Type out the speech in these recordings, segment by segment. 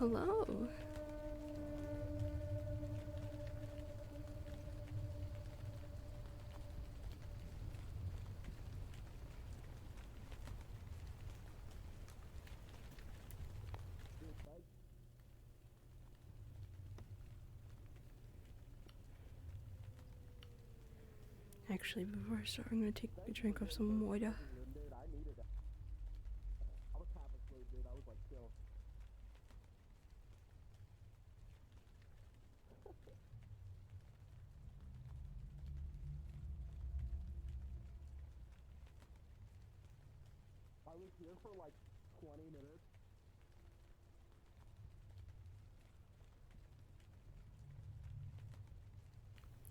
hello. Actually, before I start, I'm gonna take a drink of some water. I was here for like 20 minutes.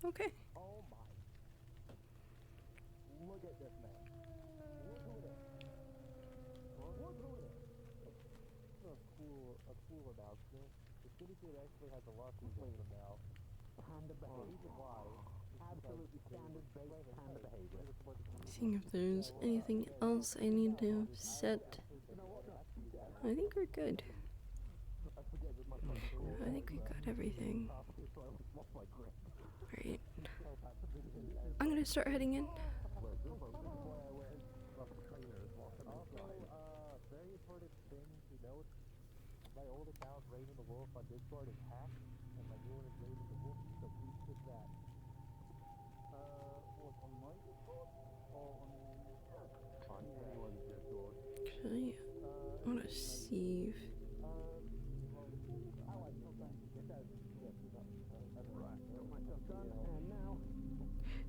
Okay. Oh my. Look at this man. Look who it is. Look who it is. A cool announcement. The city kid actually has a lawsuit against him now. Panda behavior. Why? Absolutely standard-based panda behavior. Seeing if there's anything else I need to set. I think we're good. I think we got everything. Alright. I'm gonna start heading in. Very important thing to note. My old account, Raven the Wolf, on Discord is hacked, and my new one is Raven the Wolf, so please fix that. What, on my Discord? Or on anyone's Discord? Actually, I wanna save.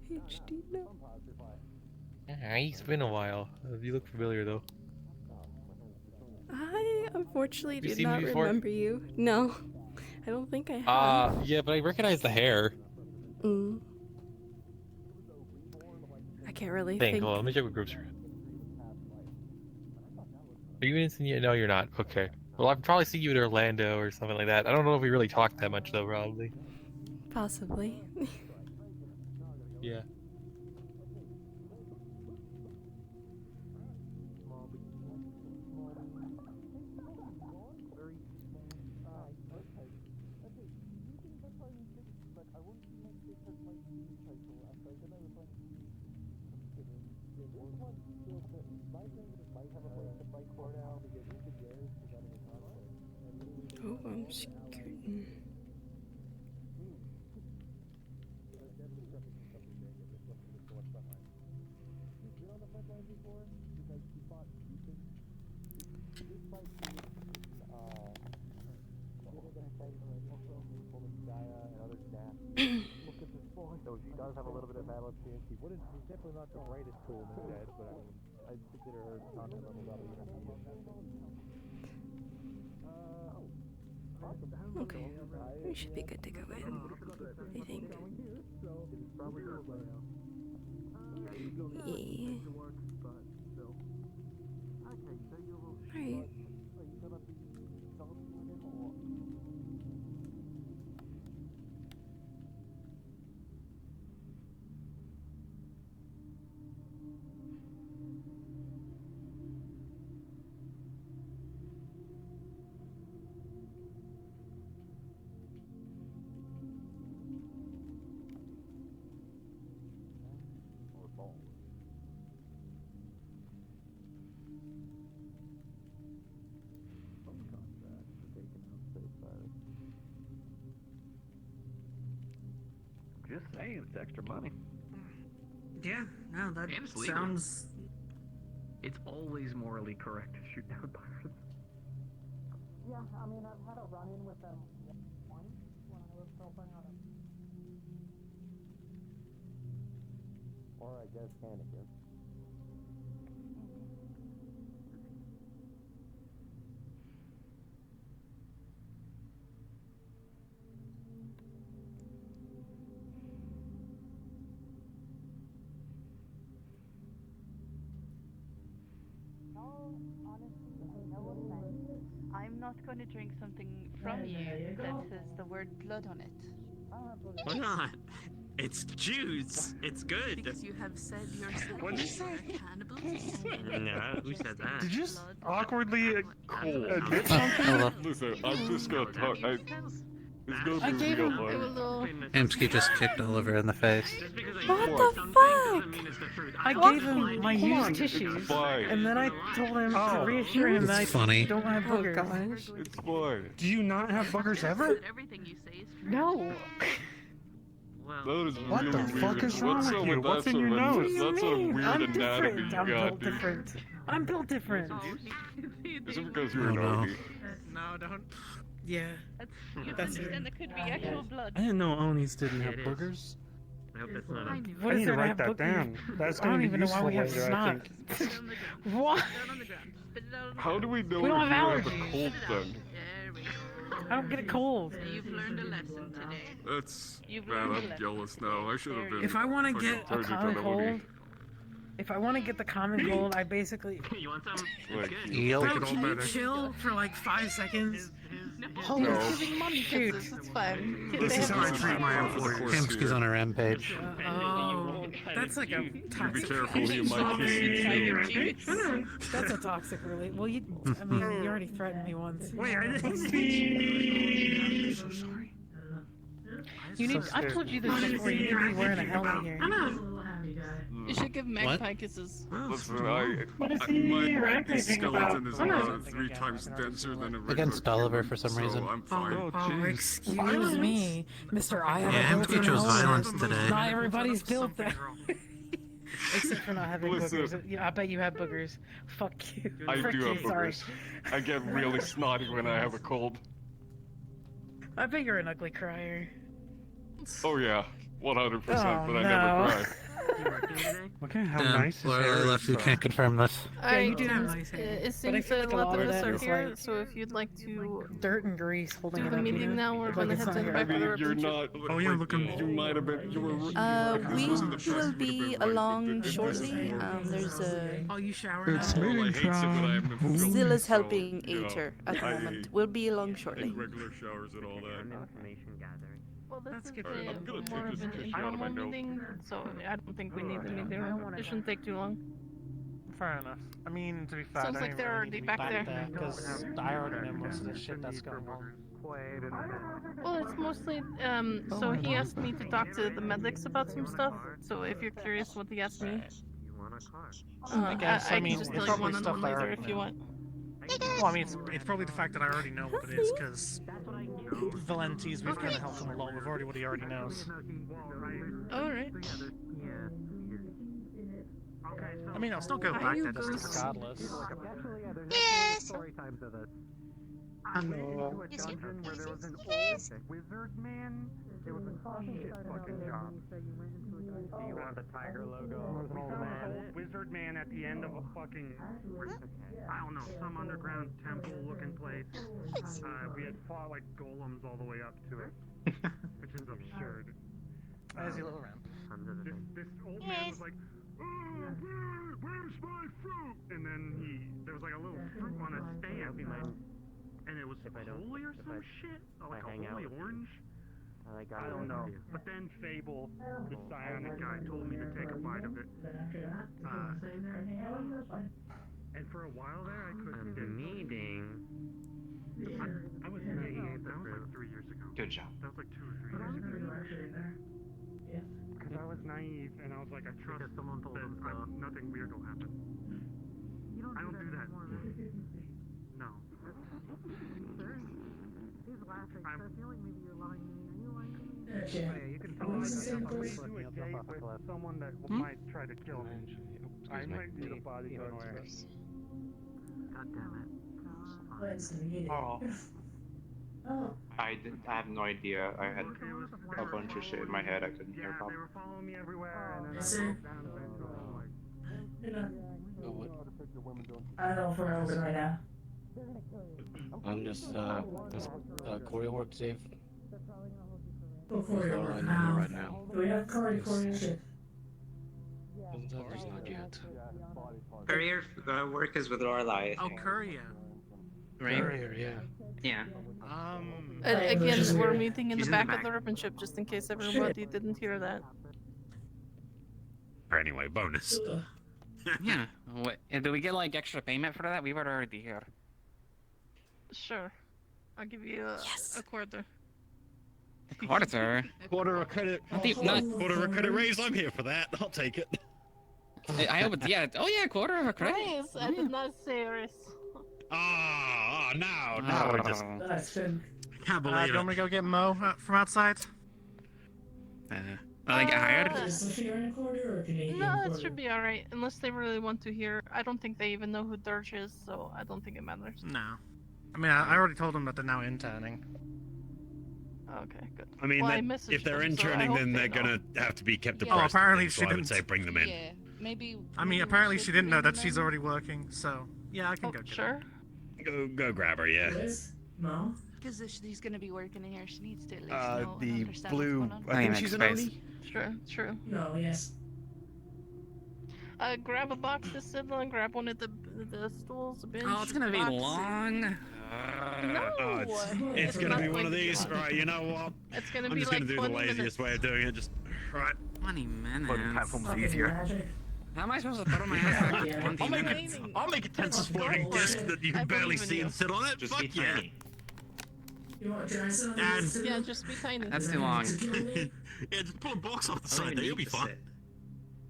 HD no. It's been a while. You look familiar though. I unfortunately Have you did seen me not before? remember you. No, I don't think I have. Yeah, but I recognize the hair. I can't really Think. think. Hold on, let me check what groups you're in. Are you in Insignia? No, you're not. Okay. Well, I've probably seen you in Orlando or something like that. I don't know if we really talked that much though, probably. Possibly. Yeah. Oh, I'm scooting. So she does have a little bit of battle experience. She's definitely not the brightest tool in the shed, but I'd consider her content level probably intermediate. Okay, we should be good to go in, I think. Yeah. Alright. Just saying, it's extra money. Yeah, no, that And it's legal. sounds. It's always morally correct to shoot down pirates. Yeah, I mean, I've had a run-in with them once when I was helping out a... Or I guess Hannigan. No, honestly, no offense. I'm not going to drink something from you that says the word blood on it. Why not? It's juice. It's good. Because you have said yourself What'd you you say? are cannibals. No, who said that? Did you just awkwardly Cool. admit something? Listen, I'm just gonna talk. It's gonna I be gave real him hard. a little. Amsky just kicked Oliver in the face. What the fuck? I gave him my Hold on. used tissues, It's fine. and then I told him to reassure him that It's funny. I don't have Oh boogers. gosh. It's fine. Do you not have boogers ever? Everything you say is true. No. That is What the really fuck weird. is wrong What's with up you? with What's that in your sort of- nose? That's a weird I'm anatomy different. you I'm got, built dude. different. I'm built different. Is it because you're an Oh, no. Oni? No, don't. Yeah. You That's understand that could be actual blood. I didn't know Onis didn't have It is. boogers. I hope that's not I a. knew. What I is need there to write have that boogers? down. That's I going don't to even be know why useful we have later, I snot. think. Spit it on the ground. What? Spit it on the ground. Spit it out on the How do we know We don't if have you have a allergies. cold then? There we go. I don't get a cold. You've learned a lesson today. That's You've man, learned a I'm lesson. jealous now. I should have been. If I want to fucking get a turned into common an Oni. cold, if I want to get the common cold, I basically You want some? Like, It's good. Eel. Make it all can you better. chill for like 5 seconds. Oh, No. he's giving money, dude. It's fine. This They is have how I this treat my fine. employers. Amsky's on a rampage. Oh, that's like a You be toxic. careful, he might kiss you too. That's a toxic relation. Well, I mean, you already threatened me once. Wait, I didn't I'm so sorry. You need. I told you this before. You need to be wearing a helmet here. You should give Magpie kisses. Listen, my skeleton is about 3 times denser than a regular Against Oliver human, for some so reason. I'm fine. Oh, excuse me, Mr. I have Yeah, a Amsky built-in chose helmet. violence today. Not everybody's built that. Except for not having Listen. boogers. Yeah, I bet you have boogers. Fuck you. I Frick do you, have sorry. boogers. I get really snotty when I have a cold. I bet you're an ugly crier. Oh yeah, 100%, but I Oh, never no. cry. Look at how Damn, nice his hair Lorelai is, left. You though. can't confirm this. Yeah, you do have nice hair. It But I seems feel that like a a lot lot of of us that are is here, like so if you'd like to dirt and grease holding do it the up. meeting you know? now, we're Like gonna it's head not to the your- I back of the mean, you're refuge. not. Oh, yeah, looking- You might have been. You were. We this wasn't the will best, be would've been along like the- shortly. There's a Oh, you showered It's now? Well, I me, hate it when I am in filthy, Zilla's so, helping you know, Aether at the I moment. We'll be along shortly. Take regular showers and all that. Information gathering. Well, this That's is good. Alright, I'm gonna take more this of an tissue out of my informal nose. meeting, so I don't think we need the meeting. It shouldn't take too long. Fair enough. I mean, to be fair, Sounds I like don't they're really already need to be back there. because I already know most of the shit that's going on. Well, it's mostly, so he asked me to talk to the medics about some stuff, so if you're curious what he asked me, You want a car? I guess, I I mean, can just it's tell you probably one on stuff one I later already if you know. want. Well, I mean, it's probably the fact that I already know what it is, because Valenti's, we've kind of helped him a lot with what he already knows. Alright. I mean, I'll still go Are back you there just ghosts? regardless. Yes. Story times of this. Hello. A dungeon where there was an old wizard man. It was a shit fucking job. Do you want the tiger logo? We found an old wizard man at the end of a fucking, I don't know, some underground temple looking place. We had fought like golems all the way up to it, which is absurd. There's your little ramp. This old man was like, oh, where's my fruit? And then there was like a little fruit on a stand, and it was holy or some shit, like a holy orange. I don't know. But then Fable, the psionic guy, told me to take a bite of it. And for a while there, I couldn't get Meeting. I was naive. That was like 3 years ago. Good job. That was like 2 or 3 years ago. Because I was naive and I was like, I trust someone told that nothing weird will happen. I don't do that. No. He's laughing. So I feel like maybe you're lying to me. Are you lying to me? Yeah, you can tell me I'm going to do a date with someone that might try to kill me. I might need a bodyguard. God damn it. Oh. I have no idea. I had a bunch of shit in my head I couldn't hear Yeah, about. they were following me everywhere, and then I broke down eventually. I'm like, I don't know if we're open right now. I'm just Corey work safe. Before That's you all I work know now. right now. Do we have Corey for your ship? There's not yet. Courier work is with Lorelai. I Oh, think. courier. Right? Courier, yeah. Yeah. And again, She's we're here. meeting in She's the in the back of back. the ribbon ship just in case everybody didn't hear that. Or anyway, bonus. Yeah. What, do we get like extra payment for that? We were already here. Sure. I'll give you a quarter. Quarter. Quarter a credit. Quarter a credit raise. I'm here for that. I'll take it. I hope it's, yeah. Oh yeah, quarter of a credit. Raise? I did not say raise. Now we're just. That's been. Can't Do believe you want it. me to go get Mo from outside? I think I hired. Is this a foreign quarter or Canadian No, quarter? it should be alright. Unless they really want to hear. I don't think they even know who Dirge is, so I don't think it matters. No. I mean, I already told them that they're now interning. Okay, good. I mean, Well, that, messaged if they're them, so I interning, hope then they they're know. gonna have to be kept Oh, abreast. of apparently things, she so I would didn't. say bring them in. Yeah, maybe. I mean, maybe we apparently should she didn't know bring that them she's in. already working, so yeah, I can go get Sure. Go grab her, yeah. Liz? No? Because if she's going to be working here, she needs to at least know and The understand blue. what's going on. I think she's an Oni. True. No, yes. Grab a box to sit on, grab one of the stools, a bench. Oh, it's gonna be box. long. No! It's gonna not be one going of to be these. long. Right, you know what? It's gonna I'm be just like gonna do the 20 laziest minutes. way of doing it. Just right. 20 minutes. Well, the platform's Fucking easier. magic. How am I supposed to throw my ass back to 20 I'll make minutes? it. I'll make a tense floating disc that you can barely see and sit on it. Just Fuck be yeah. tiny. You want to try something? And Yeah, just be tiny. That's too long. yeah, just pull a box off the I don't side. even There, you'll need be to fine. sit.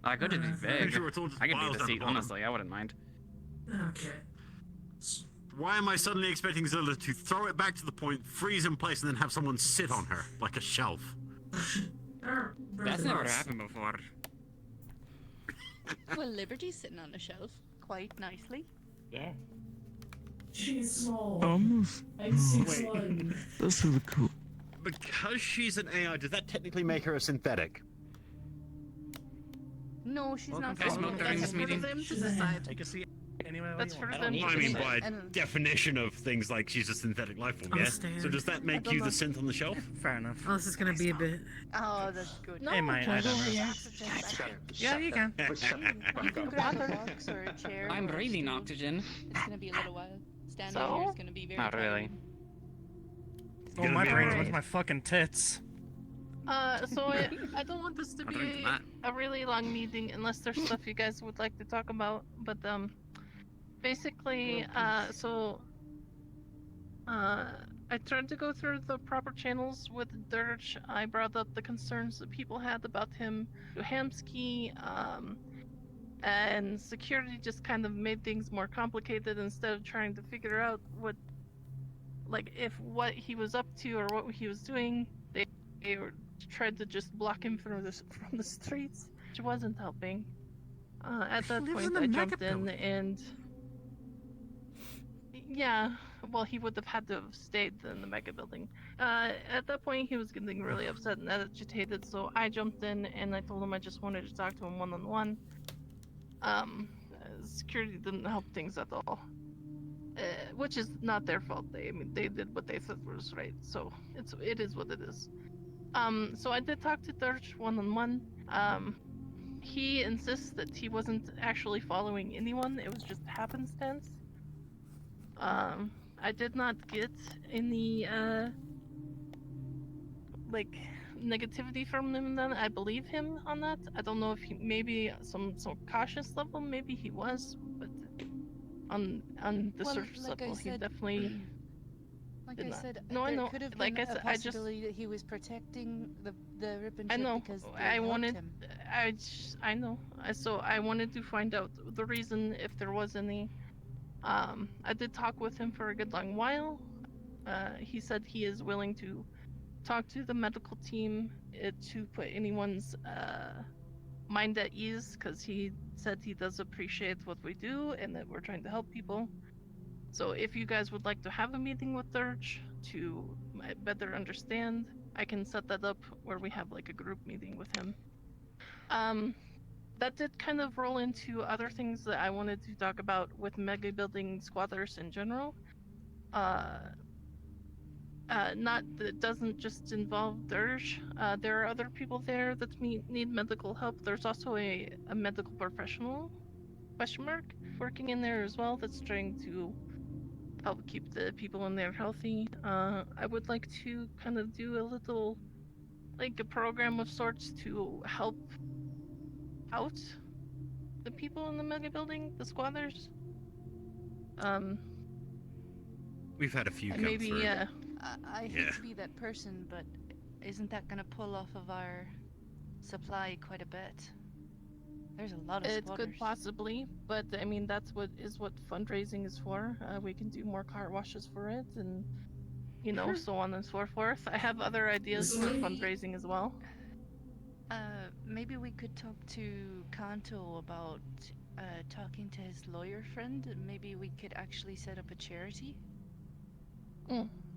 I could just be Pretty big. sure it's all just I could piles be the down seat, bottom. honestly. I wouldn't mind. Okay. Why am I suddenly expecting Zilla to throw it back to the point, freeze in place, and then have someone sit on her like a shelf? That's never happened before. Well, Liberty's sitting on a shelf quite nicely. Yeah. She's small. Um, I'm 6'1". That's really cool. Because she's an AI, does that technically make her a synthetic? No, she's not. Can I smoke during this meeting? For them to decide. Take a seat anywhere That's you for want. them to I mean, decide. by And- definition of things like she's a synthetic life form, yeah? Understand. So does that make you the synth on the shelf? Fair enough. Oh, this is gonna be a bit. Oh, that's good. No, Hey, mate, I don't know. Yeah, you can. You can grab a box or a chair. I'm or a breathing stool. oxygen. It's gonna be a little while. Standing So? here is gonna be very. Not really. tiring. Oh, my brain's went to my fucking tits. So I don't want this to Not doing be that. a really long meeting unless there's stuff you guys would like to talk about. But basically, I tried to go through the proper channels with Dirge. I brought up the concerns that people had about him to Hamsky, and security just kind of made things more complicated instead of trying to figure out what he was up to or what he was doing. They tried to just block him from the streets, which wasn't helping. At that He lives point, in I the jumped in megabuilding. and yeah, well, he would have had to have stayed in the mega building. At that point, he was getting really upset and agitated, so I jumped in and I told him I just wanted to talk to him one-on-one. Security didn't help things at all. Which is not their fault. They did what they thought was right. So it is what it is. So I did talk to Dirge one-on-one. He insists that he wasn't actually following anyone. It was just happenstance. I did not get any negativity from him. Then I believe him on that. I don't know if he maybe some cautious level. Maybe he was, but on the Well, surface like I level, he said- definitely. Like did I not. said, No, I there know. could have Like been I said, a I just. possibility that he was protecting the ribbon I ship know. because they I helped wanted. him. I know. So I wanted to find out the reason, if there was any. I did talk with him for a good long while. He said he is willing to talk to the medical team to put anyone's mind at ease, because he said he does appreciate what we do and that we're trying to help people. So if you guys would like to have a meeting with Dirge to better understand, I can set that up where we have like a group meeting with him. That did kind of roll into other things that I wanted to talk about with mega building squatters in general. That doesn't just involve Dirge. There are other people there that need medical help. There's also a medical professional, question mark, working in there as well, that's trying to help keep the people in there healthy. I would like to kind of do a little, like a program of sorts to help out the people in the mega building, the squatters. We've had a few and come maybe through. I hate to be that person, but isn't that gonna pull off of our supply quite a bit? There's a lot of it squatters. could possibly, but I mean that's what fundraising is for. We can do more car washes for it, and you know, so on and so forth. I have other ideas for fundraising as well. Maybe we could talk to Kanto about talking to his lawyer friend. Maybe we could actually set up a charity.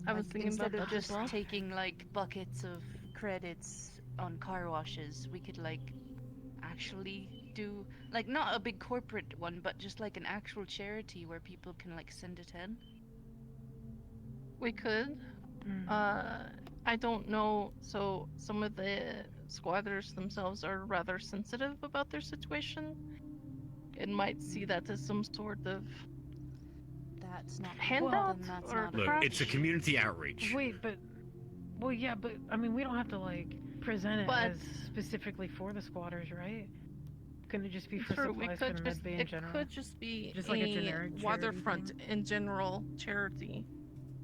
I was thinking instead about of that as just well. taking like buckets of credits on car washes, we could like actually do like not a big corporate one, but just like an actual charity where people can like send it in. We could. I don't know. So some of the squatters themselves are rather sensitive about their situation and might see that as some sort of that's not handout that's or not Look, crutch. it's a community outreach. Wait, but well, yeah, but I mean, we don't have to like present it as specifically for the squatters, right? Couldn't it just be for True, supplies for the med bay in general? It could just be just like a generic waterfront in general charity.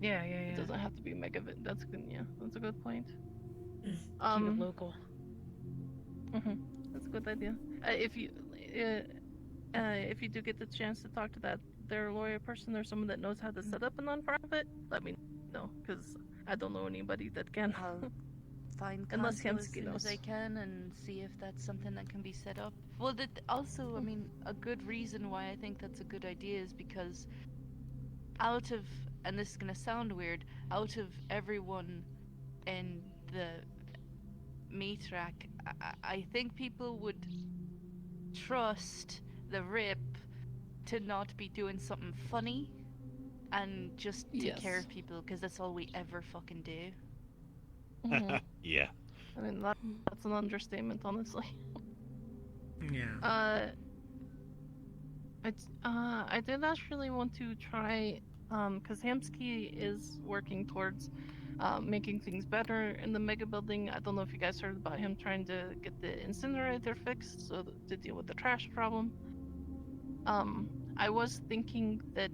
Yeah. It doesn't have to be mega. That's good. Yeah, that's a good point. Keep it local. That's a good idea. If you do get the chance to talk to their lawyer person or someone that knows how to set up a nonprofit, let me know, because I don't know anybody that can. I'll find Unless Kanto as Hemsky soon knows. as I can and see if that's something that can be set up. Well, also, I mean, a good reason why I think that's a good idea is because out of, and this is gonna sound weird, out of everyone in the Matrack, I think people would trust the Rip to not be doing something funny and just take care of people, because that's all we ever fucking do. Yeah. I mean, that's an understatement, honestly. Yeah. I did actually want to try, because Hamsky is working towards making things better in the mega building. I don't know if you guys heard about him trying to get the incinerator fixed, so to deal with the trash problem. I was thinking that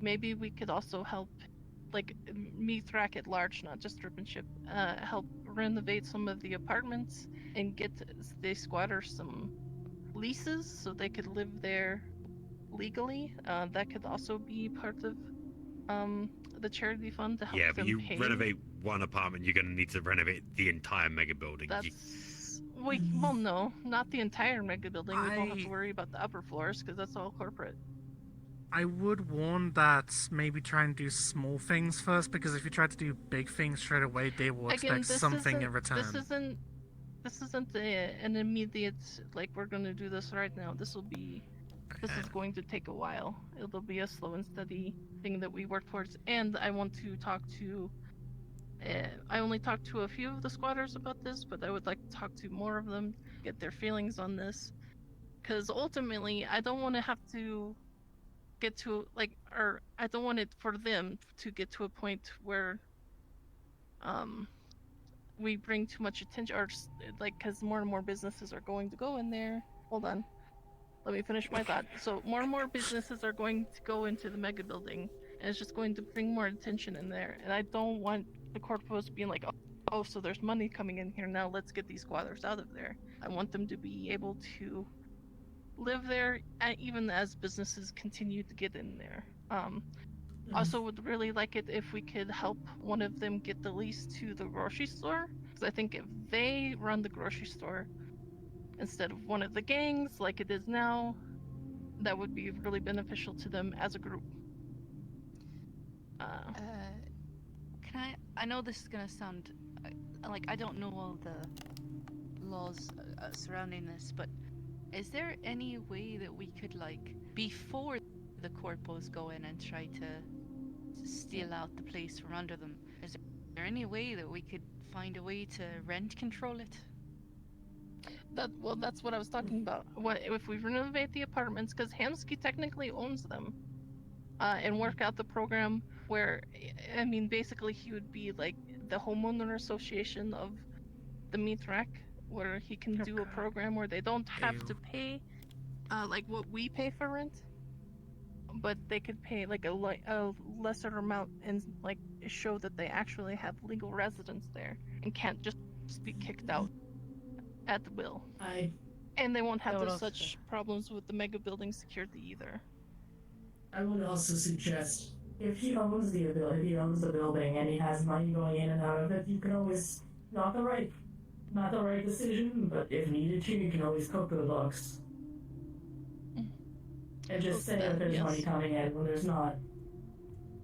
maybe we could also help, like Mithrak at large, not just Rip and Ship, help renovate some of the apartments and get the squatters some leases so they could live there legally. That could also be part of the charity fund to help Yeah, but them you pay. renovate one apartment, you're going to need to renovate the entire mega building. Well, no, not the entire mega building. We don't have to worry about the upper floors because that's all corporate. I would warn that maybe try and do small things first, because if you try to do big things straight away, they will expect something in return. This isn't an immediate, like, we're going to do this right now. This is going to take a while. It'll be a slow and steady thing that we work towards. And I want to talk to, I only talked to a few of the squatters about this, but I would like to talk to more of them, get their feelings on this. Because ultimately, I don't want to have to get to, like, or I don't want it for them to get to a point where we bring too much attention, or like, because more and more businesses are going to go in there. Hold on, let me finish my thought. So more and more businesses are going to go into the mega building, and it's just going to bring more attention in there. And I don't want the corpos being like, oh, so there's money coming in here now, let's get these squatters out of there. I want them to be able to live there, even as businesses continue to get in there. Also would really like it if we could help one of them get the lease to the grocery store, because I think if they run the grocery store instead of one of the gangs like it is now, that would be really beneficial to them as a group. I know this is gonna sound like I don't know all the laws surrounding this, but is there any way that we could, like, before the corpos go in and try to steal out the place from under them, is there any way that we could find a way to rent control it? That's what I was talking about. What if we renovate the apartments, because Hamsky technically owns them. and work out the program where, I mean, basically he would be like the homeowner association of the meat rack, where he can do a program where they don't have to pay like what we pay for rent, but they could pay like a lesser amount and like show that they actually have legal residence there and can't just be kicked out at will. And they won't have such problems with the mega building security either. I would also suggest, if he owns the building and he has money going in and out of it, you can always, not the right decision, but if needed to, you can always cook the books. And just say that there's money coming in when there's not.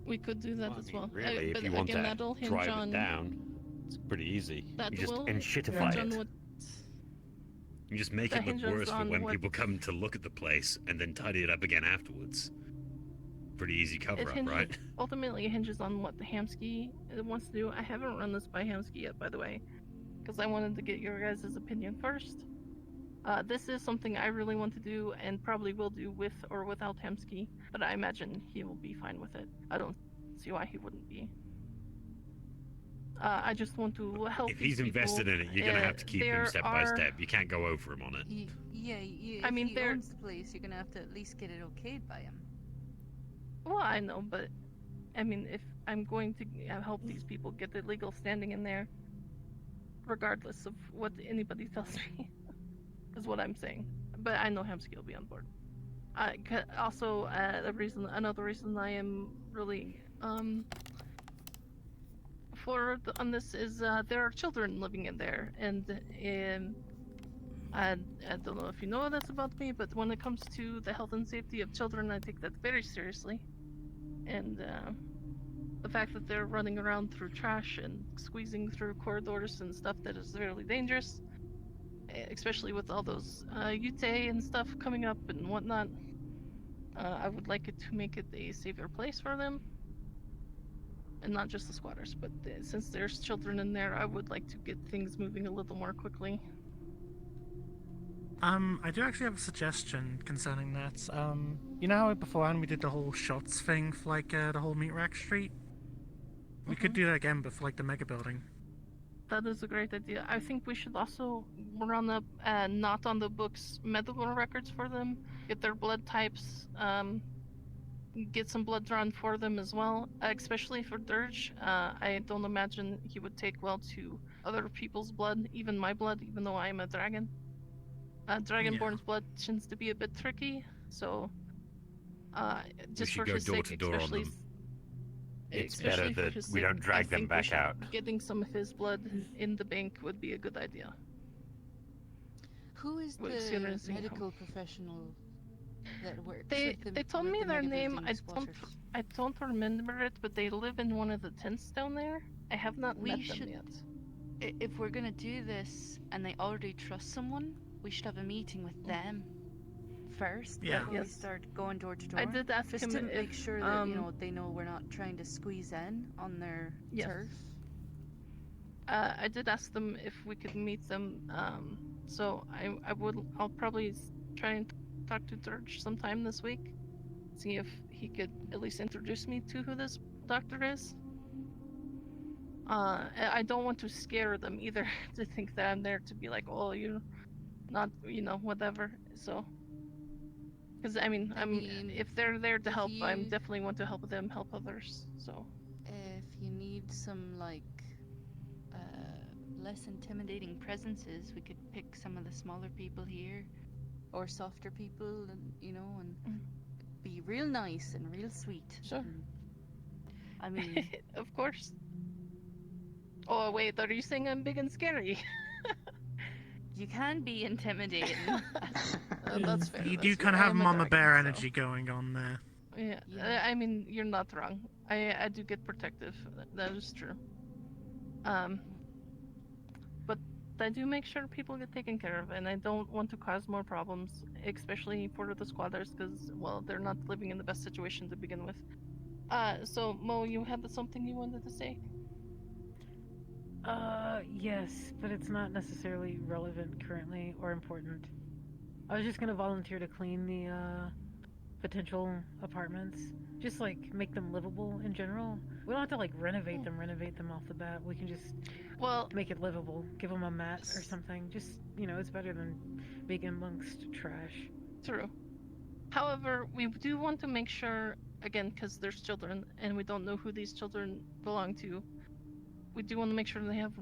We could do that as well. Really, if but you want again, to that'll hinge drive on it down, it's pretty easy. That You just will enshittify hinge on it. what You just make that it look hinges worse for on when what- people come to look at the place and then tidy it up again afterwards. Pretty easy cover up, hinges, right? ultimately, it hinges on what the Hamsky wants to do. I haven't run this by Hamsky yet, by the way, because I wanted to get your guys' opinion first. This is something I really want to do and probably will do with or without Hamsky, but I imagine he will be fine with it. I don't see why he wouldn't be. I just want to help. If he's invested in it, you're going to have to keep him step by step. You can't go over him on it. Yeah, I if mean, he there- owns the place, you're gonna have to at least get it okayed by him. Well, I know, but I mean, if I'm going to help these people get the legal standing in there, regardless of what anybody tells me, is what I'm saying. But I know Hamsky will be on board. Also, another reason I am really on this is there are children living in there, and I don't know if you know this about me, but when it comes to the health and safety of children, I take that very seriously. And the fact that they're running around through trash and squeezing through corridors and stuff that is really dangerous, especially with all those UTE and stuff coming up and whatnot, I would like it to make it a safer place for them. And not just the squatters, but since there's children in there, I would like to get things moving a little more quickly. I do actually have a suggestion concerning that. You know how beforehand we did the whole shots thing for like the whole meat rack street? We could do that again, but for like the mega building. That is a great idea. I think we should also run up not on the books medical records for them, get their blood types, get some blood drawn for them as well, especially for Dirge. I don't imagine he would take well to other people's blood, even my blood, even though I am a dragon. Dragonborn's blood tends to be a bit tricky, so just for go his door sake, to door on especially. them. It's better especially for that his we sake, don't drag I them think back should- out. Getting some of his blood in the bank would be a good idea. Who is Well, it's the the nursing home. medical professional that works They with the, they told with me the their mega name. building squatters? I don't remember it, but they live in one of the tents down there. I have not We met should- them yet. If we're gonna do this and they already trust someone, we should have a meeting with them first Yeah. before we Yes. start going door to door. I did ask just him to make if, sure that they know we're not trying to squeeze in on their Yes. turf. I did ask them if we could meet them. So I'll probably try and talk to Dirge sometime this week, see if he could at least introduce me to who this doctor is. I don't want to scare them either to think that I'm there to be like, oh, you're not, whatever. So, because I mean, if they're there to help, I you- definitely want to help them help others. So, If you need some less intimidating presences, we could pick some of the smaller people here, or softer people, and be real nice and real sweet. Sure. I mean, of course. Oh wait, are you saying I'm big and scary? you can be intimidating. That's fair. You that's do fair. kind of I have am a Mama dragon, Bear so- energy going on there. Yeah, I mean, you're not wrong. I do get protective. That is true. But I do make sure people get taken care of, and I don't want to cause more problems, especially for the squatters, because, well, they're not living in the best situation to begin with. So, Mo, you had something you wanted to say? Yes, but it's not necessarily relevant currently or important. I was just gonna volunteer to clean the potential apartments. Just like make them livable in general. We don't have to like renovate them off the bat. We can just make it livable. Give them a mat or something. Just it's better than being amongst trash. True. However, we do want to make sure, again, because there's children and we don't know who these children belong to. We do want to make sure they have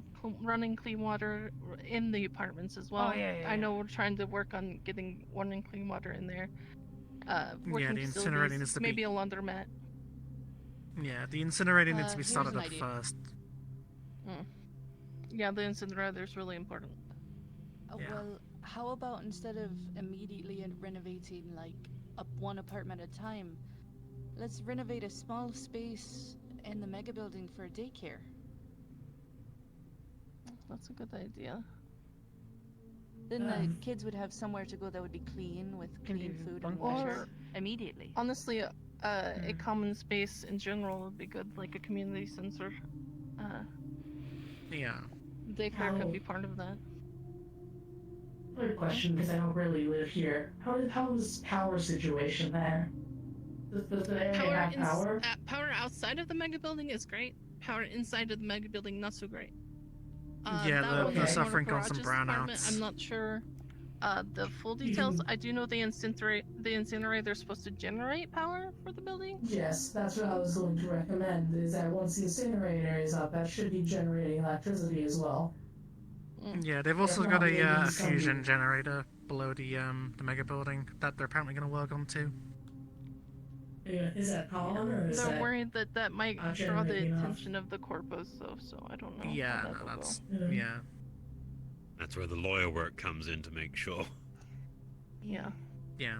running clean water in the apartments as well. Oh, yeah. I know we're trying to work on getting running clean water in there. Yeah, the incinerating needs to maybe be... a laundromat. Yeah, the incinerating needs to be Here's started an up idea. first. Yeah, the incinerator is really important. Well, how about instead of immediately renovating like up one apartment at a time, let's renovate a small space in the mega building for daycare. That's a good idea. Then the kids would have somewhere to go that would be clean with clean food and water immediately. Honestly, a common space in general would be good, like a community center. Yeah. Daycare could be part of that. Quick question, because I don't really live here. How's power situation there? Does the area have power? Power outside of the mega building is great. Power inside of the mega building, not so great. Yeah, that they're was suffering one of from some Garage's department. brownouts. I'm not sure the full details. I do know the incinerator is supposed to generate power for the building. Yes, that's what I was going to recommend, is that once the incinerator is up, that should be generating electricity as well. Yeah, they've also got a fusion generator below the mega building that they're apparently going to work on too. Yeah, is that Colin or is They're that... worried that might draw the generating enough? attention of the corpus, though, so I don't know. Yeah, how that will that's... go. Yeah. That's where the lawyer work comes in to make sure. Yeah. Yeah.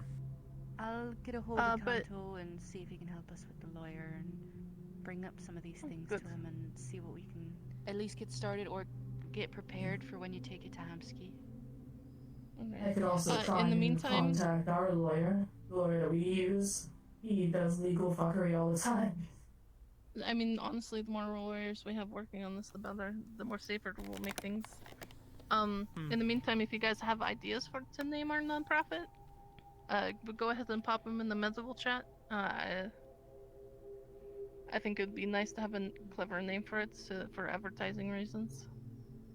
I'll get a hold of Kanto and see if he can help us with the lawyer and bring up some of these things to him and see what we can at least get started or get prepared for when you take it to Hamsky. I could also try in the and meantime, contact our lawyer, the lawyer that we use. He does legal fuckery all the time. I mean, honestly, the more lawyers we have working on this, the better. The more safer we'll make things. In the meantime, if you guys have ideas to name our nonprofit, go ahead and pop them in the Medieval chat. I think it'd be nice to have a clever name for it for advertising reasons.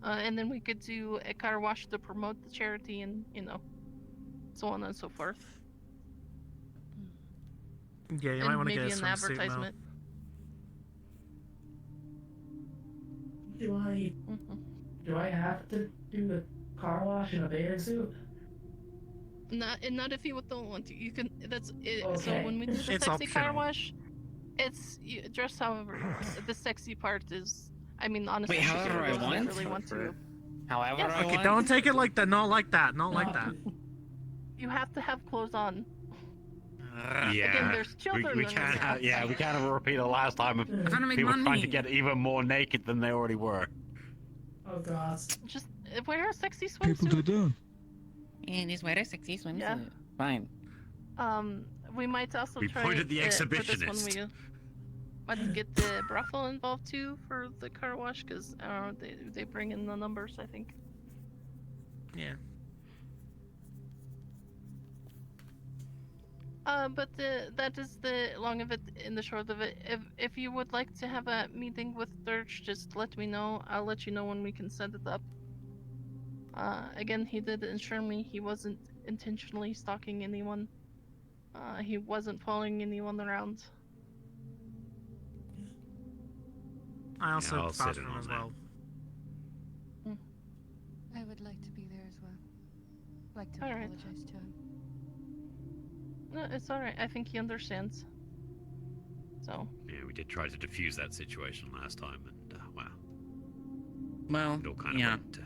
And then we could do a car wash to promote the charity and, so on and so forth. Yeah, you and might want to maybe get an some suit mail. advertisement. Do I have to do the car wash in a bathing suit? Not if you don't want to. You can. That's it. So Okay. when we do the It's sexy car optional. wash, you dress however you want. The sexy part is, I mean, honestly, Wait, if you however I don't want? really want to. However Yes. I Okay, want. don't take it like that. Not like that. Not like that. You have to have clothes on. Yeah, Again, there's children we in can't this have. Yeah, we can't have a repeat of last time of I'm trying to make people trying money. to get even more naked than they already were. Oh god. Just wear a sexy swimsuit. that. And just wear a sexy swimsuit. Yeah. Fine. We might also We try pointed the for this one. exhibitionist. We might get the brothel involved too for the car wash because they bring in the numbers. I think. Yeah. But that is the long of it and the short of it. If you would like to have a meeting with Dirge, just let me know. I'll let you know when we can set it up. Again, he did assure me he wasn't intentionally stalking anyone. He wasn't following anyone around. I also I'll sit vouch in for him on as that. well. I would like to be there as well. Like to Alright. apologize to him. No, it's alright. I think he understands. So. Yeah, we did try to defuse that situation last time, and wow, Well, it all kind of yeah. went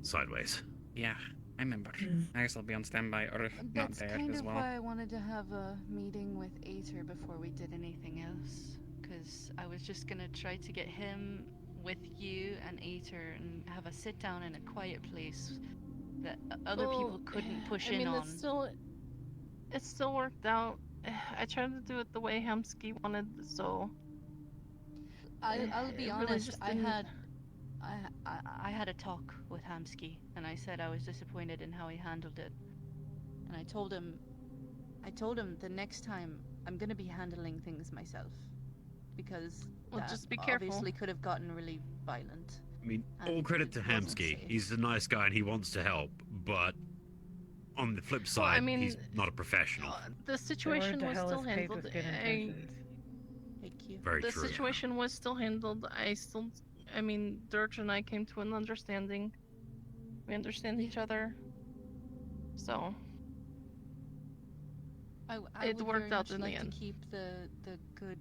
sideways. Yeah, I remember. I guess I'll be on standby or not That's there kind as of well. why I wanted to have a meeting with Aether before we did anything else. Because I was just gonna try to get him with you and Aether and have a sit down in a quiet place that other people couldn't push in on. It still worked out. I tried to do it the way Hamsky wanted, so. I'll be it really honest. just I didn't- had a talk with Hamsky, and I said I was disappointed in how he handled it, and I told him I told him the next time I'm gonna be handling things myself, because Well, that just be careful. obviously could have gotten really violent. I mean, all And credit to it wasn't Hamsky. safe. He's a nice guy and he wants to help, but on the flip Well, I side, mean, he's not a professional. The situation to was hell still is paved handled. with good intentions. Thank you. Very The true. situation was still handled. I mean, Dirge and I came to an understanding. We understand each other. So I it would worked very out much in the like end. to keep the good,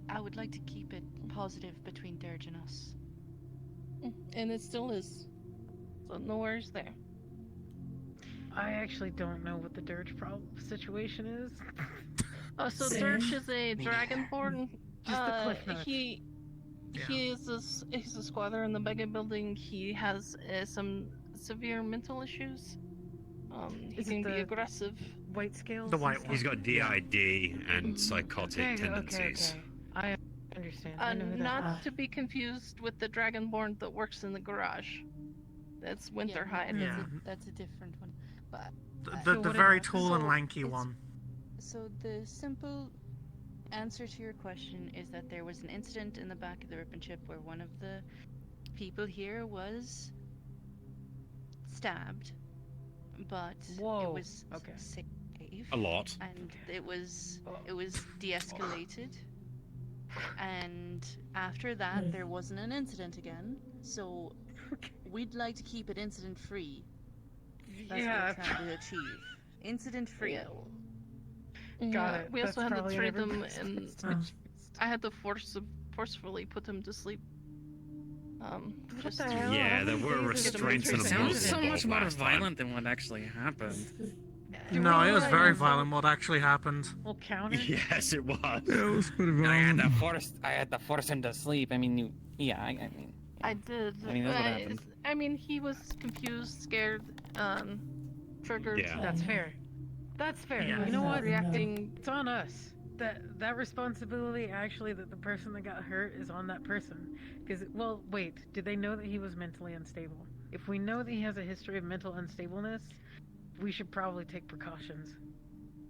I would like to keep it positive between Dirge and us. And it still is. So no worries there. I actually don't know what the Dirge situation is. So Same. Dirge is a dragonborn. Just the cliff notes. He's a squatter in the mega building. He has some severe mental issues. He Is it can be the aggressive. White scales. The white one. He's got DID and psychotic tendencies. Okay. I understand. I know who that Not is. to be confused with the dragonborn that works in the garage. That's Winterhide. Yeah. That's a different one. But The very tall and lanky one. So the simple answer to your question is that there was an incident in the back of the Rip and Chip where one of the people here was stabbed, but it was safe. A lot. And it was de-escalated. And after that, there wasn't an incident again. So we'd like to keep it incident free. That's what we're trying to achieve. Incident free. Got it. We also That's had to probably trade them, everybody's and I had to forcefully put him to sleep. Just the to- hell? Yeah, How there many were days of restraints the and a Sounds brutal so much more last time. violent than what actually happened. No, it was very violent what actually happened. Well, counter. Yes, it was. Yeah, it was pretty I had violent. to force him to sleep. I mean, I mean. I did. I mean, that's what happened. I mean, he was confused, scared, triggered. Yeah. That's fair. That's fair. Yeah. You know what? Reacting. It's on us. That responsibility, actually, that the person that got hurt is on that person. Because, well, wait, did they know that he was mentally unstable? If we know that he has a history of mental unstableness, we should probably take precautions.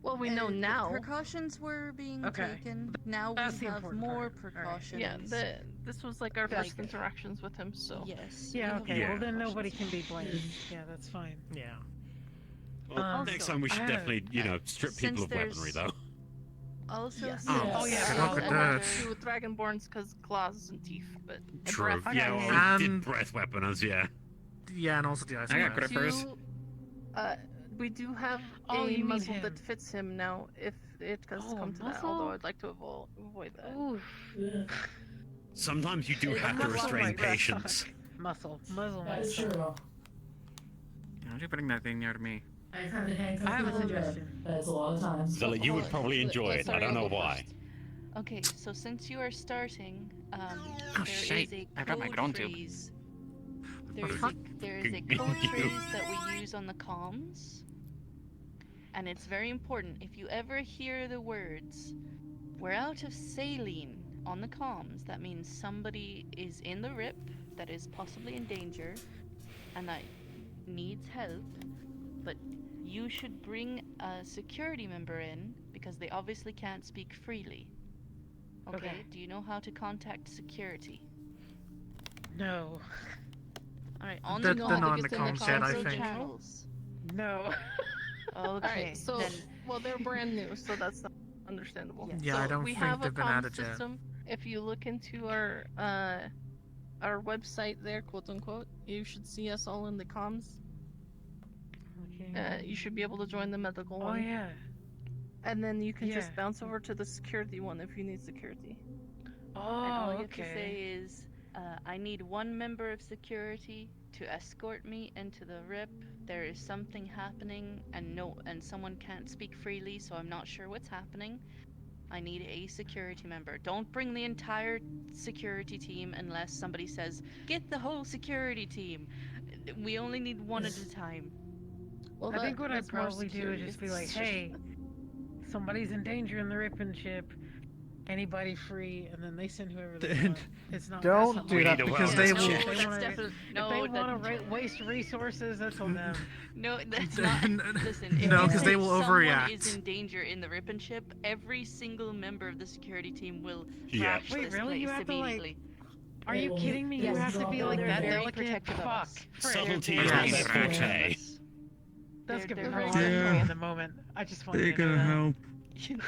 Well, we know The now. precautions were being taken. Now That's we the have important more part. All right. precautions. Yeah, this was like our That's first good. interactions with him, so. Yes. Yeah, okay. Yeah. Well, then nobody can be blamed. Yeah, that's fine. Yeah. Well, next time we should definitely, strip people of weaponry, though. Also, Yes. since- Oh, yeah. Well, Look at and not that. to do with dragonborns because claws and teeth, but True. breath. Yeah, well, we did breath weapon us, yeah. Yeah, and also the ice. I got Blast. grippers. We do have Oh, a you mean muzzle him. that fits him now, if it does Oh, come to that, muzzle? although I'd like to avoid that. Oof. Sometimes you do It's have to muscle, restrain right? patience. Muzzle. That is true. How'd you bring that thing near to me? I've had to handcuff I have a people to bed. suggestion. That's a lot of times. Zilla, you would probably enjoy it. I Sorry, don't I'll know go why. first. Okay, so since you are starting, there shite. is a I got my code grown tube. phrase. the fuck? There is a code phrase that we use on the comms, and it's very important. If you ever hear the words, "We're out of saline" on the comms, that means somebody is in the rip that is possibly in danger, and that needs help, but you should bring a security member in because they obviously can't speak freely. Okay. Do you know how to contact security? No. Alright, on They're the not in the comms yet, I console think. channels. No. Okay, Alright, so, then well, they're brand new, so that's not understandable. Yeah, so I don't we think have a they've been comm added yet. system. If you look into our website there, quote unquote, you should see us all in the comms. Okay. You should be able to join the medical Oh, one. yeah. And then you can Yeah. just bounce over to the security one if you need security. and all Oh, you have to say okay. is, I need one member of security to escort me into the rip. There is something happening, and someone can't speak freely, so I'm not sure what's happening. I need a security member. Don't bring the entire security team unless somebody says, "Get the whole security team." We only need one at a time. Well, I think what I'd that's more probably do is just be like, security. hey, somebody's in danger in the rip and chip. anybody free, and then they send whoever they want. It's not. Don't that's not do what that we because do. they If will. they wanna waste resources, that's on them. No, that's not. Listen, if No, you 'cause say they will someone overreact. is in danger in the Ripon ship, every single member of the security team will Yeah. crash Wait, this really? You place have to, like- immediately. Are you kidding me? Yes, You have to be like they're that very delicate. protective of Fuck. us. Subtlety They're is very not their protective of forte. us. That's gonna be They're hard very for me Yeah. in the moment. I just want They're you to know gonna that. help.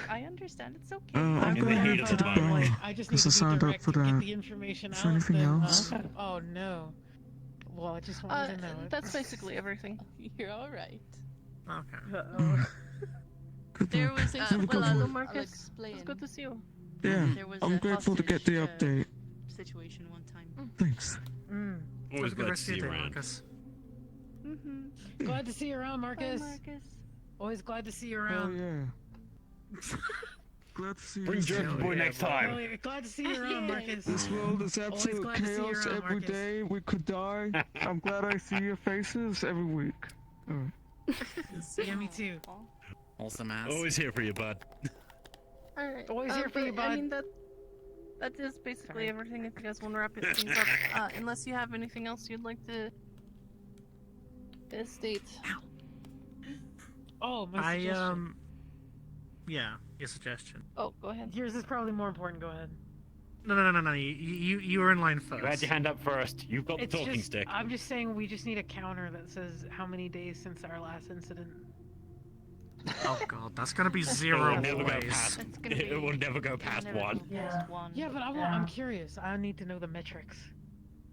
I understand. It's okay. I'm I'm gonna gonna head to the like, bar. I just need Because I to be signed up direct for and get that. the information Is out. there anything then, else? Oh no. Well, I just want you to know it. That's basically everything. You're all right. Okay. There was Have a good well, one. I'll Marcus, explain. it's good to see you. Yeah, There was I'm a grateful to get the hostage, update. situation one time. Thanks. Always Have a good glad to rest of see your you day, around. Marcus. Glad to see you around, Marcus. Marcus. Always glad to see you Oh around. yeah. Glad to see you. Bring this Jerky time. Boy next Oh, time. yeah, glad to see you around, Marcus. This world is Always absolute glad to see you chaos around, every Marcus. day. We could die. I'm glad I see your faces every week. Alright. Yeah, me too. Wholesome ass. Always here for you, bud. Alright. Always here for you, but, I bud. mean, that is basically everything if you guys want to wrap things up. Unless you have anything else you'd like to state. Oh, my suggestion. Yeah, your suggestion. Oh, go ahead. Yours is probably more important. Go ahead. No. You were in line first. You had your hand up first. You've got the It's talking just, stick. I'm just saying we just need a counter that says how many days since our last incident. Oh god, that's gonna be It zero will never go always. past. It will never go past one. Yeah, but I'm curious. I need to know the metrics.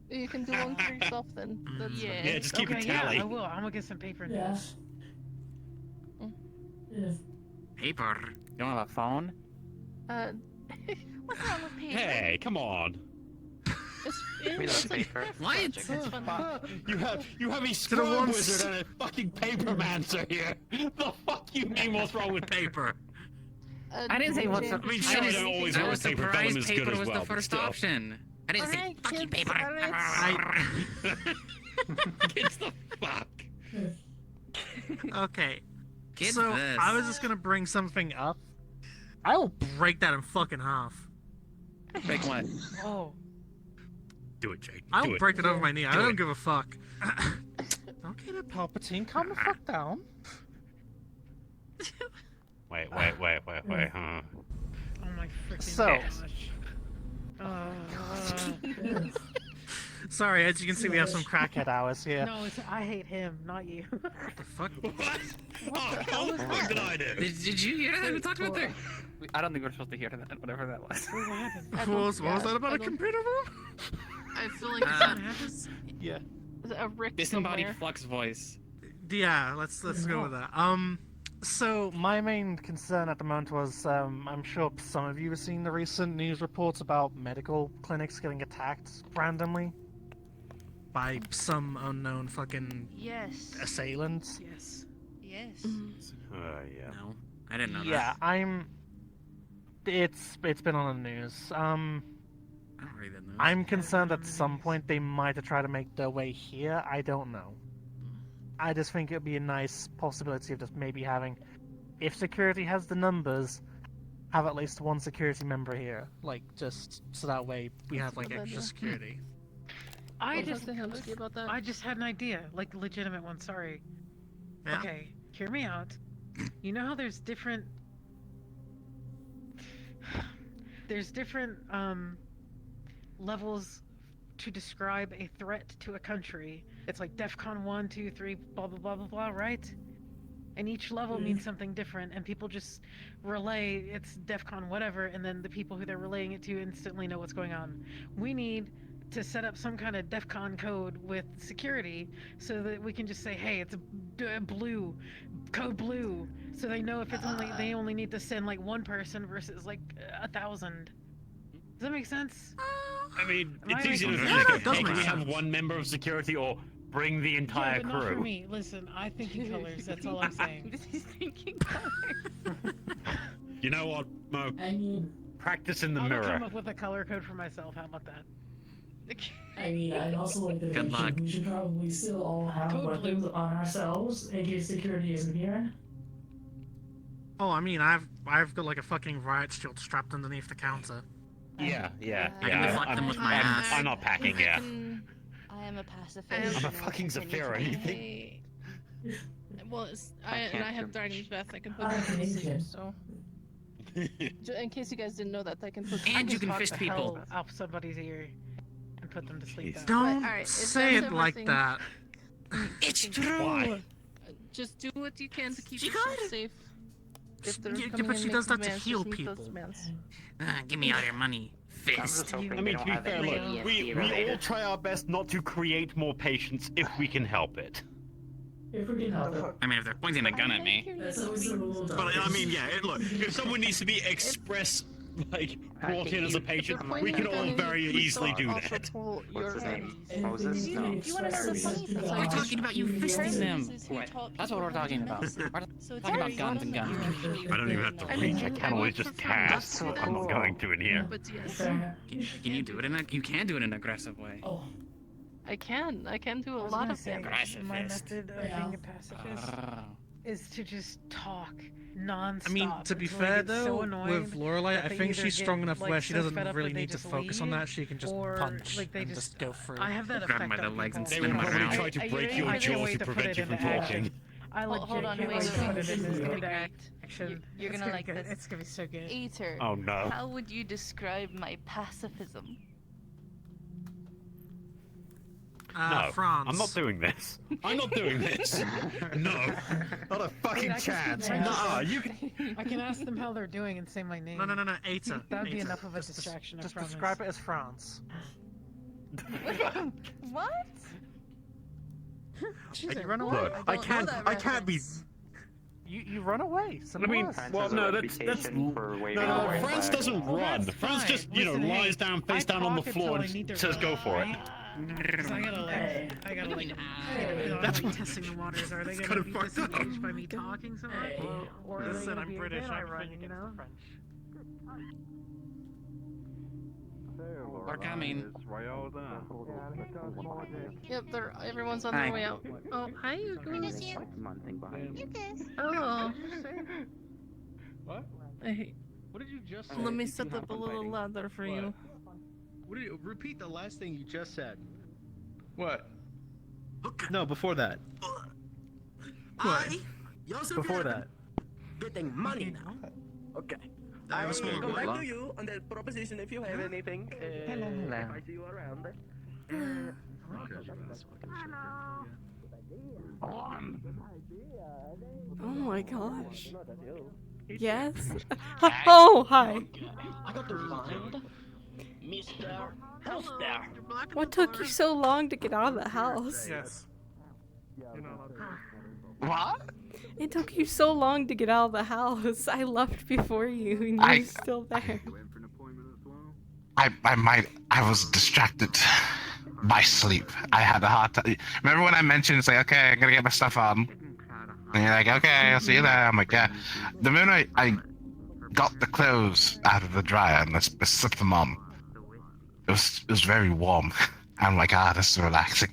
You can do one for yourself then. That's fine. Yeah, just keep okay, a tally. Yeah, I will. I'm gonna get some paper and Yes. Yes. Paper. You don't have a phone? What's wrong with paper? Hey, come on. We don't paper. What? It's fun. You have a the scroll ones- wizard and a fucking papermancer here. The fuck you mean what's wrong with paper? I didn't say what's. I mean, sure, I don't always I work was paper. surprised Vellum is paper good as was well, the but first still. option. I didn't say Alright, fucking kids, paper. alright. Kids, the fuck. Okay. Kids so this. I was just gonna bring something up. I will break that in fucking half. Break what? Oh. Do it, Jake. I Do will it. break it over my knee. I Do don't it. give a fuck. Okay, Palpatine, calm the fuck down. Wait, huh? Oh my freaking So- gosh. Sorry, as you can see, we have some crackhead hours here. No, it's I hate him, not you. What the fuck? What the hell the fuck did I do? Did you hear that? We talked about that. I don't think we're supposed to hear that. Whatever that was. What happened? What was that about a computer room? I feel like Yeah. a Rick Disembodied somewhere. flux voice. Yeah, let's go with that. So my main concern at the moment was, I'm sure some of you have seen the recent news reports about medical clinics getting attacked randomly by some unknown fucking Yes. assailants. Yes. Yes. Yeah. No, I didn't know Yeah, that. It's been on the news. I don't read the news. I'm concerned at some point they might have tried to make their way here. I don't know. I just think it'd be a nice possibility of just maybe having, if security has the numbers, have at least one security member here. Like, just so that way we have like a good extra idea. security. I What just was the Husky about that? I just had an idea, like a legitimate one. Sorry. Yeah? Okay, hear me out. You know how there's different levels to describe a threat to a country. It's like DEFCON 1, 2, 3, blah blah blah blah blah, right? And each level means something different, and people just relay it's DEFCON whatever, and then the people who they're relaying it to instantly know what's going on. We need to set up some kind of DEFCON code with security so that we can just say, hey, it's blue, code blue, so they know if it's only they only need to send like one person versus like 1,000. Does that make sense? I mean, Am it's I easy to making think sense? of, hey, can we have one member of security or bring the entire Yeah, but not for crew? me. Listen, I think in colors. That's all I'm saying. He's thinking colors. You know what, Mo? I mean, Practice in the I'll mirror. come up with a color code for myself. How about that? I'd also like to Good mention luck. we should probably still all have Code weapons on ourselves in case security isn't here. Oh, I mean, I've got like a fucking riot shield strapped underneath the counter. Yeah. I can deflect them with my ass. I'm not packing. Yeah. I am a pacifist. I'm a fucking Zafira. You think? Well, I have Dragon's Breath. I can put them to sleep. So, in case you guys didn't know that, I can put. And you can Talk fist the people. hell out somebody's ear and put them to sleep. That Don't Alright, if say that's it like everything- that. It's true. Why? Just do what you can to keep She yourself could. safe. If they're Yeah, coming but in she making does that to demands, heal just meet those people. demands. Give me all your money. Fist. I mean, to be fair, look, we all try our best not to create more patients if we can help it. If we can help it. I mean, if they're pointing a gun at me. That's always the rule. But I mean, yeah, look, if someone needs to be brought in as a patient, we can all very easily do that. What's his name? Do Moses? you No. want to know the funny thing? We're talking about you fisting them. That's what we're talking about. We're So it's talking about very guns and often guns. that you I don't even have to reach. I can always just cast. I'm not going to in here. But yes, Can you do it in a? You can do it in an aggressive way. Oh. I can. I can do a I was lot gonna of say, damage. my method of being a pacifist is to just talk non-stop. I mean, to be until I fair get so though, annoyed with Lorelei, that I they think either she's strong get, enough like, where she so doesn't fed up really that they need to just focus on leave, that. She can just or, punch like, they and just go through. I have that Grab effect by the on legs and people. They spin will them probably around. try to I break really your can't jaw wait to to put prevent it you from into action. talking. I Well, legit hold on, can't wait, wait to put wait, it into wait. action. You're It's gonna be like good. this. It's gonna be so good. Eater. Oh no. How would you describe my pacifism? No, France. I'm not doing this. I'm not doing this. No, not a fucking I can chance. speak French. Nah, you. I can ask them how they're doing and say my name. No, Eta. That would be Eta. enough of a Just- distraction. Just I promise. describe it as France. What? You run away. Look, I can't be. You run away. I mean, well, no, that's no, France doesn't run. France just, lies down, face down on the floor and says, "Go for it." Because I gotta That's testing the waters. Are they It's gonna kinda be fucked up. disengaged by me talking so much? Or are they Listen, gonna I'm be British. again, I I'm run, fighting you know? against the French. We're coming. Yep, everyone's on Hi. their way out. Oh, hi, you guys. You guys. Oh. What? Hey, What did you just say? let me set up a little ladder for you. What did you repeat the last thing you just said? What? No, before that. What? Before that. Getting money now. Okay. I will come back to you on that proposition if you have anything. If I see you around. Oh my gosh. Yes. Oh, hi. I got the find Mr. Health there. What took you so long to get out of the house? Yes. What? It took you so long to get out of the house. I left before you, and I- you're still there. I was distracted by sleep. I had a hard time. Remember when I mentioned, it's like, okay, I'm gonna get my stuff on. And you're like, okay, I'll see you there. I'm like, yeah. The minute I got the clothes out of the dryer and I slipped them on, it was very warm. I'm like, this is relaxing.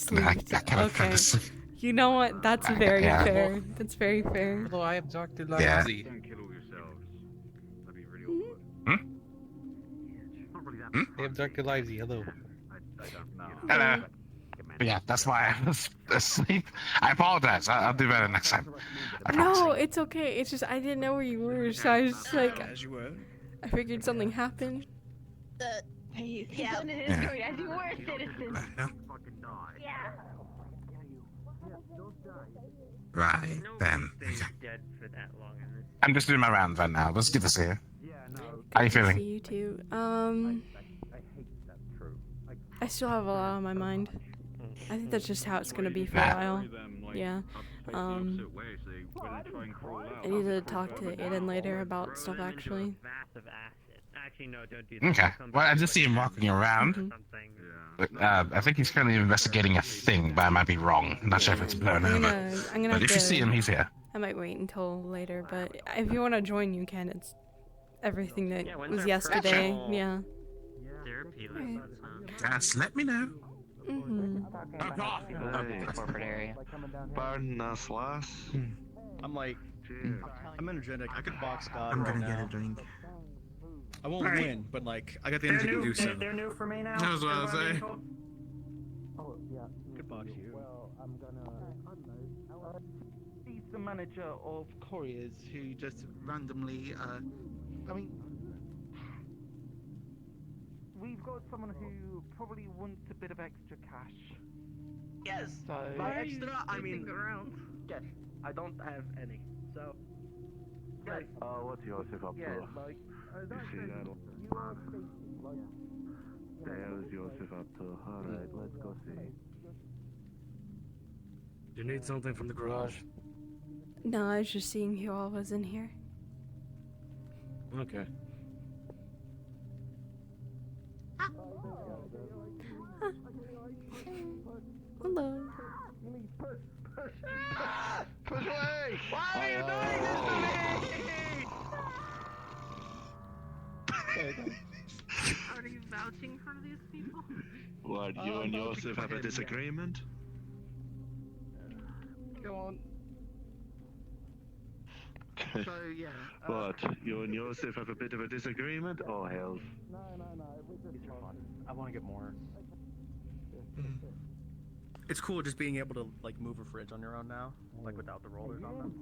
And then I kind of fell Okay. asleep. You know what? That's very Yeah. fair. That's very fair. Although I abducted Yeah. Lazy. They abducted Livesy. Hello. Hello. But yeah, that's why I was asleep. I apologize. I'll do better next time. I promise. No, it's okay. It's just I didn't know where you were, so I was just like, As you were. I figured something happened. Yeah, it is Yeah. going as you were, citizens. Yeah. Right, then. Dead for that long in this. I'm just doing my rounds right now. Let's get to see you. How you Good to feeling? see you too. I still have a lot on my mind. I think that's just how it's gonna be for a while. Yeah. I need to talk to Aiden later about stuff actually. Actually, no, don't do that. Okay. Come Well, I back just see him walking around. something. I think he's currently investigating a thing, but I might be wrong. I'm not sure if it's blown I'm over. gonna But have if you to- see him, he's here. I might wait until later, but if you want to join, you can. It's everything that Yeah, when's was our yesterday. personal Yeah. Therapy Right. lessons, huh? Just let me know. Mm-hmm. Corporate area. Pardon us, lass. I'm like I'm energetic. I could box God I'm right gonna now. get a drink. I won't Alright. win, but like I got the energy to do so. They're new for me now. That was what I was saying. Oh, yeah. Could box you. Well, I'm gonna. He's the manager of couriers who just randomly, I mean, we've got someone who probably wants a bit of extra cash. Yes. So By extra, I mean. around. Yes. I don't have any. So. Yes. What's Joseph up Yeah, to? like, You see that? you are like, The hell is Joseph up to? Alright, let's go see. You need something from the garage? No, I was just seeing who all was in here. Okay. Hello. Push away! Why are you doing this to me? Are you vouching for these people? What, you and Joseph have a disagreement? Go on. So yeah. What, you and Joseph have a bit of a disagreement? Oh, hell. No. These are fun. I want to get more. It's cool just being able to like move a fridge on your own now, like without the rollers on them.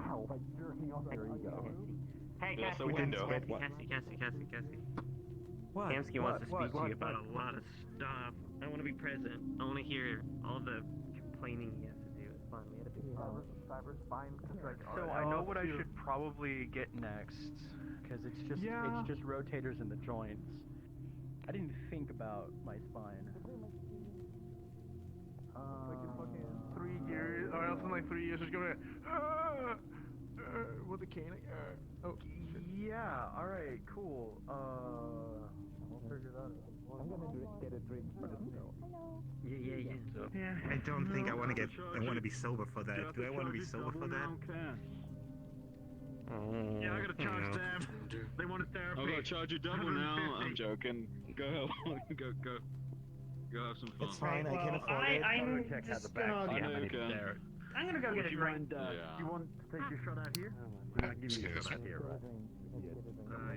Ow, like jerking off. There you go. Hey, That's Cassie, a window. Cassie. What? Kamsky wants to speak to you about a lot of stuff. I want to be present. I want to hear all the complaining he has to do. It's fun. We had a big Cyber's fine. So I know what I should probably get next, because it's just rotators in the joints. I didn't think about my spine. Like in fucking 3 years, or else in like 3 years, it's gonna with the cane. Oh, Yeah. All right. Cool. We'll figure that out. I'm gonna get a drink for this meal. Yeah, I don't think I want to be sober for that. Do I want to be sober for that? Yeah, I got a charge them. They wanted therapy. I'm gonna charge you double now. I'm joking. Go have some fun. It's fine. I can afford it. I'm just gonna. I know you can. I'm gonna go get a drink. Yeah. You want to take your shot out here? I'll give you a shot out here, right?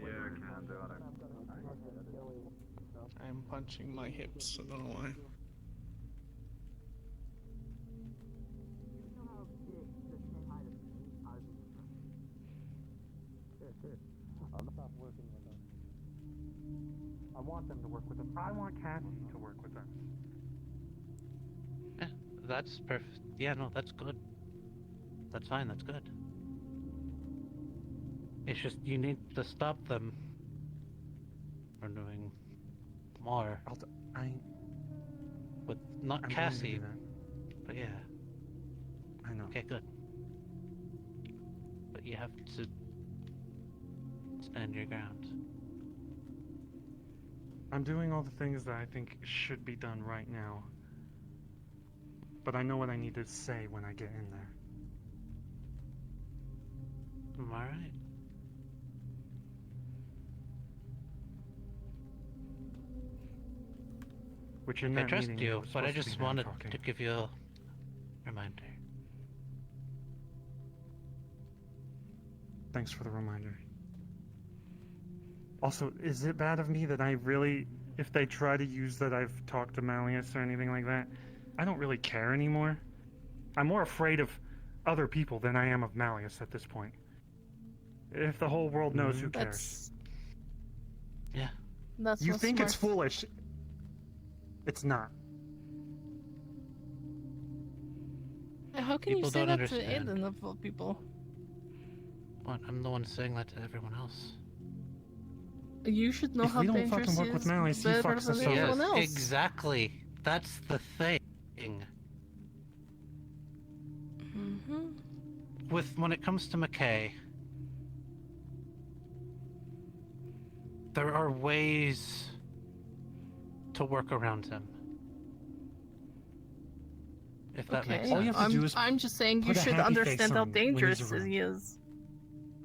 Yeah, I can do it. I'm punching my hips. I don't know why. Stop working with us. I want them to work with us. I want Cassie to work with us. Yeah, that's perfect. Yeah, no, that's good. That's fine, that's good. It's just you need to stop them from doing more. With not I'm going to Cassie, do that. but yeah. I know. Okay, good. But you have to stand your ground. I'm doing all the things that I think should be done right now. But I know what I need to say when I get in there. Am I right? Which in I that trust meeting, you, was but I supposed to just be them wanted talking. to give you a reminder. Thanks for the reminder. Also, is it bad of me that I really, if they try to use that I've talked to Malleus or anything like that, I don't really care anymore? I'm more afraid of other people than I am of Malleus at this point. If the whole world knows, who cares? Yeah. That's You what's think it's smart. foolish. It's not. How can People you say don't that understand. to Aiden of all people? What? I'm the one saying that to everyone else. You should know If how we don't dangerous fucking work he with is Malleus, he better fucks us than over. everyone else. Exactly. That's the thing. Mm-hmm. When it comes to McKay, there are ways to work around him. If that makes Okay, sense. All you have to do is I'm just saying you put a should happy face understand how on when he's dangerous around. he is.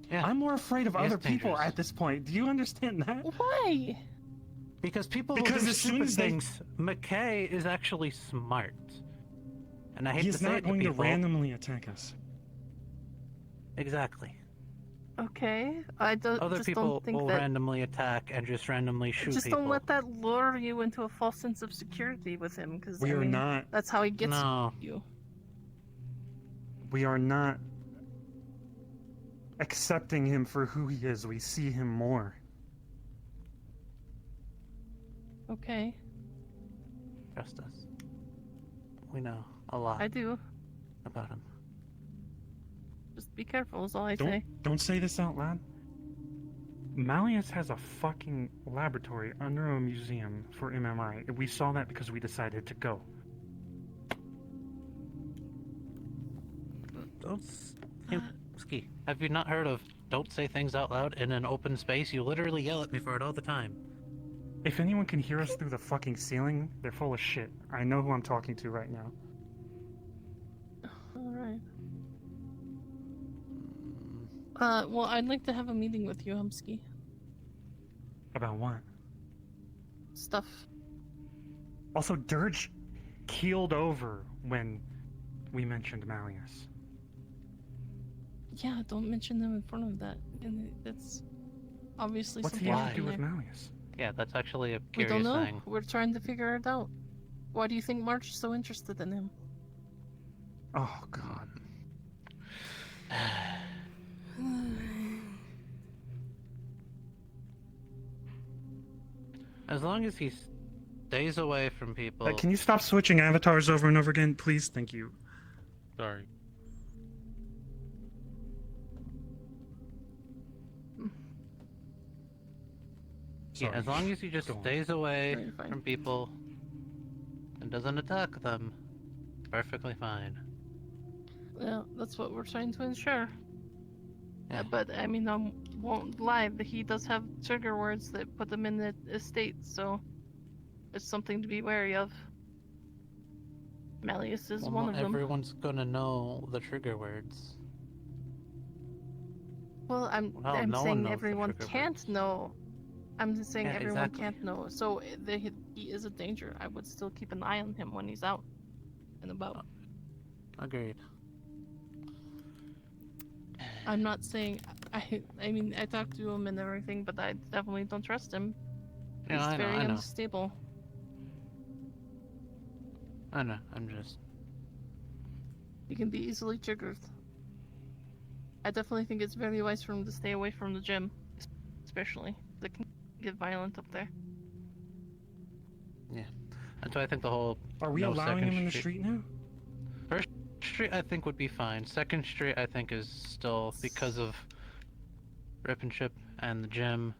Yeah. I'm more afraid of He is other people dangerous. at this point. Do you understand that? Why? Because people Because who do as soon stupid as they- things, McKay is actually smart. And I hate He's to say not it to going to people. randomly attack us. Exactly. Okay, I don't. Other just people don't think will that. randomly attack and just randomly shoot Just people. don't let that lure you into a false sense of security with him, because We are not. That's how he gets No. you. We are not accepting him for who he is. We see him more. Okay, Trust us. We know a lot I do. about him. Just be careful, is all I say. Don't say this out loud. Malleus has a fucking laboratory under a museum for MMI. We saw that because we decided to go. Ski, have you not heard of don't say things out loud in an open space? You literally yell at me for it all the time. If anyone can hear us through the fucking ceiling, they're full of shit. I know who I'm talking to right now. Alright. Well, I'd like to have a meeting with you, Humsky. About what? Stuff. Also, Dirge keeled over when we mentioned Malleus. Yeah, don't mention them in front of that. And that's obviously What's he something have to do with there. Malleus? Yeah, that's actually a We curious don't know. thing. We're trying to figure it out. Why do you think March is so interested in him? Oh, God. As long as he stays away from people. Can you stop switching avatars over and over again, please? Thank you. Sorry. Yeah, as long as he just stays away Fine. from people and doesn't attack them, perfectly fine. Yeah, that's what we're trying to ensure. Yeah. But I mean, I won't lie. He does have trigger words that put them in the estate, so it's something to be wary of. Malleus is Well, one not of them. everyone's gonna know the trigger words. Well, I'm Well, no one saying knows the everyone trigger can't know. I'm just saying Yeah, everyone exactly. can't know. So he is a danger. I would still keep an eye on him when he's out and about. Agreed. I'm not saying I mean I talked to him and everything, but I definitely don't trust him. Yeah, He's I know, very I know. unstable. I know, I'm just... He can be easily triggered. I definitely think it's very wise for him to stay away from the gym, especially. They can get violent up there. Yeah. And so I think the whole... Are we no allowing Second him in the street now? First Street I think would be fine. Second Street I think is still, because of Rip and Chip and the gym,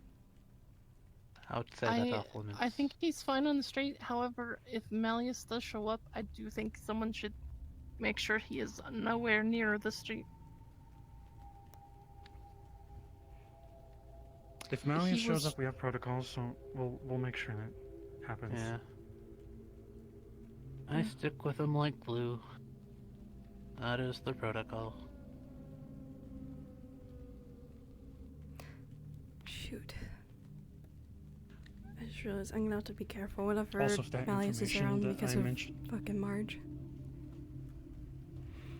I would say that's off limits. I think he's fine on the street. However, if Malleus does show up, I do think someone should make sure he is nowhere near the street. If Malleus He shows was- up, we have protocols, so we'll make sure that happens. Yeah. I stick with him like glue. That is the protocol. Shoot. I just realized I'm gonna have to be careful whenever Also, if that Malleus is information around that because I of mentioned- fucking Marge.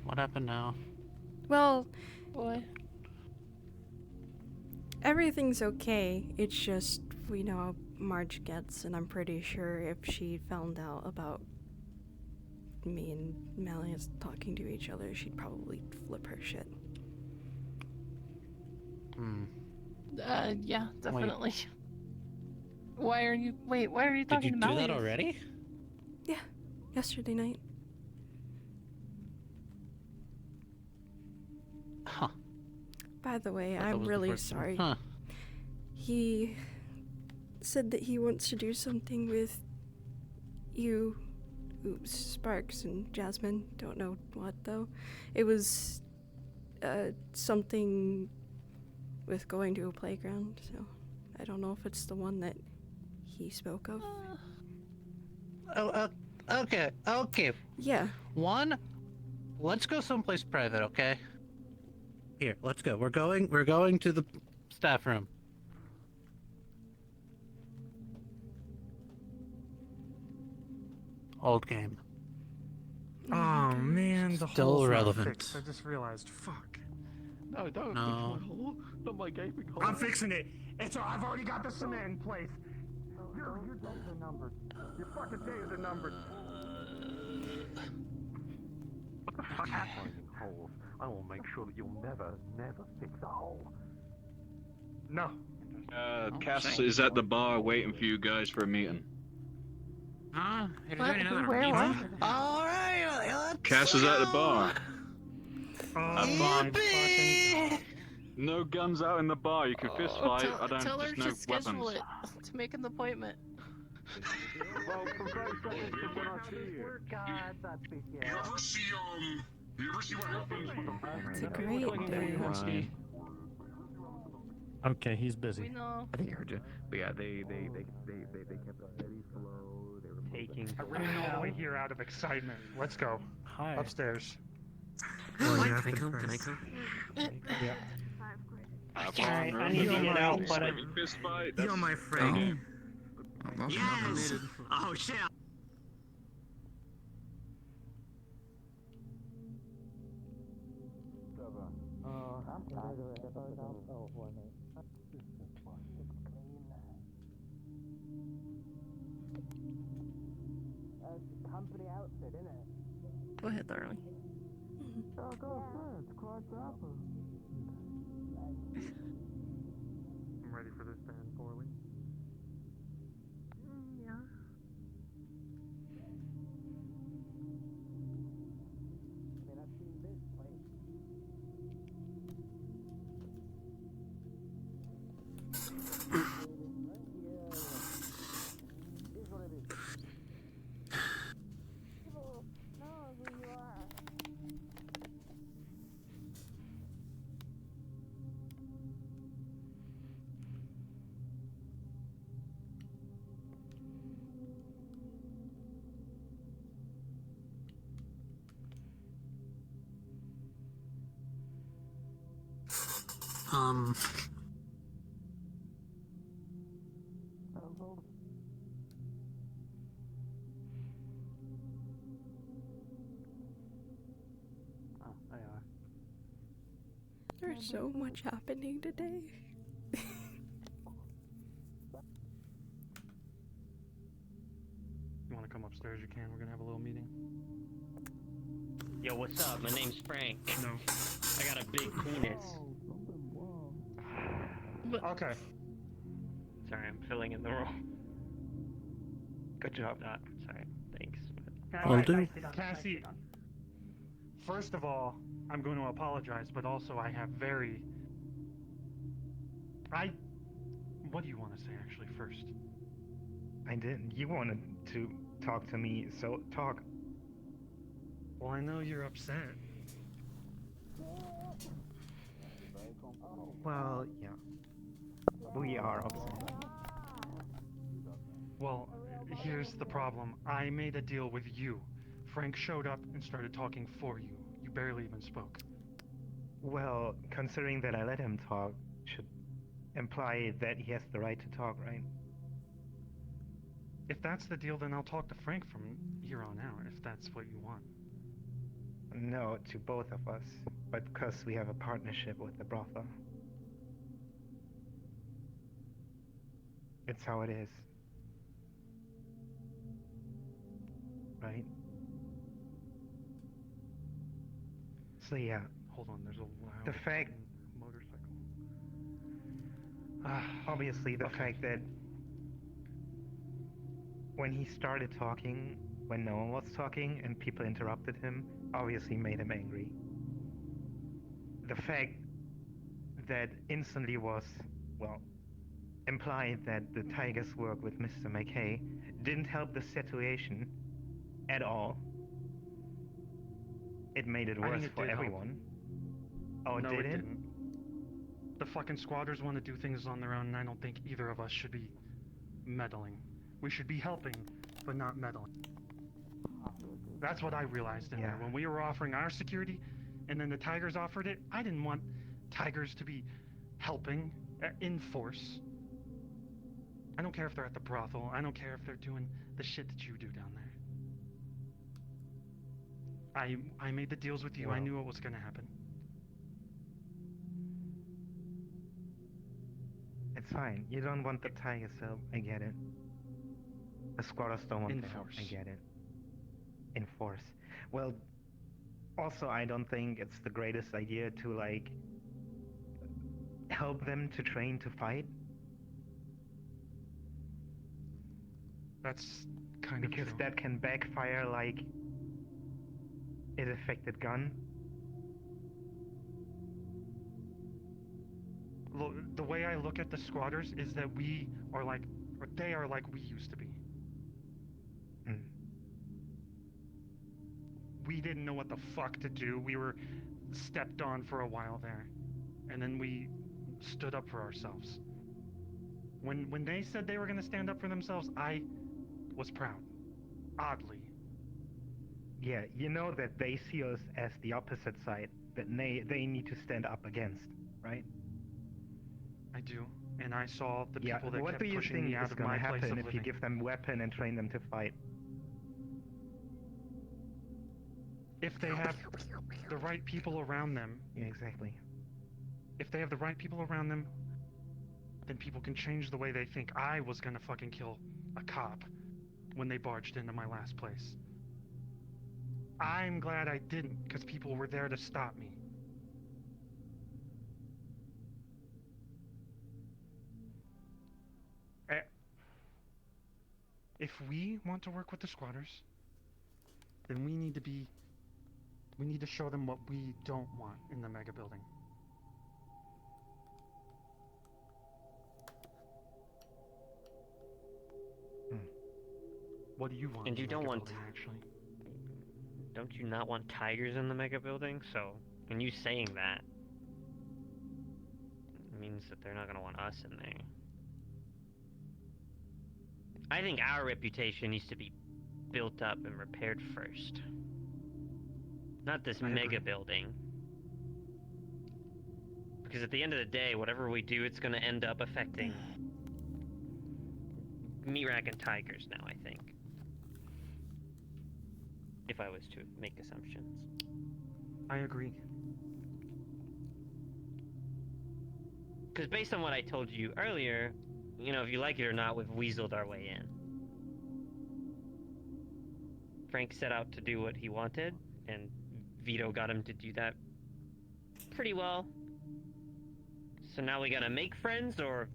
What happened now? Well, Boy. everything's okay. It's just we know how Marge gets, and I'm pretty sure if she found out about me and Malleus talking to each other, she'd probably flip her shit. Hmm. Yeah, definitely. Why are you Did talking you to do Malleus? that already? Yeah, yesterday night. Huh. By the way, Thought that I'm was the really first time. sorry. Huh. He said that he wants to do something with you, Sparks and Jasmine. Don't know what though. It was something with going to a playground, so I don't know if it's the one that he spoke of. Oh, okay. Yeah. One, let's go someplace private, okay? Here, let's go. We're going to the staff room. Old game. Oh man, the Still hole's not relevant. fixed. I just realized. Fuck. No, don't No. fix my hole. Not my gaping hole. I'm fixing it. I've already got the cement in place. Your days are numbered. Your fucking days are numbered. What the fuck happened? Finding holes. I will make sure that you'll never fix a hole. No. Cass is at the bar waiting for you guys for a meeting. Huh? You're What? doing another Where meeting? was it? Alright, Cass is at the bar. Fine. No guns out in the bar. You can fist fight. I don't. Tell her Just no to schedule weapons. it to make an appointment. Well, congratulations when I see you. God, that's big, You ever see what happens when It's a great day. Okay, he's We busy. know. I think I heard you. But yeah, they kept a steady flow. They were taking. I ran all the way here out of excitement. Let's go. Hi. Upstairs. Can I come? Can I come? Yeah. Alright, I need to get out, but I... Fist fight. You're my friend. Yes! Oh, shit! Company outfit, innit? Go ahead, darling. I'm ready for this to end poorly. Yeah. There's so much happening today. You want to come upstairs? You can. We're gonna have a little meeting. Yo, what's up? My name's Frank. No. I got a big penis. Okay. Sorry, I'm filling in the role. Good job, Dot. Sorry, thanks. Will do. Cassie, first of all, I'm going to apologize, but also I have very... What do you want to say, actually, first? I didn't. You wanted to talk to me, so talk. Well, I know you're upset. Well, yeah. We are upset. Well, here's the problem. I made a deal with you. Frank showed up and started talking for you. You barely even spoke. Well, considering that I let him talk, should imply that he has the right to talk, right? If that's the deal, then I'll talk to Frank from here on out, if that's what you want. No, to both of us, but because we have a partnership with the brothel. It's how it is. Right? So yeah. Hold on, there's a loud The fact... motorcycle. Obviously, the fact that when he started talking, when no one was talking and people interrupted him, obviously made him angry. The fact that instantly was, well, implied that the Tigers' work with Mr. McKay didn't help the situation at all. It made it I think worse it for did help. everyone. Oh, No, did it it? didn't. The fucking squatters want to do things on their own, and I don't think either of us should be meddling. We should be helping, but not meddling. That's what I realized in there. When we were offering our security, and then the Tigers offered it, I didn't want Tigers to be helping in force. I don't care if they're at the brothel. I don't care if they're doing the shit that you do down there. I made the deals with you. I Well. knew what was going to happen. It's fine. You don't want the tigers help. I get it. The squatters don't want the help. I get it. Enforce. Well, also, I don't think it's the greatest idea to, like, help them to train to fight. That's kind of because true. that can backfire like it affected Gun. Look, the way I look at the squatters is that we are like, or they are like we used to be. We didn't know what the fuck to do. We were stepped on for a while there. And then we stood up for ourselves. When they said they were going to stand up for themselves, I was proud. Oddly. Yeah, you know that they see us as the opposite side that they need to stand up against, right? I do. And I saw the people that what kept do you pushing think me out is of going my to place happen of if living. you give them weapon and train them to fight? If they have the right people around them. Yeah, exactly. If they have the right people around them, then people can change the way they think. I was gonna fucking kill a cop when they barged into my last place. I'm glad I didn't, because people were there to stop me. If we want to work with the squatters, then we need to show them what we don't want in the mega building. What do you want? And in you the don't mega want building, actually? Don't you not want tigers in the mega building? So, and you saying that means that they're not gonna want us in there. I think our reputation needs to be built up and repaired first. Not this mega building. Because at the end of the day, whatever we do, it's gonna end up affecting meat rack and tigers now, I think. If I was to make assumptions. I agree. Because based on what I told you earlier, you know, if you like it or not, we've weaseled our way in. Frank set out to do what he wanted, and Vito got him to do that pretty well. So now we gotta make friends, or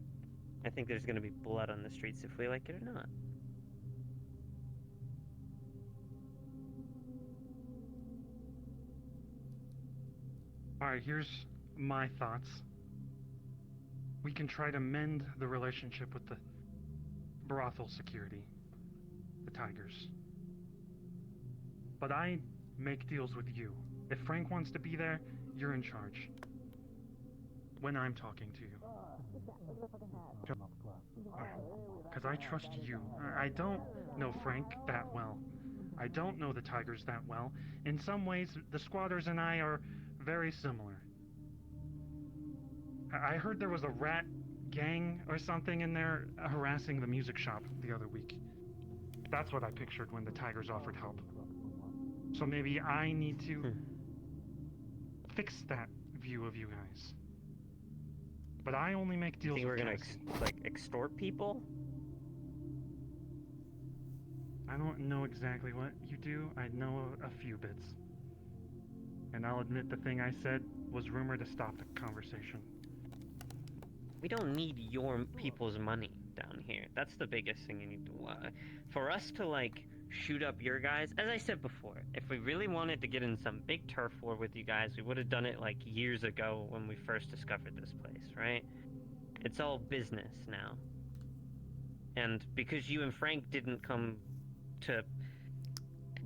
I think there's gonna be blood on the streets if we like it or not. Alright, here's my thoughts. We can try to mend the relationship with the brothel security, the Tigers. But I make deals with you. If Frank wants to be there, you're in charge. When I'm talking to you. Because I trust you. I don't know Frank that well. I don't know the Tigers that well. In some ways, the squatters and I are very similar. I heard there was a rat gang or something in there harassing the music shop the other week. That's what I pictured when the Tigers offered help. So maybe I need to fix that view of you guys. But I only make deals think with we're gonna Cassie. extort people? I don't know exactly what you do. I know a few bits. And I'll admit the thing I said was rumored to stop the conversation. We don't need your people's money down here. That's the biggest thing you need to... for us to, like, shoot up your guys, as I said before, if we really wanted to get in some big turf war with you guys, we would have done it, like, years ago when we first discovered this place, right? It's all business now. And because you and Frank didn't come to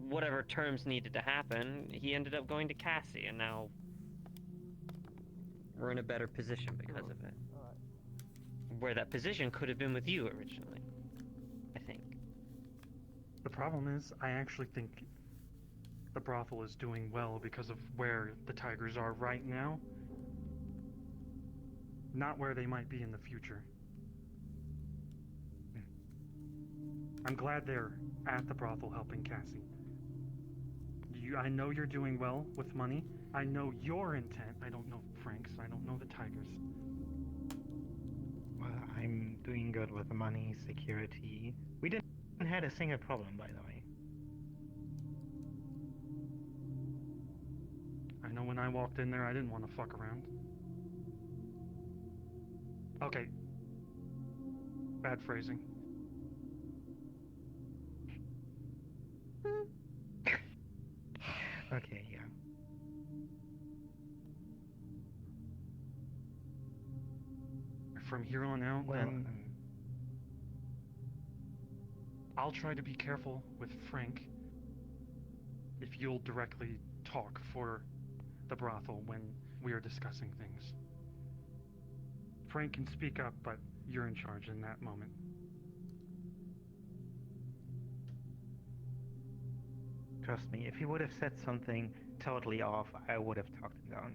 whatever terms needed to happen, he ended up going to Cassie, and now we're in a better position because of it. Where that position could have been with you originally, I think. The problem is, I actually think the brothel is doing well because of where the Tigers are right now. Not where they might be in the future. I'm glad they're at the brothel helping Cassie. I know you're doing well with money. I know your intent. I don't know Frank's. I don't know the Tigers. Well, I'm doing good with money, security. We didn't had a single problem, by the way. I know when I walked in there, I didn't want to fuck around. Okay. Bad phrasing. Okay, yeah. From here on out, Well, then I'll try to be careful with Frank if you'll directly talk for the brothel when we are discussing things. Frank can speak up, but you're in charge in that moment. trust me, if he would have said something totally off, I would have talked him down.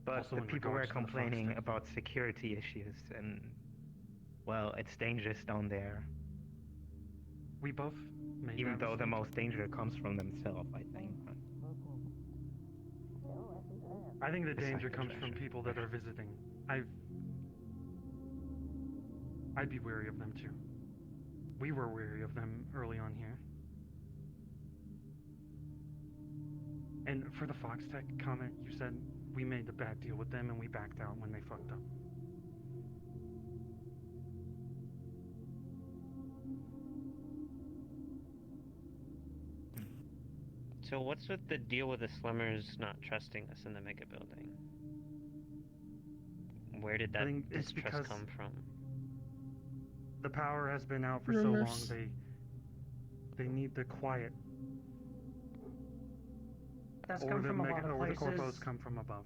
But Also the in people were regards to the Fox complaining thing. about security issues, and well, it's dangerous down there. We both made Even that though the mistake. most danger comes from themselves, I think. I think the Besides danger the comes from treasure. people that are visiting. I'd be wary of them too. We were wary of them early on here. And for the Fox Tech comment, you said we made the bad deal with them and we backed out when they fucked up. So what's with the deal with the Slimmers not trusting us in the mega building? Where did I that think it's distrust because come from? the power has been out for so long, Rumors. they need the quiet. That's Or come the from a mega, lot of or the places. corpos come from above.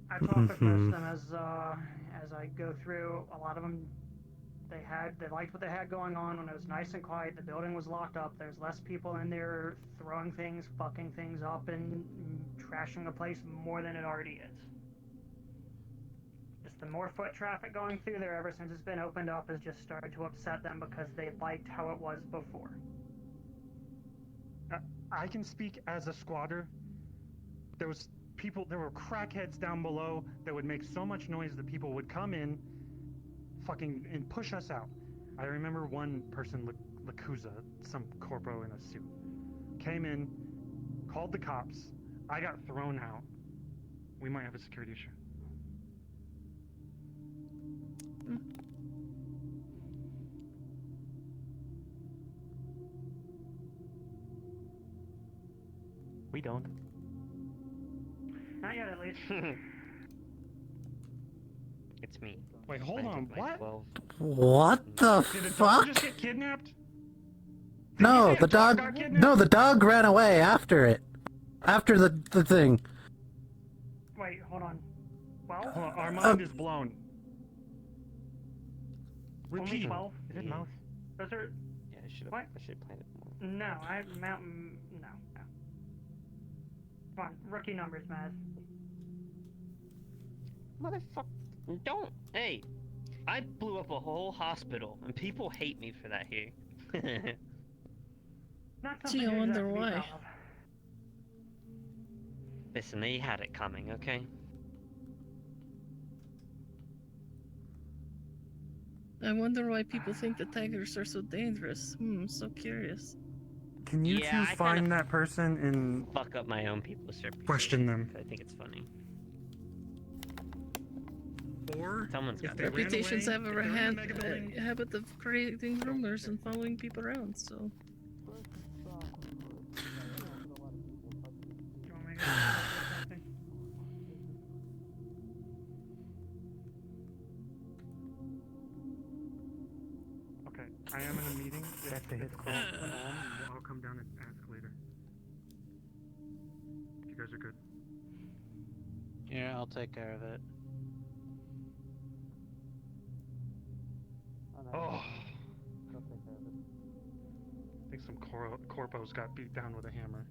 I talk with most of them as I go through. A lot of them, they liked what they had going on when it was nice and quiet. The building was locked up. There's less people in there throwing things, fucking things up, and trashing the place more than it already is. Just the more foot traffic going through there ever since it's been opened up has just started to upset them because they liked how it was before. I can speak as a squatter. There were crackheads down below that would make so much noise that people would come in, fucking, and push us out. I remember one person, Lakuza, some corpo in a suit, came in, called the cops. I got thrown out. We might have a security issue. We don't. Not yet, at least. It's me. Wait, hold I on, took my what? 12. What the Did a dog fuck? just get kidnapped? No, say the a dog dog. got kidnapped? No, the dog ran away after it. After the thing. Wait, hold on. Well, Hold on, our mind is blown. only Repeat. 12? Is it mouse? Those are... Yeah, I should What? have played it more. No, no. Come on, rookie numbers, Maz. Motherfucker, don't. Hey, I blew up a whole hospital, and people hate me for that here. Not Gee, something I you wonder exactly why. proud of. Listen, they had it coming, okay? I wonder why people think the tigers are so dangerous. So curious. Can you Yeah, two I find kinda that person and fuck up my own people's reputation. question them? I think it's funny. Or Someone's got they to. ran Reputations away, have if a they're in the mega building- habit of creating rumors and following people around, so. Do you want me to go or something? Okay, I am in a meeting. That's a hit. I'll come down and ask later. You guys are good. Yeah, I'll take care of it. Oh. I think some corpos got beat down with a hammer.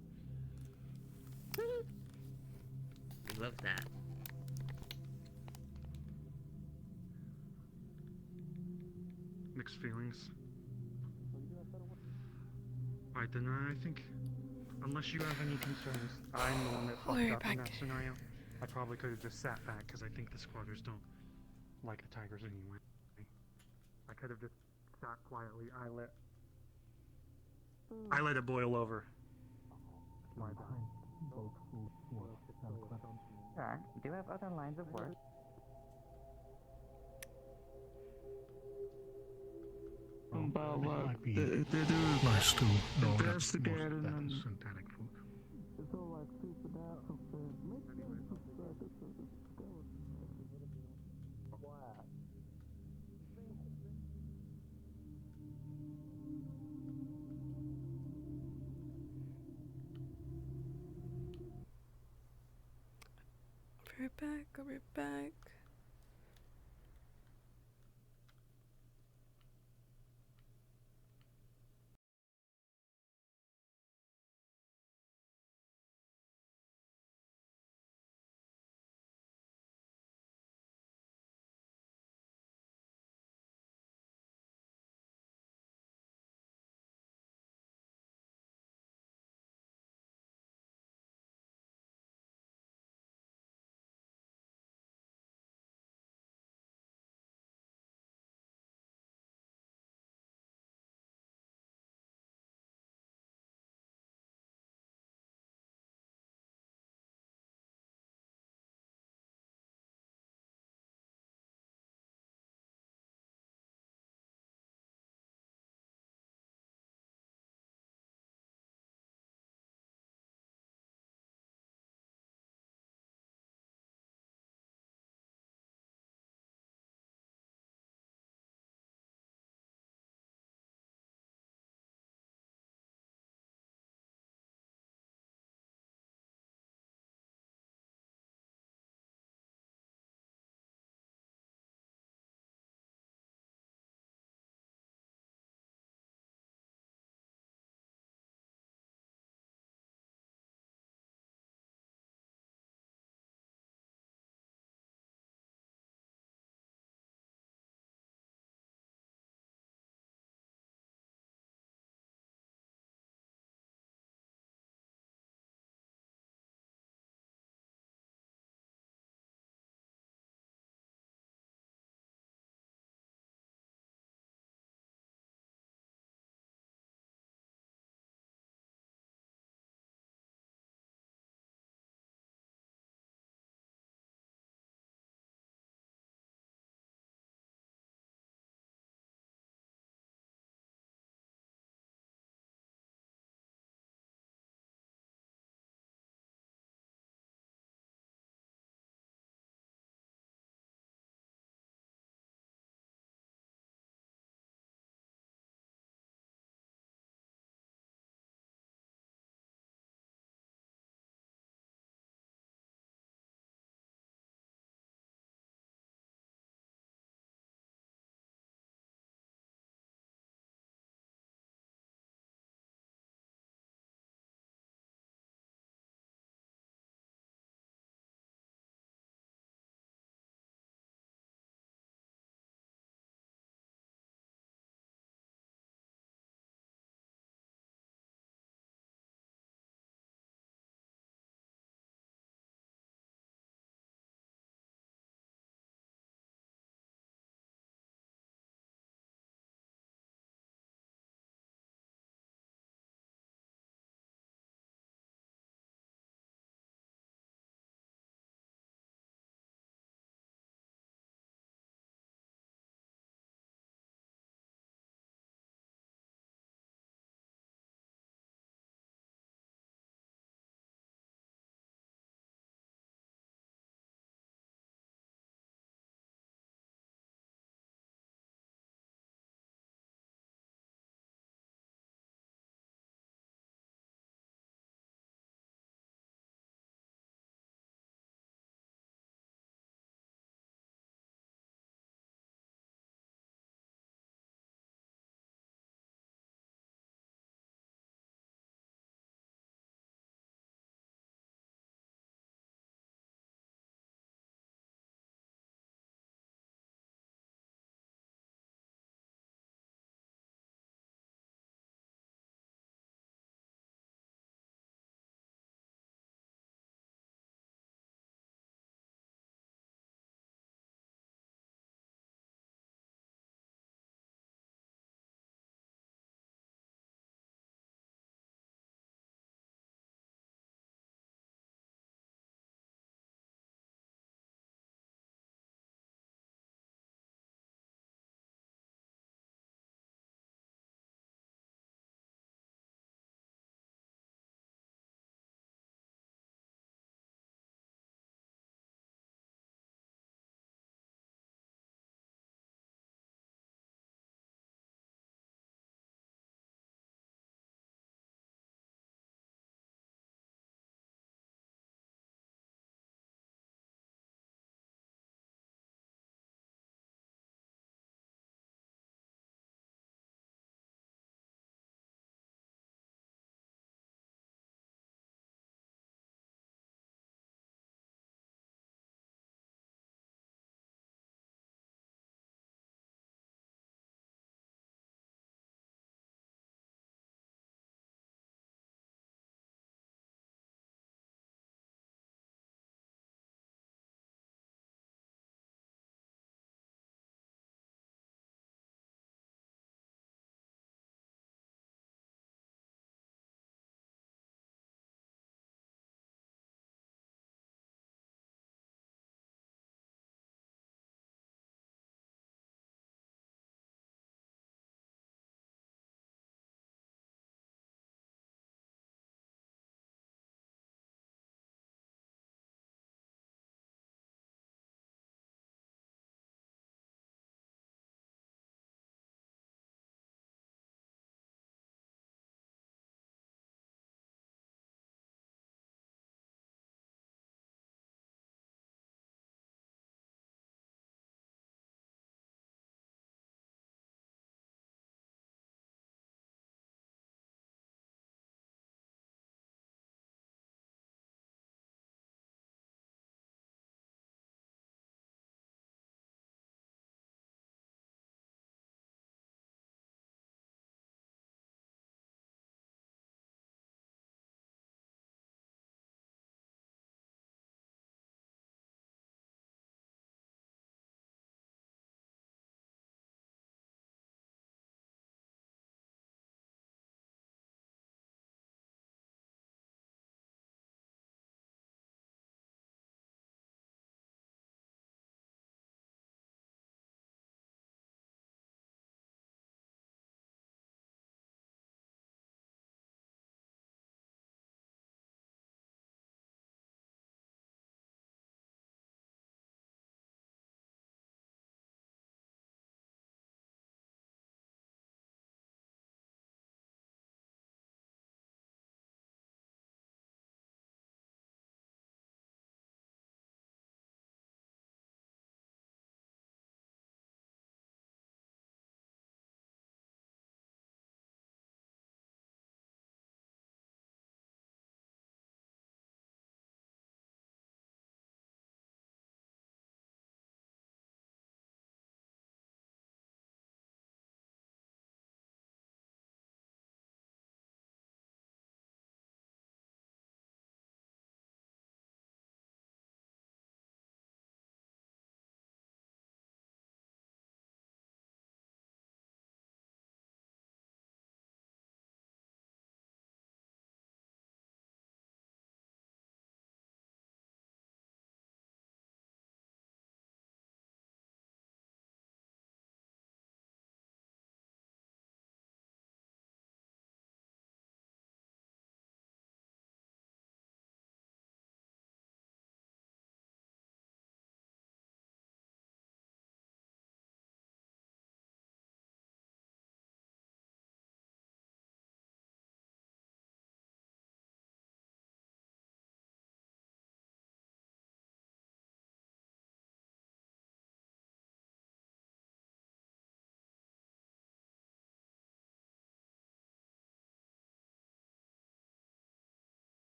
Love that. Mixed feelings. Alright, then I think, unless you have any concerns, I'm the one that fucked We're up in back. that scenario. I probably could have just sat back because I think the squatters don't like the tigers anyway. I could have just sat quietly. I let it boil over. That's my bad. Sir, do you have other lines of work? They do nice to know that investigating and synthetic food. I'll be right back.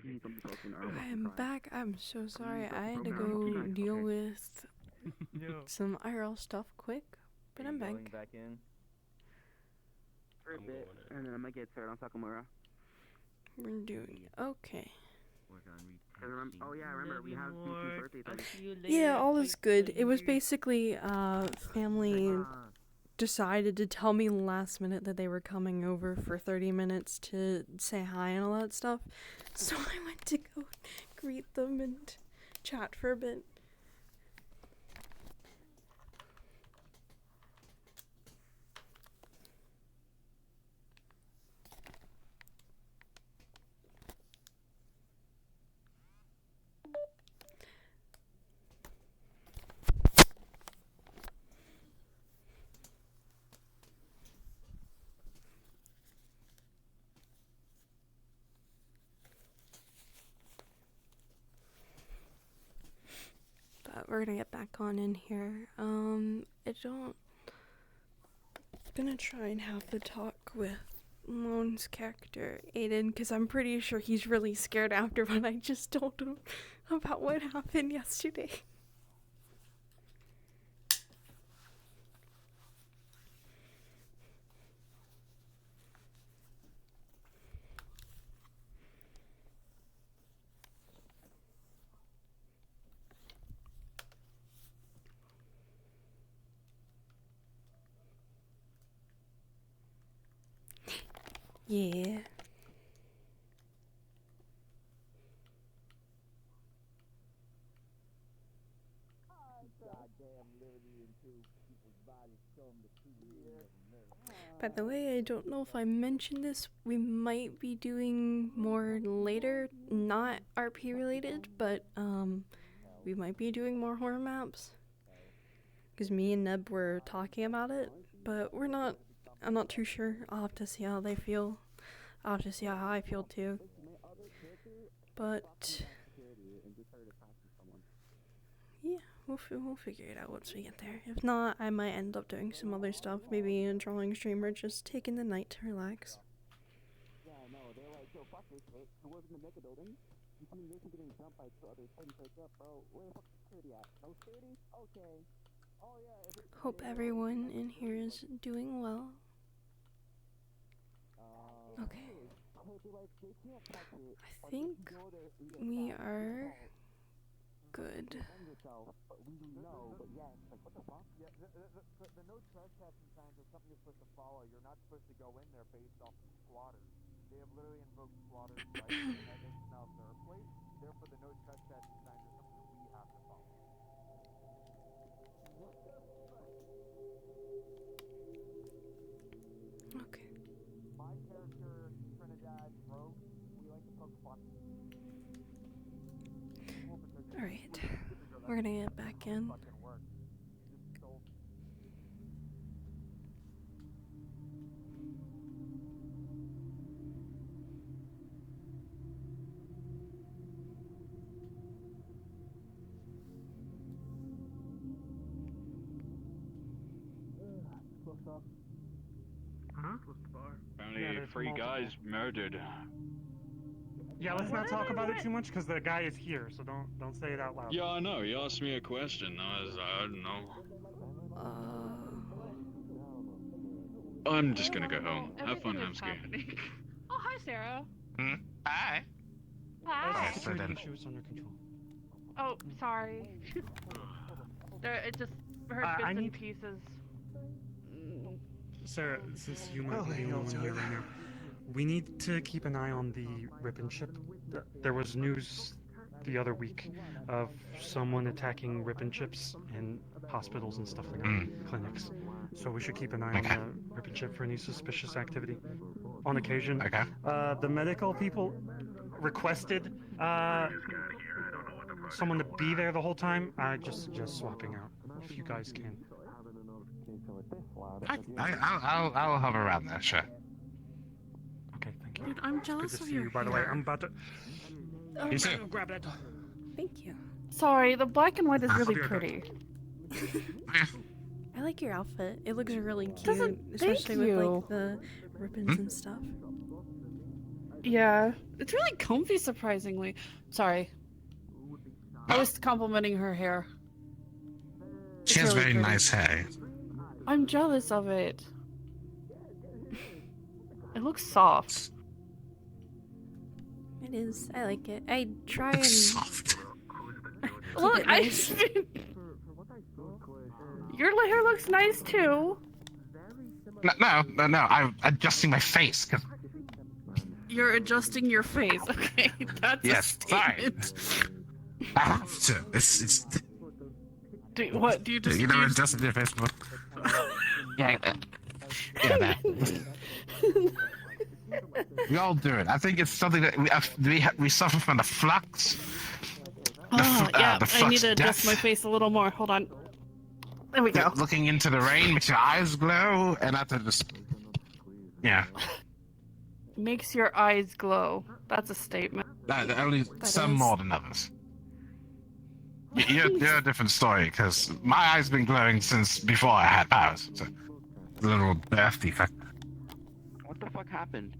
I'm back. I'm so sorry. I had to go deal with some IRL stuff quick, but I'm back. Back in. For a bit, and then I might get started on Sakamura. We're doing okay. Oh yeah, remember we have Mickey's birthday thing. Yeah, all is good. It was basically family decided to tell me last minute that they were coming over for 30 minutes to say hi and all that stuff. So I went to go greet them and chat for a bit. But we're gonna get back on in here. I'm gonna try and have the talk with Moan's character, Aiden, because I'm pretty sure he's really scared after what I just told him about what happened yesterday. Yeah. By the way, I don't know if I mentioned this, we might be doing more later, not RP related, but we might be doing more horror maps. Because me and Neb were talking about it, but I'm not too sure. I'll have to see how they feel. I'll have to see how I feel too. But yeah, we'll figure it out once we get there. If not, I might end up doing some other stuff. Maybe a drawing stream or just taking the night to relax. Yeah, no, they're like, yo, fuck this, right? Who was in the mega building? You see Nathan getting jumped by two others, and pick up, bro. Where the fuck is security at? No security? Okay. Oh yeah. Hope everyone in here is doing well. Okay. I think we are good. The no trespassing signs are something you're supposed to follow. You're not supposed to go in there based off of squatters. They have literally invoked squatters' rights, and it's now their place. Therefore, the no trespassing signs are something we have to follow. Okay. My character, Trinidad, Rogue, we like to poke fun. Alright, we're gonna get back in. Apparently, three guys murdered. Yeah, let's not talk about it too much because the guy is here, so don't say it out loud. Yeah, I know. He asked me a question. I don't know. I'm just gonna go home. Have fun, Everything is Hamsky. happening. Oh, hi, Sarah. Hi. Hi. Security issues under control. Oh, sorry. It just heard bits and pieces. Sarah, since you might be the only one here right now, we need to keep an eye on the rip and ship. There was news the other week of someone attacking rip and chips in hospitals and stuff like that, clinics. So we should keep an eye on the rip and chip for any suspicious activity. On occasion, the medical people requested someone to be there the whole time. Just swapping out if you guys can. I'll hover around there, sure. Okay, thank you. Dude, I'm jealous Good to of see your you, by the way. hair. I'm about to. Oh, You too. Grab that. Thank you. Sorry, the black and white is really pretty. I like your outfit. It looks really cute, Thank especially with you. like the ribbons and stuff. Yeah, it's really comfy, surprisingly. Sorry. I was complimenting her hair. She has very nice hair. I'm jealous of it. It looks soft. It is. I like it. I try and. Soft. Look, your hair looks nice too. No. I'm adjusting my face. You're adjusting your face. Okay, that's Yes, a sorry. statement. I have to. It's. What do you just? You never adjusted your face before. Yeah, that. We all do it. I think it's something that we suffer from the flux. Yeah, the flux I need to adjust death. my face a little more. Hold on. There we go. Looking into the rain makes your eyes glow, and after just. Yeah. Makes your eyes glow. That's a statement. Only some more than others. You're a different story, because my eyes been glowing since before I had powers. So, a little birth defect. What the fuck happened?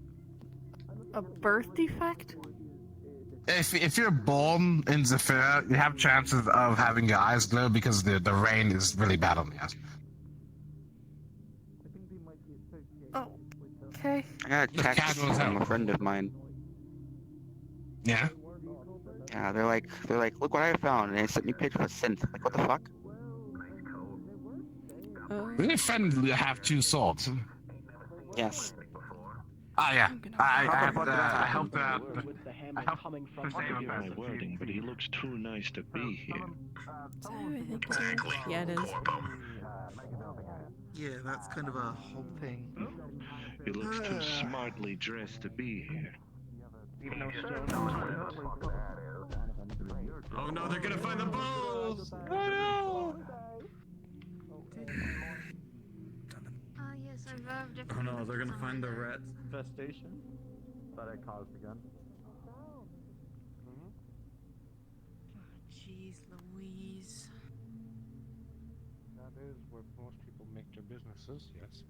A birth defect? If you're born in Zephyr, you have chances of having your eyes glow because the rain is really bad on the eyes. Oh, okay. I got a text from a friend of mine. Yeah? Yeah, they're like, look what I found, and they sent me a picture of a synth. Like, what the fuck? Really friend have two swords. Yes. Oh yeah, I helped out. I helped save him. My wording, but he looks too nice to be here. Yeah, it is. Yeah, that's kind of a whole thing. He looks too smartly dressed to be here. Oh no, they're gonna find the balls! Yes, I've different. Oh no, they're gonna find the rat infestation that I caused again. Jeez Louise. That is where most people make their businesses, yes.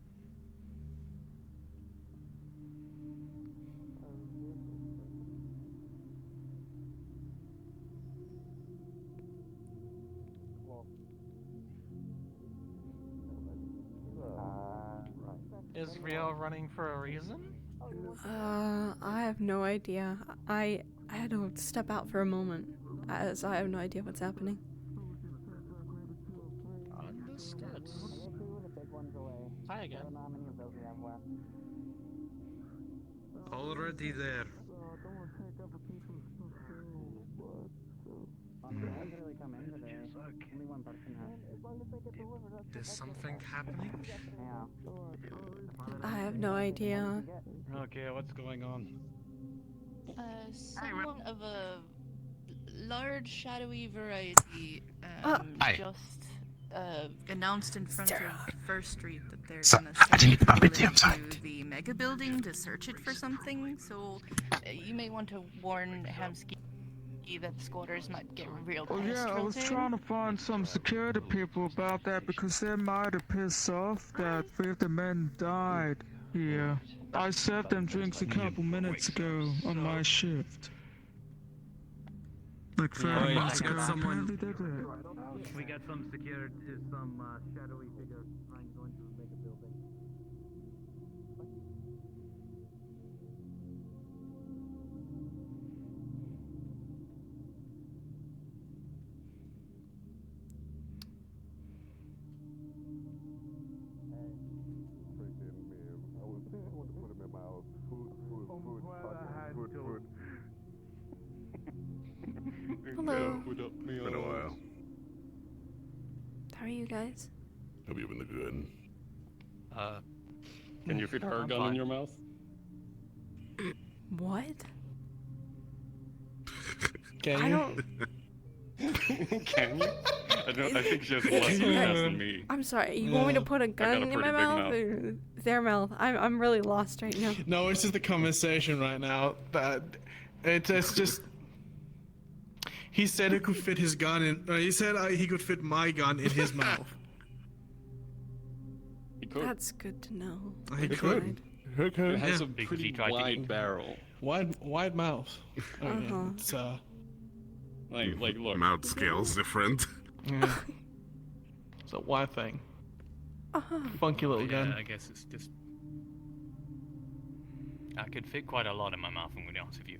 Is Rio running for a reason? I have no idea. I had to step out for a moment, as I have no idea what's happening. Understood. Hi again. Already there. Is something happening? I have no idea. Okay, what's going on? Someone of a large shadowy variety just announced in front of First Street that they're gonna send people into the mega building to search it for something. So you may want to warn Hamsky that the squatters might get real pissed. Oh yeah, I was trying to find some security people about that because they might have pissed off that 3 of the men died here. I served them drinks a couple minutes ago on my shift. Like 30 minutes ago. Apparently they did. We got some security, some shadowy figure trying to go into the mega building. Hello. Been a while. How are you guys? Hope you've been good. Can you fit her I'm gun fine. in your mouth? What? Can I you? don't. Can you? I think she has less success than me. I'm sorry. You want me to put a gun in my mouth or their mouth? I'm really lost right now. No, it's just a conversation right now. That it's just. He said he could fit his gun in. He said he could fit my gun in his mouth. That's good to know. He could. It has Yeah. a pretty wide barrel. wide mouth. I mean, it's like look. Mouth scale's different. Yeah. It's a wide thing. Funky little gun. I guess it's just. I could fit quite a lot in my mouth, I'm gonna be honest with you.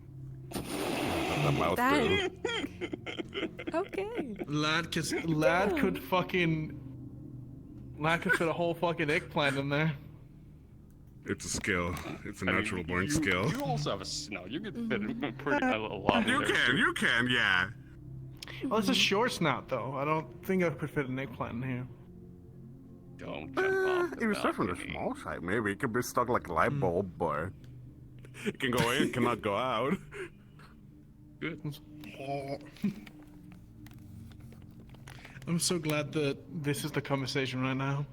The mouth Okay. Lad could fit a whole fucking eggplant in there. It's a skill. It's a natural born you, skill. You also have a snout. You could fit in pretty a lot. You can, too. yeah. Well, it's a short snout though. I don't think I could fit an eggplant in here. Don't jump off. If you start from the small side, maybe it could be stuck like a light bulb, but it can go in, cannot go out. Good. I'm so glad that this is the conversation right now.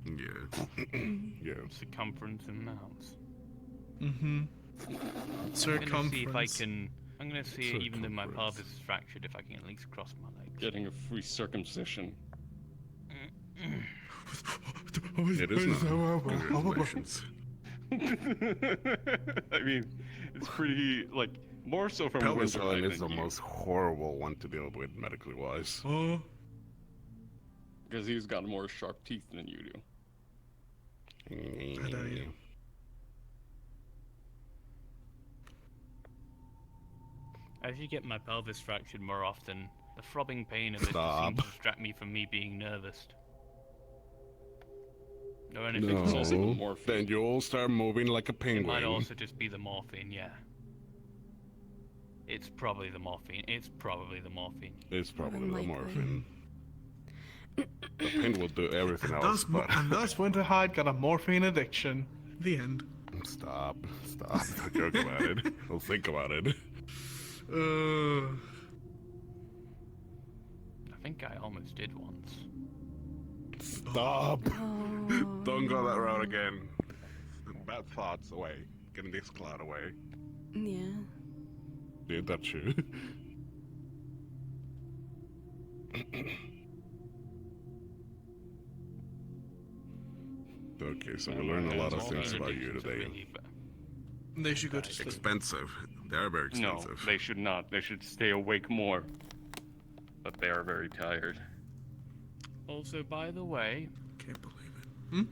Yeah. Yeah. Circumference and mounts. Mm-hmm. Circumference. I'm gonna see even though my pelvis is fractured, if I can at least cross my legs. Getting a free circumcision. It is not. Congratulations. I mean, it's pretty like more so from Pelvis Wizard swelling than is the you. most horrible one to deal with medically wise. Oh. Because he's got more sharp teeth than you do. As you get my pelvis fractured more often, the throbbing pain of it just seems to distract me from me being nervous. Or anything else. No, then you'll start moving like a It penguin. might also just be the morphine, yeah. It's probably the morphine. It's probably the morphine. It's probably the morphine. The pen will do everything And else, but... thus Winterhide got a morphine addiction. The end. Stop. Don't joke about it. Don't think about it. I think I almost did once. Stop. Don't go that route again. Bad thoughts away. Getting this cloud away. Yeah. Did that you? Okay, so we learned a lot of things about you today. They should go to sleep. Expensive. They are very expensive. No, they should not. They should stay awake more. But they are very tired. Also, by the way... Can't believe it.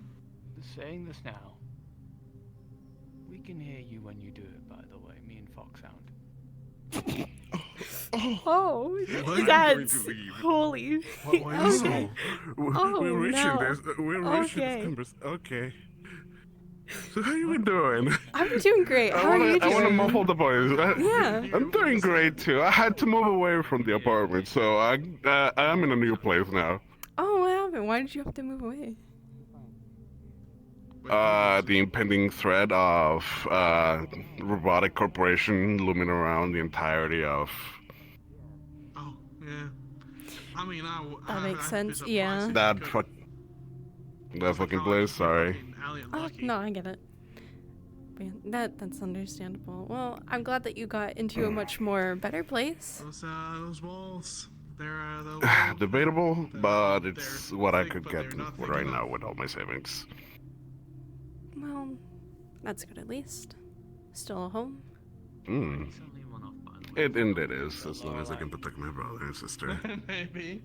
Saying this now. We can hear you when you do it, by the way. Me and Foxhound. Oh, I'm that's going to leave. holy. Why are you so? Oh, We're reaching no. this. We're reaching Okay. this numbers. Okay. So how you been doing? I'm doing great. How are you I want to doing? muffle the voice. Yeah. I'm doing great too. I had to move away from the apartment, so I'm in a new place now. Oh, what happened? Why did you have to move away? The impending threat of robotic corporation looming around the entirety of. Oh, yeah. I mean, That makes sense. Yeah. That fucking place. Sorry. Oh, no, I get it. But yeah, that's understandable. Well, I'm glad that you got into a much more better place. Those walls, they're Debatable, but it's what I could get right now with all my savings. Well, that's good at least. Still a home. It indeed is, as long as I can protect my brother and sister. Maybe.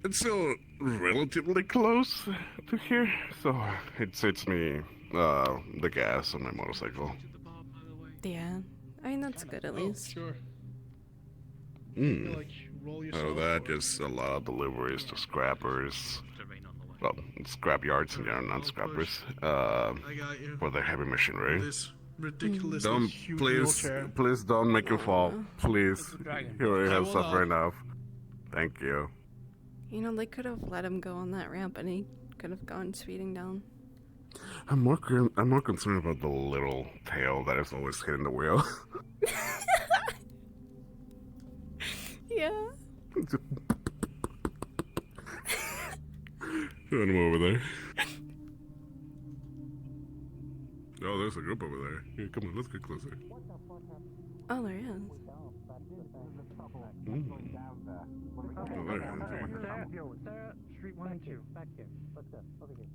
It's still relatively close to here, so it suits me, the gas on my motorcycle. Yeah. I mean, that's good at least. Sure. Oh, that just a lot of deliveries to scrappers. Well, scrap yards and non-scrappers, for the heavy machinery. This ridiculous Don't, huge please, wheelchair. please don't make it fall. Please. You already have suffered enough. Thank you. You know, they could have let him go on that ramp and he could have gone speeding down. I'm more concerned about the little tail that is always hitting the wheel. Yeah. You want him over there? Oh, there's a group over there. Here, come on, let's get closer. Oh, there is. Oh, there he is. Street 1 and 2. Back here. What's up? Over here.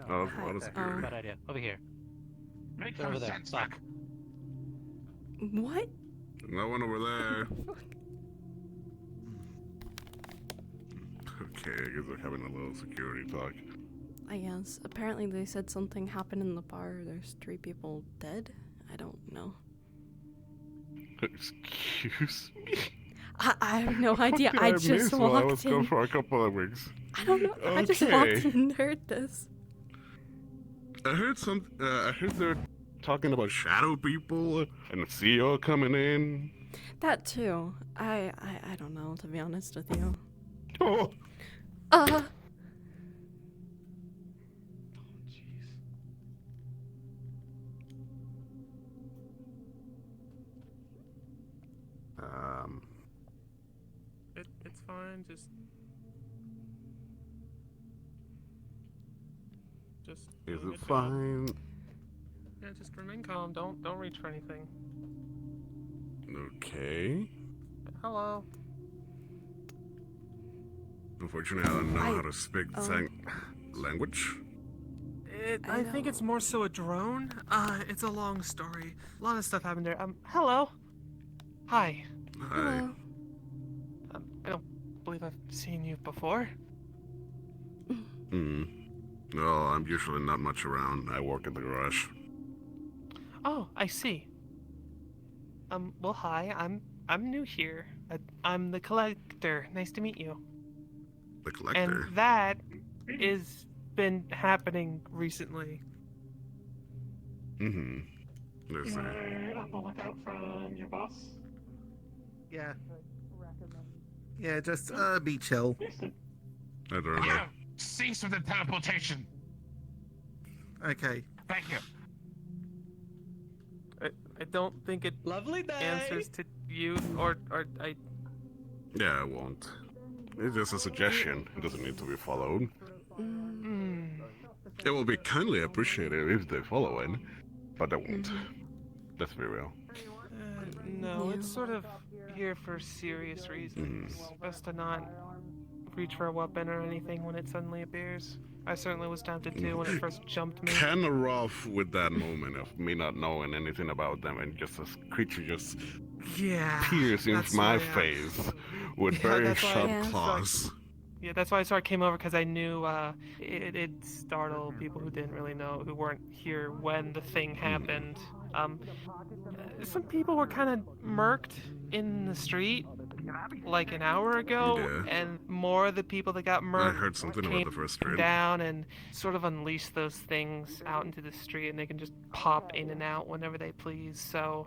A lot of security. Bad idea. Over here. Make They're over there. Fuck. What? No one over there. Okay, I guess we're having a little security talk. I guess. Apparently they said something happened in the bar. There's 3 people dead. I don't know. Excuse me? I have no idea. I just walked I was in. gone for a couple of weeks. I don't know. I just walked in and heard this. I heard they're talking about shadow people and the CEO coming in. That too. I don't know, to be honest with you. Oh. It's fine. Just Is doing it a job. fine? Yeah, just remain calm. Don't reach for anything. Okay. Hello. Unfortunately, I don't know how to speak language. I think it's more so a drone. It's a long story. A lot of stuff happened there. Hello. Hi. Hi. I don't believe I've seen you before. No, I'm usually not much around. I work in the garage. Oh, I see. Well, hi. I'm new here. I'm the collector. Nice to meet you. The collector? And that is been happening recently. There's that. Up on lookout from your boss. Yeah. Yeah, just be chill. I don't know. Yeah, cease with the teleportation. Okay. Thank you. I don't think it answers to you or I. Yeah, I won't. It's just a suggestion. It doesn't need to be followed. It will be kindly appreciated if they follow it, but they won't. Let's be real. No, it's sort of here for serious reasons. Best to not reach for a weapon or anything when it suddenly appears. I certainly was tempted to when it first jumped me. Kinda rough with that moment of me not knowing anything about them and just a creature just pierced into my face with very sharp claws. Yeah, that's why I sort of came over, because I knew it'd startle people who didn't really know, who weren't here when the thing happened. Some people were kind of murked in the street like an hour ago, and more of the people that got murked I heard something about the first raid. down and sort of unleashed those things out into the street, and they can just pop in and out whenever they please. So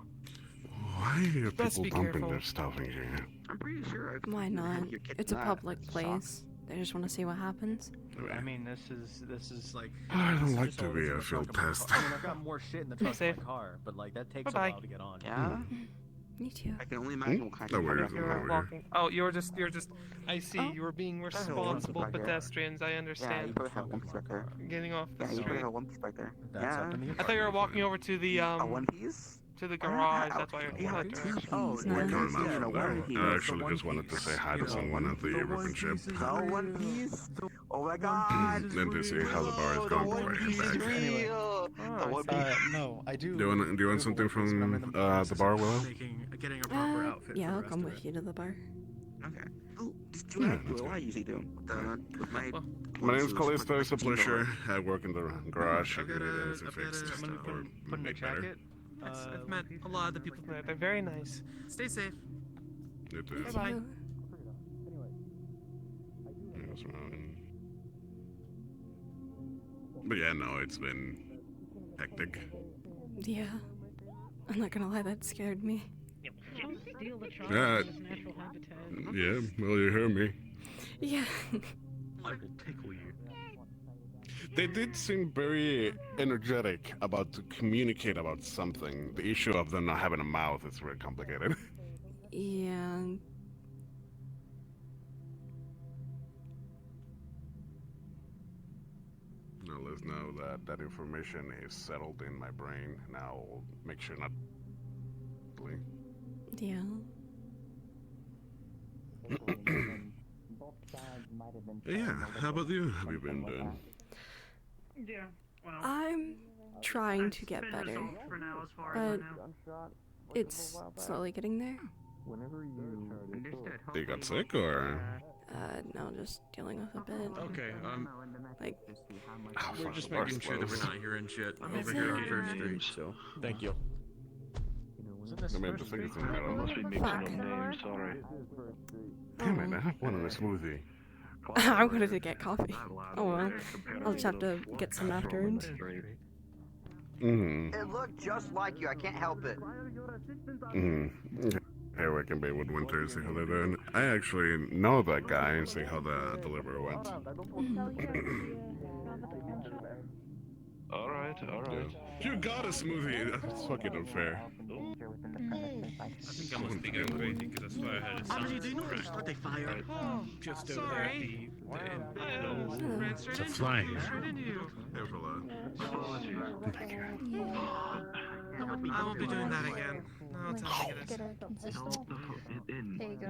why are best people be dumping careful. their stuff in here? I'm pretty sure. Why not? It's a public place. They just want to see what happens. I mean, this is like. I don't this is like just to all be that's in a the field trunk of my test. car. I mean, I've got more shit in the trunk of my car, but like that takes a while to get on. Yeah. Me too. I can only imagine what kind of You're walking. Oh, you're just. I see. You were being responsible pedestrians. I Yeah, you understand. probably have one piece right there. Getting off the Yeah, you probably street. have one piece right there. That's Yeah. up in the I thought you were walking over to the A one piece? to the garage. That's why You you're have like, two pieces. We're coming out from there. I actually just wanted to say hi to someone at the ribbon ship. Oh, one piece? Oh my god! And to see how the bar is going before I head back. No, I do. Do you want something from the bar, Willow? Getting a proper outfit. Yeah, I'll come with you to the bar. Okay. Oh, just do what I usually do. With my My name's Callisto. It's a pleasure. I work in the garage. If you need anything fixed or made better. I've met a lot of the people there. They're very nice. Stay safe. You too. Bye. But yeah, no, it's been hectic. Yeah. I'm not gonna lie, that scared me. Yeah. Yeah, well, you heard me. Yeah. I will tickle you. They did seem very energetic about to communicate about something. The issue of them not having a mouth is very complicated. Yeah. Now let's know that that information is settled in my brain. Now I'll make sure not. Yeah. Yeah, how about you? Have you been doing? I'm trying to get better, but It's slowly getting there. They got sick or? No, just dealing with a bit. Okay, like. We're just making sure that we're not hearing shit over here on First Street, so thank you. I mean, the thing is in the middle. Must be mixing up names, sorry. Damn it, I have one in a smoothie. I wanted to get coffee. Oh well. I'll just have to get some afterwards. Mm-hmm. It looked just like you. I can't help it. Mm-hmm. Hey, we can be with Winter and see how they're doing. I actually know that guy and see how the delivery went. Alright. You got a smoothie. That's fucking unfair. I think I must be going crazy because I swear I heard a sound. How do you know that? Are they fired? Just over there at the It's a fly. There's a lot. I won't be doing that again. No, it's not Get good. a consistent. There you go.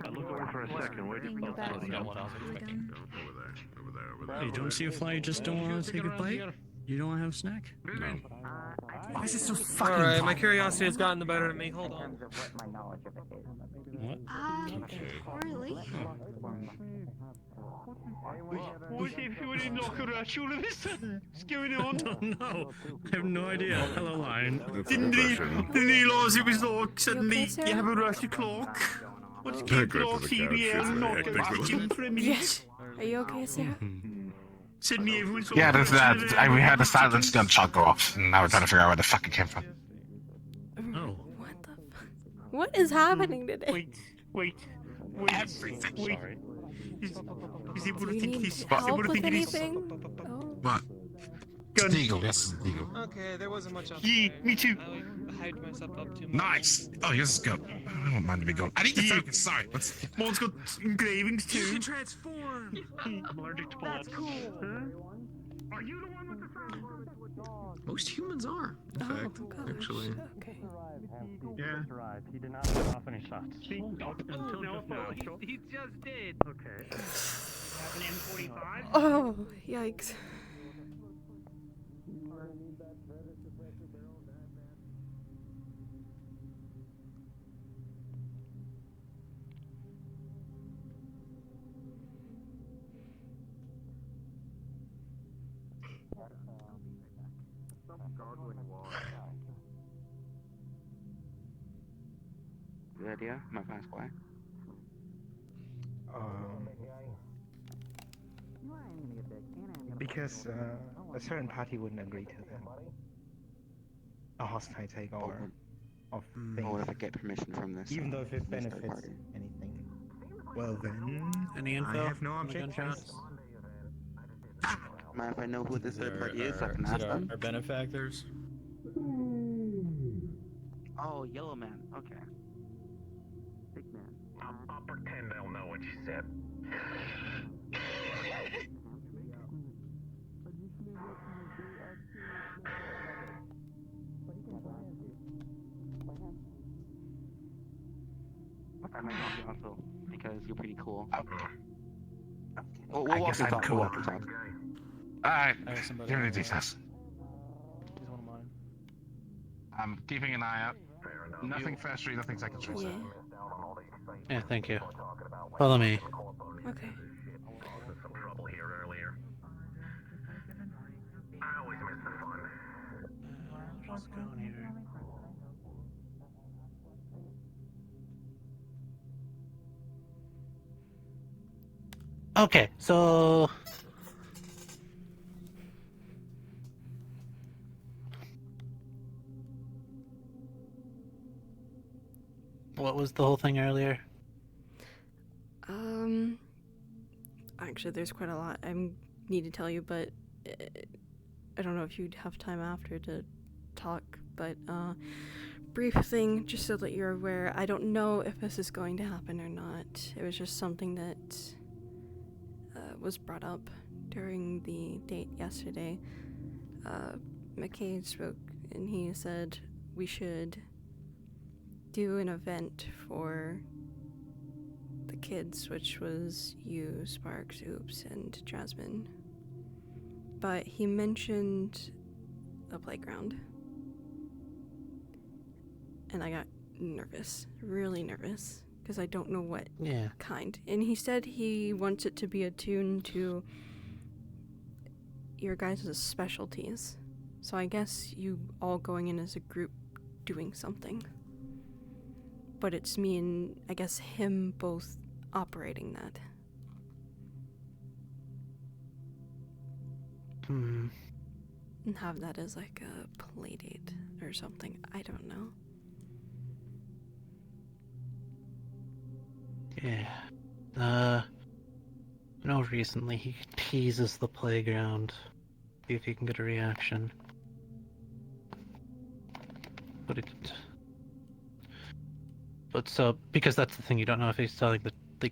I look over for a second. Where did you Being back. Over there. You don't see a fly, you just don't want to take a bite? You don't want to have a snack? No. Why is it so fucking Alright, my curiosity has gotten the better of me. Hold on. What? Really? What if you were in locker rush all of a sudden? What's going on? I don't know. I have no idea. Hello, Lion. Didn't realise it was like suddenly you have a rush o'clock. What's keep your CBL and not go to the gym for a minute? Yes. Are you okay, Sarah? Suddenly everyone's Yeah, there's that. We had a silence gunshot go off, and now we're trying to figure out where the fuck it came from. Oh. What the fuck? What is happening today? Wait. Sorry. Is able Do to you think need this. help with anything? What? It's Eagle, yes, it's Eagle. Okay, there wasn't much else. Yeah, me too. I hyped myself up too much. Nice! Oh, yes, go. I don't mind to be going. I need to focus, sorry. Let's... Mine's got engravings too. You can transform. I'm allergic to That's bullets. cool. Are you the one with the sound? Most humans are, in fact, actually. Okay. Yeah. He did not set off any shots. See? Until just now. He just did. Okay. Have an M45? Oh, yikes. Good idea. My fast why? Because a certain party wouldn't agree to them. A hostile takeover of things. Or if I get permission from this. Even though if it this third benefits party. anything. Well then, Any info? I have no on the objections. Mind if I know who this third party is? I can ask them. Our benefactors? Oh, Yellow Man. Okay. Big man. I'll pretend they'll know what you said. I might help you also, because you're pretty cool. I guess I'm cool. Alright, give me the details. I'm keeping an eye out. Nothing first street, nothing second street. Yeah. Yeah, thank you. Follow me. Okay. Some trouble here earlier. I always miss the fun. What's going here? Okay, so what was the whole thing earlier? Actually, there's quite a lot I need to tell you, but I don't know if you'd have time after to talk, but brief thing, just so that you're aware. I don't know if this is going to happen or not. It was just something that was brought up during the date yesterday. McKay spoke and he said we should do an event for the kids, which was you, Sparks, Oops, and Jasmine. But he mentioned the playground. and I got nervous, really nervous, because I don't know what Yeah. kind. And he said he wants it to be attuned to your guys' specialties. So I guess you all going in as a group doing something. But it's me and, I guess, him both operating that. And have that as like a play date or something. I don't know. Yeah. Recently he teases the playground. See if he can get a reaction. Because that's the thing, you don't know if he's telling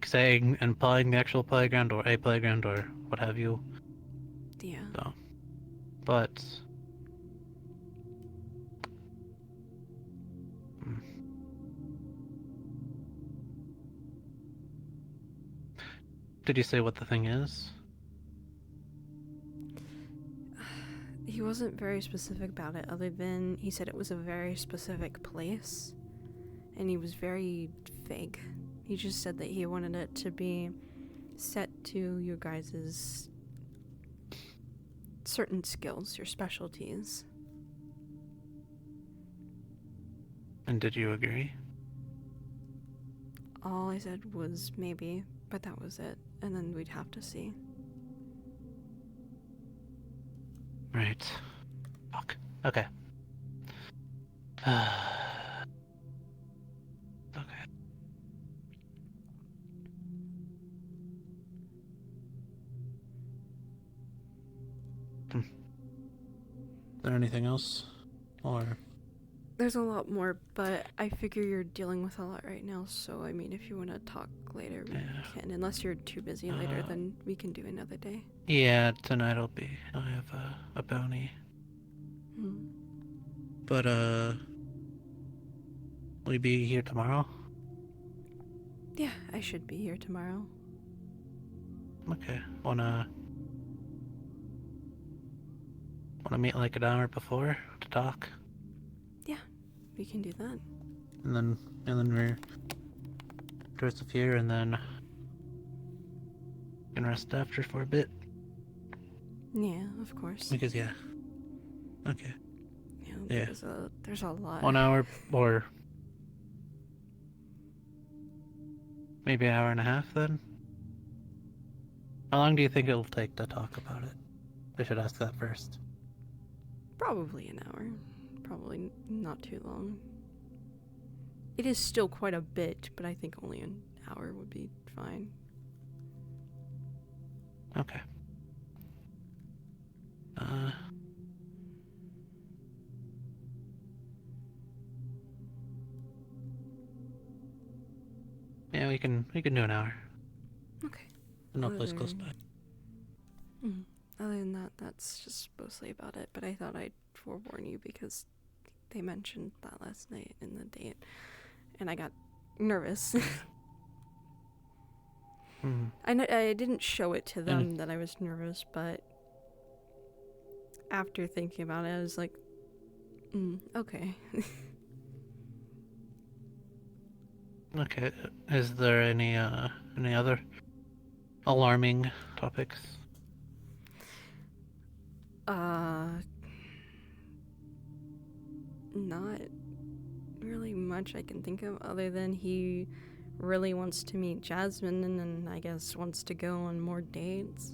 saying and implying the actual playground or a playground or what have you. Yeah. So, but did you say what the thing is? He wasn't very specific about it, other than he said it was a very specific place, and he was very vague. He just said that he wanted it to be set to your guys' certain skills, your specialties. And did you agree? All I said was maybe, but that was it, and then we'd have to see. Right. Fuck. Okay. Okay. Is there anything else? Or... There's a lot more, but I figure you're dealing with a lot right now, so I mean, if you want to talk later, we can. Unless you're too busy later, then we can do another day. Yeah, tonight I have a bounty. But, will you be here tomorrow? Yeah, I should be here tomorrow. Okay. Wanna meet like an hour before to talk? Yeah, we can do that. And then we're towards the pier, and then can rest after for a bit. Yeah, of course. Because yeah. Okay. Yeah. There's a lot. 1 hour or maybe an hour and a half then? How long do you think it'll take to talk about it? I should ask that first. Probably an hour. Probably not too long. It is still quite a bit, but I think only an hour would be fine. Okay. Yeah, we can do an hour. Okay. No place close by. Other than that, that's just mostly about it. But I thought I'd forewarn you because they mentioned that last night in the date, and I got nervous. I didn't show it to them that I was nervous, but after thinking about it, I was like, okay. Okay. Is there any other alarming topics? Not really much I can think of other than he really wants to meet Jasmine and then I guess wants to go on more dates.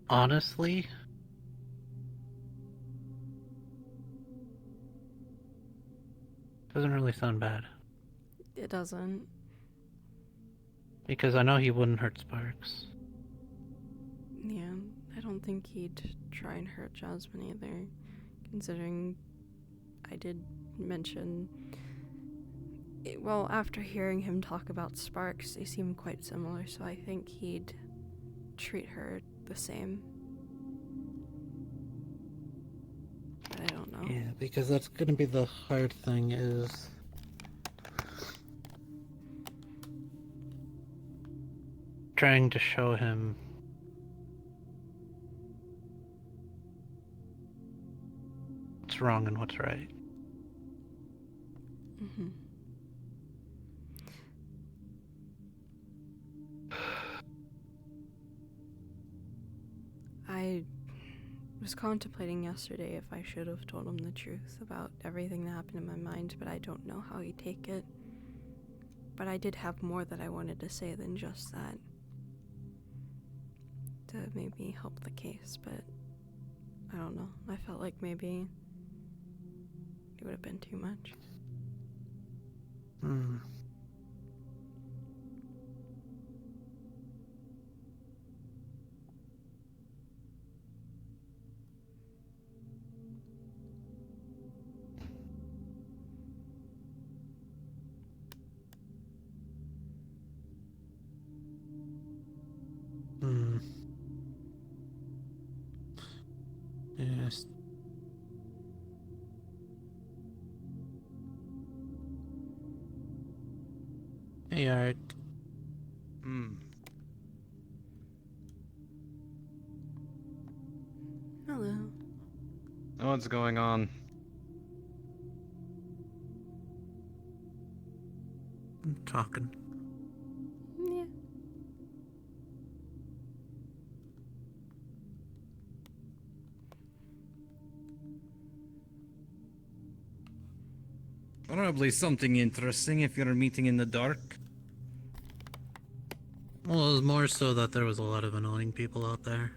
Honestly, Doesn't really sound bad. It doesn't. Because I know he wouldn't hurt Sparks. Yeah, I don't think he'd try and hurt Jasmine either, considering I did mention... Well, after hearing him talk about Sparks, they seem quite similar, so I think he'd treat her the same. But I don't know. Yeah, because that's gonna be the hard thing is... trying to show him what's wrong and what's right. Mm-hmm. I was contemplating yesterday if I should have told him the truth about everything that happened in my mind, but I don't know how he'd take it. But I did have more that I wanted to say than just that, to maybe help the case, but I don't know. I felt like maybe it would have been too much. Hmm. Hmm. Yes. Hey, Art. Hello. What's going on? I'm talking. Yeah. Probably something interesting if you're meeting in the dark. Well, it was more so that there was a lot of annoying people out there.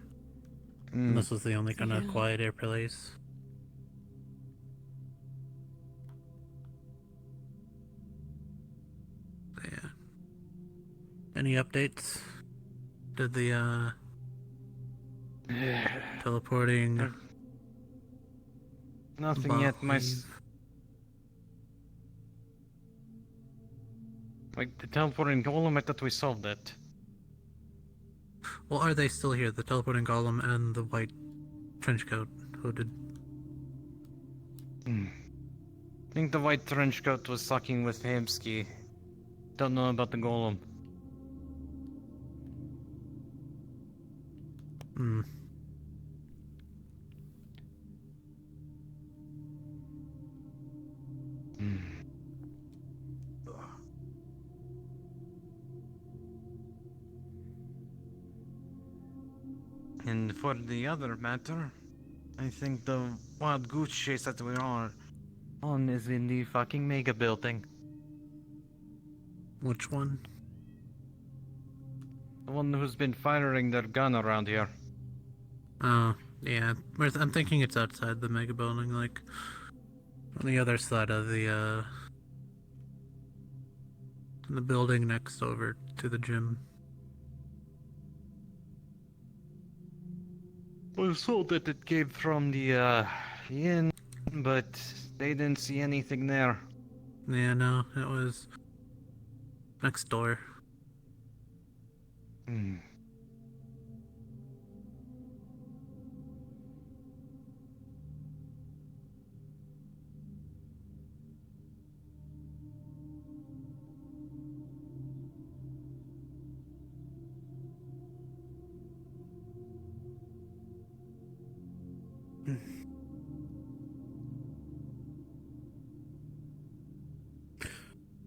And this was the only kind of quieter place. Yeah. Any updates? Did the, teleporting... Nothing yet, my... Like, the teleporting golem, I thought we solved that. Well, are they still here? The teleporting golem and the white trench coat hooded. I think the white trench coat was sucking with Hamsky. Don't know about the golem. Hmm. And for the other matter, I think the wild goose chase that we are on is in the fucking mega building. Which one? The one who's been firing their gun around here. Oh, yeah. I'm thinking it's outside the mega building, like on the other side of the building next over to the gym. I was told that it came from the inn, but they didn't see anything there. Yeah, no, it was next door.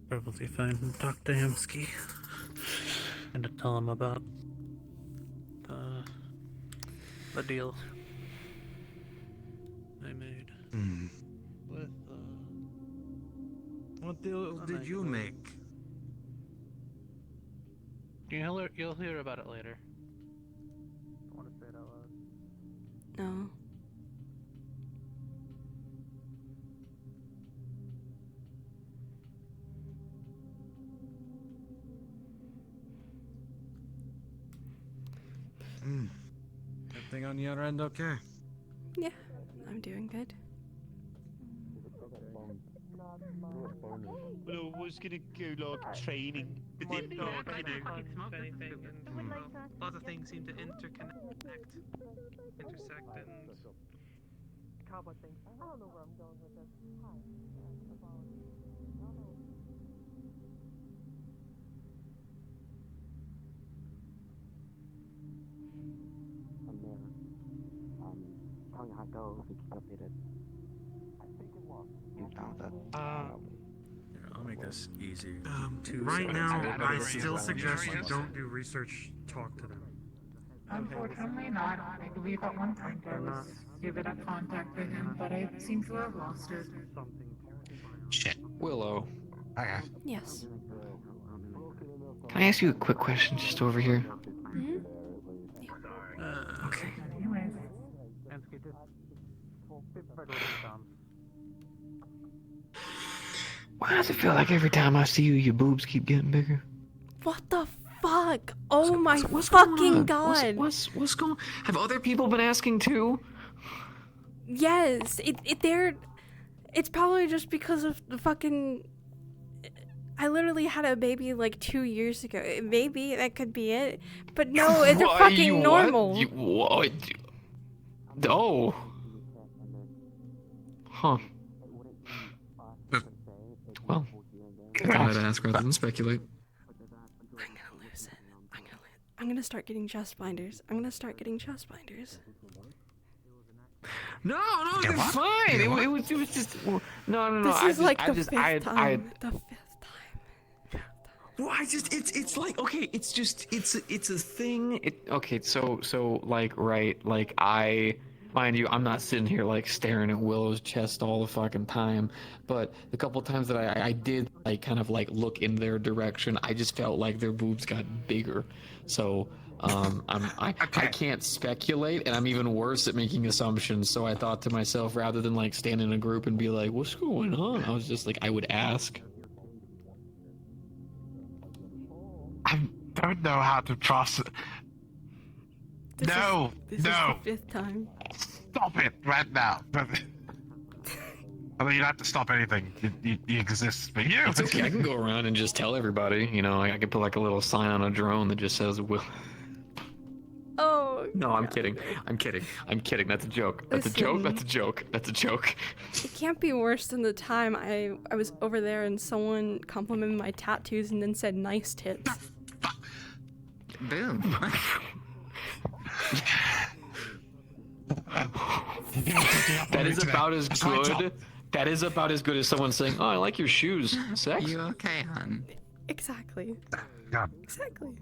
Probably fine. Talk to Hamsky and to tell him about the deal I made. With What deal did you make? You'll hear about it later. I want to say it out loud. Everything on your end okay? Yeah, I'm doing good. Willow was gonna go like training. Anything, and lots of things seem to intersect, and cowboy things. I don't know where I'm going with this. Tell you how it goes and keep updated. You down with that? I'll make this easy. Right now, I still suggest you don't do research. Talk to them. Unfortunately not. I believe at one point there was a bit of contact with him, but I seem to have lost it. Shit. Willow. Okay. Yes. Can I ask you a quick question just over here? Mm-hmm. Okay. Anyways. Why does it feel like every time I see you, your boobs keep getting bigger? What the fuck? Oh my what's fucking going on? god! What's going? Have other people been asking too? Yes, it's probably just because of the fucking. I literally had a baby like 2 years ago. Maybe that could be it, but no, it's fucking normal. What? Oh. Huh. Well, Go ahead and ask rather than speculate. I'm gonna lose it. I'm gonna start getting chest binders. I'm gonna start getting chest binders. No, Yeah, they're what? fine. Yeah, It what? was just no. This is like the fifth I time. The fifth time. Well, it's like okay, it's a thing. Okay, so like right, like mind you, I'm not sitting here like staring at Willow's chest all the fucking time, but the couple times that I did like kind of like look in their direction, I just felt like their boobs got bigger. So I can't speculate, and I'm even worse at making assumptions. So I thought to myself, rather than like stand in a group and be like, "What's going on?" I was just like, I would ask. I don't know how to trust. This No. is the fifth time. Stop it right now. I mean, you don't have to stop anything. You exist for you. It's okay. I can go around and just tell everybody. You know, I could put like a little sign on a drone that just says "Will." Oh. No, I'm kidding. I'm kidding. That's a joke. That's a joke. That's a joke. That's a joke. It can't be worse than the time I was over there and someone complimented my tattoos and then said nice tits. Boom. That is about as good. That is about as good as someone saying, "Oh, I like your shoes." Sex? You okay, hon? Exactly. God. Exactly.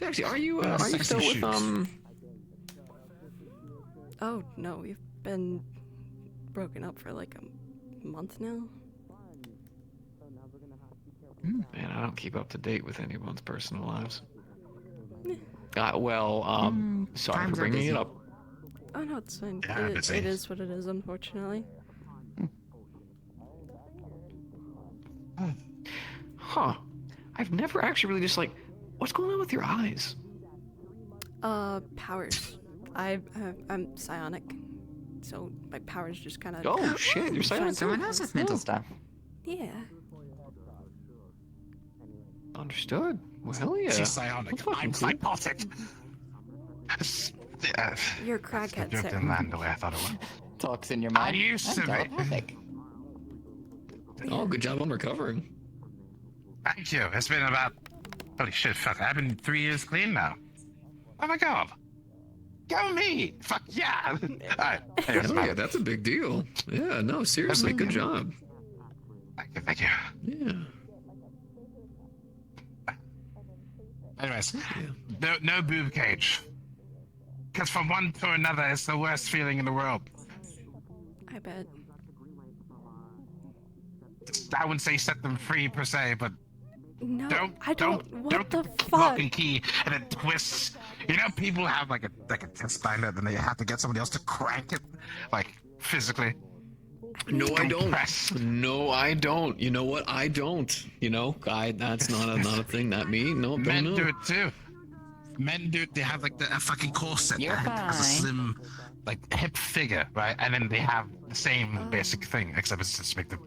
Actually, are you sexy still with shoes. Oh no, we've been broken up for like a month now. Man, I don't keep up to date with anyone's personal lives. Eh. Sorry for bringing it up. Oh no, it's fine. Yeah, It is what it is, unfortunately. Huh. I've never actually really just like, what's going on with your eyes? Powers. I'm psionic, so my powers just kind of. Oh shit, you're psionic. Someone else with mental stuff. Yeah. Understood. Well, hell yeah. She's psionic. I'm psychotic. You're a crackhead, Joke sir. didn't land the way I thought it would. Talks in your I used to be. Oh, good job on recovering. Thank you. It's been about. Holy shit, fuck. I've been 3 years clean now. Oh my god. Go me! Fuck yeah! Alright. Oh, yeah, that's a big deal. Yeah, no, seriously, good job. Thank you. Yeah. Anyways, no boob cage. Because from one to another, it's the worst feeling in the world. I bet. I wouldn't say set them free per se, but No, don't What the lock fuck? and key and then twist. You know, people have like a test binder, then they have to get somebody else to crank it, like physically. No, I don't. No, I don't. You know what? I don't. You know, that's not a thing. Not me. No, don't Men know. do it too. men do. They have like a fucking corset You're that has a fine. slim, like hip figure, right? And then they have the same basic thing, except it's just make the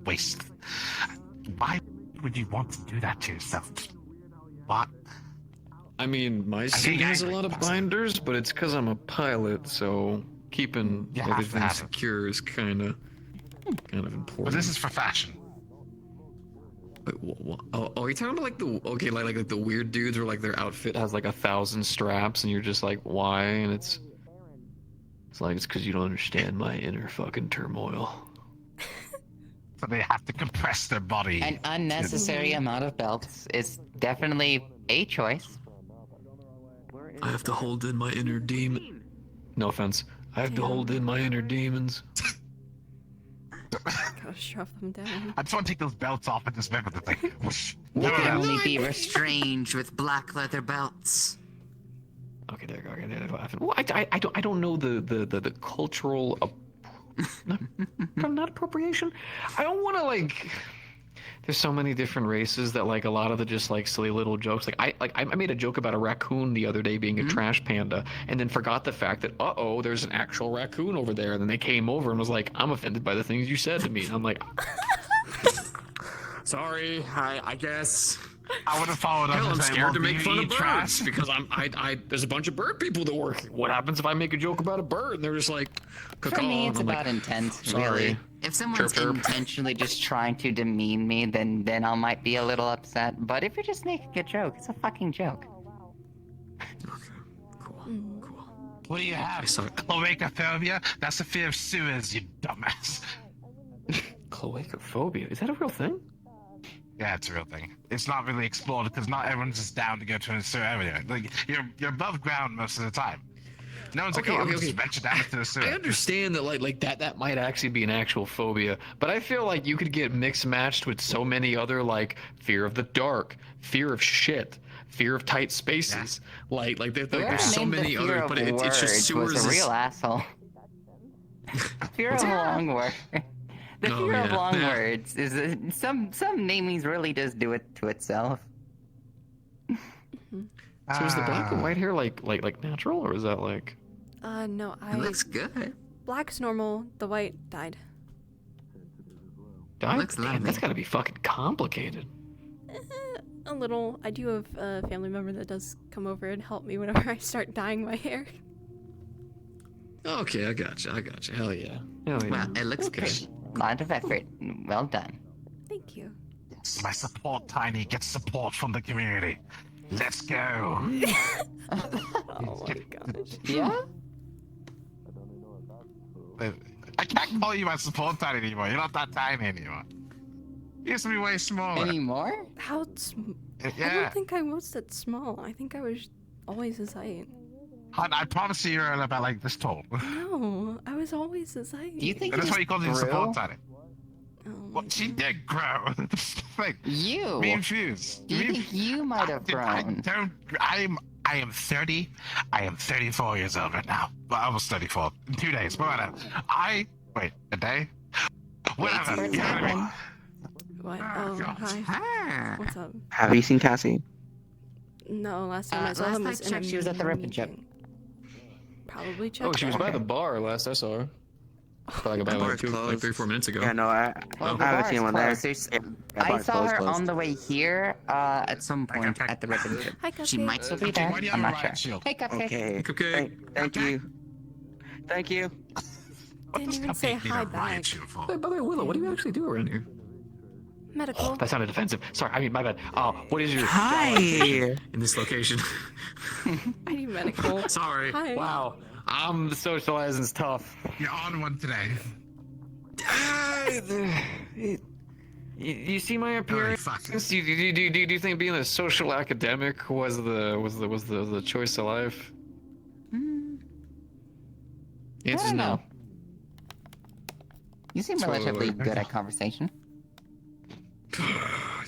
waist. Why would you want to do that to yourself? What? I mean, my suit has a lot of binders, but it's because I'm a pilot, so keeping You have to everything have it. secure is kind of important. But this is for fashion. Wait, oh, you're talking about like like the weird dudes where like their outfit has like 1,000 straps, and you're just like, why? And it's like it's because you don't understand my inner fucking turmoil. So they have to compress their body. An unnecessary amount of belts is definitely a choice. I have to hold in my inner demon. No offense. I have to hold in my inner demons. Gotta shove them down. I just want to take those belts off and just remember the thing. Whoosh. We No, can no, no. only be restrained with black leather belts. Okay, there you go. Okay, well, I don't know the cultural not appropriation. I don't want to like. There's so many different races that like a lot of the just like silly little jokes. Like I made a joke about a raccoon the other day being a trash panda, and then forgot the fact that there's an actual raccoon over there. And then they came over and was like, I'm offended by the things you said to me. And I'm like, sorry, I guess. I would have followed up. Hell, I'm and say, scared well, to make do fun you of eat birds trash? because there's a bunch of bird people that work. What happens if I make a joke about a bird? And they're just like, For me, it's about intent, sorry. really. If someone's Chirp, chirp. intentionally just trying to demean me, then I might be a little upset. But if you're just making a joke, it's a fucking joke. What do you have? Cloacophobia? That's the fear of sewers, you dumbass. Cloacophobia? Is that a real thing? Yeah, it's a real thing. It's not really explored because not everyone's just down to go to a sewer anyway. Like you're above ground most of the time. No one's like, I'm just venture down into the sewer. I understand that like that might actually be an actual phobia, but I feel like you could get mixed matched with so many other like fear of the dark, fear of shit, fear of tight spaces. Like there's so many other, but it's just sewers. Was a real asshole. Fear of long words. The fear of long words is some namings really does do it to itself. So is the black and white hair like natural, or is that like? No, It looks good. Black's normal. The white died. Looks Damn, lovely. that's gotta be fucking complicated. A little. I do have a family member that does come over and help me whenever I start dyeing my hair. Okay, I gotcha. Hell yeah. Well, it looks good. Lot of effort. Well done. Thank you. My support, Tiny. Get support from the community. Let's go. Oh my gosh. Yeah? I can't call you my support Tiny anymore. You're not that tiny anymore. You used to be way smaller. Anymore? How I Yeah. don't think I was that small. I think I was always this height. I promise you you're about like this tall. No, I was always this height. Do you think That's why you called you support Tiny. Oh Well, she did grow. Like, You? Me and Fuse. Do you think you might have grown? I am 30. I am 34 years old right now. Well, almost 34. In 2 days. But whatever. Wait, a day? Whatever. You know what I mean? What? Oh, hi. What's up? Have you seen Cassie? No, last time I saw Last him I was in checked, a she was at the Rip and Chip. meeting. Probably checked. Oh, she was out. by the bar last I saw her. Probably about like 3 or 4 minutes ago. Yeah, no, I haven't seen one there. I saw her on the way here at some point at the Rip and Chip. Hi, She Cupcake. might still be there. Why do you I'm have a not riot sure. shield? Hey, Cupcake. Okay. Thank you. Thank you. Didn't even say Cupcake need hi a back. riot shield for? Hey, by the way, Willow, what do you actually do around here? Medical. That sounded offensive. Sorry, I mean, my bad. What is your Hi. in this location? I need medical. Sorry. Hi. Wow. The socializing's tough. You're on one today. You see my appearance? Do you think being a social academic was the choice of life? Answer's don't know. no. You seem relatively good at conversation.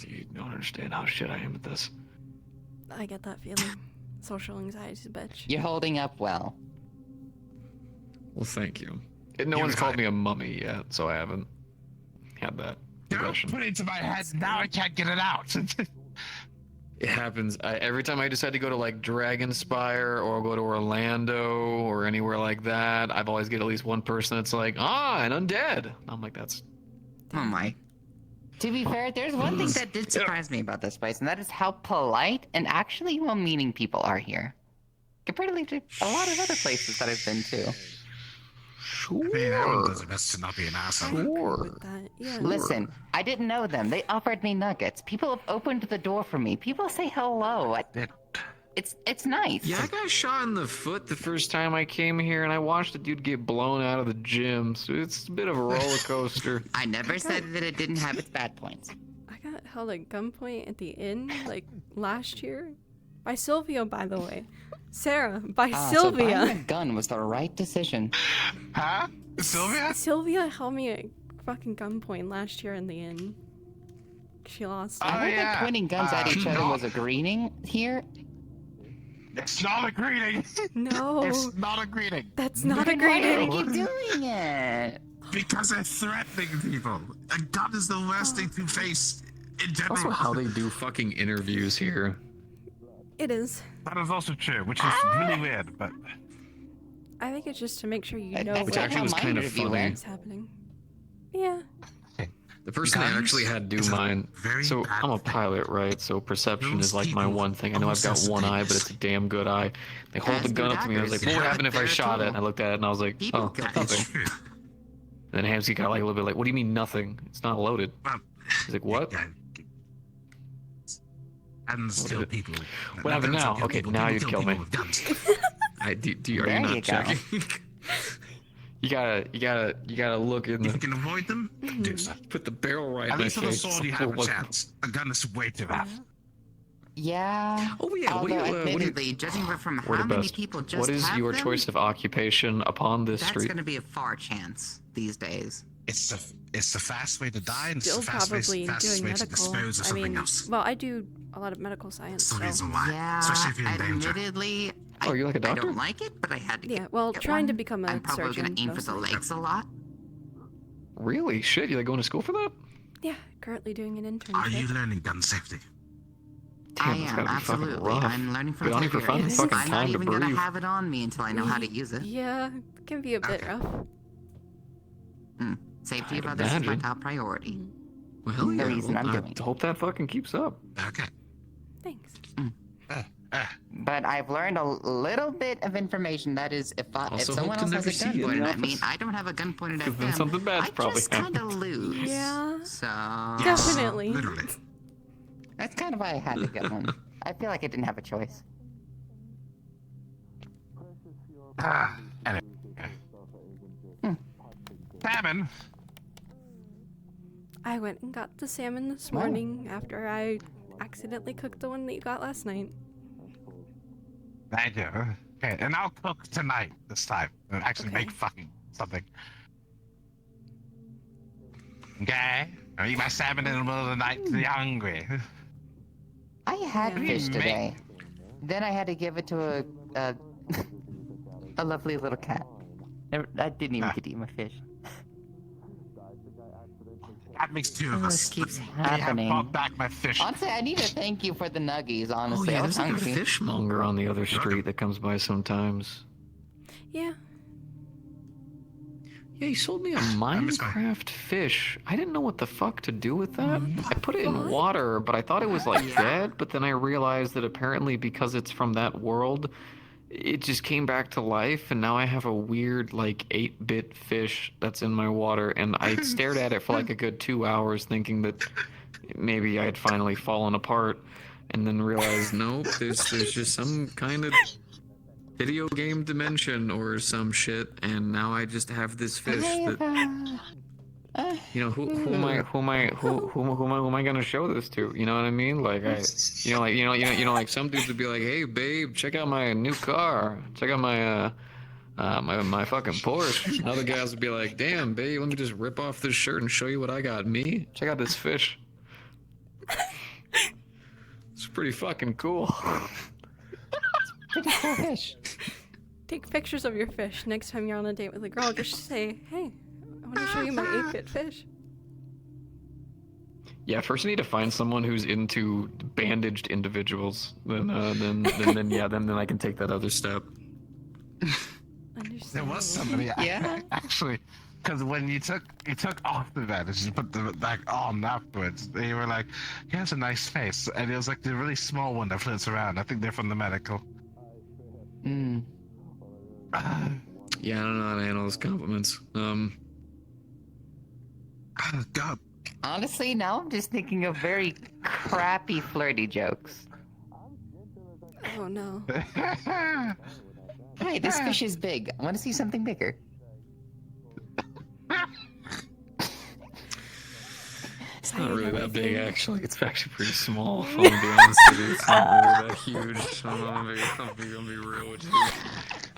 You don't understand how shit I am at this. I get that feeling. Social anxiety's a bitch. You're holding up well. Well, thank you. No one's called me a mummy yet, so I haven't had that Don't progression. put it to my head. Now I can't get it out. It happens. Every time I decide to go to like Dragonspire or go to Orlando or anywhere like that, I've always get at least one person that's like, an undead. I'm like, that's. Oh my. To be fair, there's one thing that did surprise me about this place, and that is how polite and actually well-meaning people are here. Comparatively to a lot of other places that I've been to. Sure. I mean, everyone does their best to not be an asshole. Sure. Yeah. Listen, I didn't know them. They offered me nuggets. People have opened the door for me. People say hello. It's nice. Yeah, I got shot in the foot the first time I came here, and I watched a dude get blown out of the gym, so it's a bit of a roller coaster. I never said that it didn't have its bad points. I got held at gunpoint at the inn, like, last year. By Sylvia, by the way. Sarah, by Sylvia. So buying a gun was the right decision. Huh? Sylvia? Sylvia held me at fucking gunpoint last year in the inn. She lost. I heard that pointing guns at each other was a greeting here. It's not a greeting. No. It's not a greeting. That's not a greeting. Why are you doing it? Because they're threatening people. A gun is the worst thing to face in general. Also, how they do fucking interviews here. It is. That is also true, which is really weird, but... I think it's just to make sure you know Which actually was kind of funny. what's happening. Yeah. The first thing I actually had to do mine. So I'm a pilot, right? So perception is like my one thing. I know I've got one eye, but it's a damn good eye. They hold the gun up to me. And I was like, "What would happen if I shot it?" And I looked at it and I was like, "Oh, nothing." And then Hamsky got like a little bit like, "What do you mean nothing? It's not loaded." He's like, "What?" And still people. What happened now? Okay, now you'd kill me. Are you not checking? You gotta look in the. If you can avoid them, do so. Put the barrel right in At my least with a face. sword, you have a chance. A gun is way too rough. Yeah. Oh yeah. Although, what do you- admittedly, judging from We're how the many best. people just What is have your them, choice of occupation upon this that's street? going to be a far chance these days. It's the fast way to die, and Still it's the fastest probably way doing to medical. dispose of I something mean, else. well, I do a lot of medical science. That's the So. reason why. Yeah, Especially if you're in danger. admittedly, Oh, you're like a I doctor? don't like it, but I had to Yeah, well, get trying to one. become a I'm probably surgeon. going to aim for the mostly. legs a lot. Really? Shit, you like going to school for that? Yeah, currently doing an internship. Are you learning gun safety? Damn, I that's am, gotta be fucking absolutely. rough. I'm learning from Be on it for fun, experience. fucking I'm not time to even going to breathe. have it on me until I know how to use it. Yeah, it can be a bit rough. Safety of I'd others is my imagine. top priority. Well, The yeah. reason I'm I doing it. hope that fucking keeps up. Okay. Thanks. But I've learned a little bit of information. That is, if Also someone hope to else has a never see gun you in pointed the at me, office. I don't have a gun pointed at Because then them. something bad's I probably just kind of happened. lose. Yeah. So Definitely. Literally. that's kind of why I had to get one. I feel like I didn't have a choice. Anyway. Salmon. I went and got the salmon this Wow. morning after I accidentally cooked the one that you got last night. Thank you. Okay, and I'll cook tonight this time. And actually Okay. make fucking something. Okay? I'll eat my salmon in the middle of the night till you're hungry. I had Yeah. fish today. Then I had to give it to a a lovely little cat. I didn't even get to eat my fish. That makes two of us. This keeps I have happening. brought back my fish. Honestly, I need to thank you for the nuggies. Oh Honestly, yeah, I was there's like a hungry. fishmonger on the other street that comes by sometimes. Yeah. Yeah, he sold me a Minecraft fish. I didn't know what the fuck to do with that. I put it in water, but I thought it was like dead, but then I realized that apparently because it's from that world, it just came back to life, and now I have a weird like 8-bit fish that's in my water, and I stared at it for like a good 2 hours thinking that maybe I had finally fallen apart, and then realized nope, there's just some kind of video game dimension or some shit, and now I just have this fish that you know who am I gonna show this to? You know what I mean? Like like some dudes would be like, hey babe, check out my new car, check out my my fucking Porsche. And other guys would be like, damn babe, let me just rip off this shirt and show you what I got. Me, check out this fish. It's pretty fucking cool. Pretty cool fish. Take pictures of your fish. Next time you're on a date with a girl, just say, hey, I want to show you my 8-bit fish. Yeah, first you need to find someone who's into bandaged individuals. Then I can take that other step. There was somebody, Yeah. actually, because when you took off the bandage, you put them back on afterwards. They were like, "He has a nice face," and it was like the really small one that floats around. I think they're from the medical. Hmm. Yeah, I don't know how to handle those compliments. God. Honestly, now I'm just thinking of very crappy flirty jokes. Oh no. Hey, this fish is big. I want to see something bigger. It's not really that big, actually. It's actually pretty small. If I'm gonna be honest with you, it's not really that huge. I'm gonna be real with you.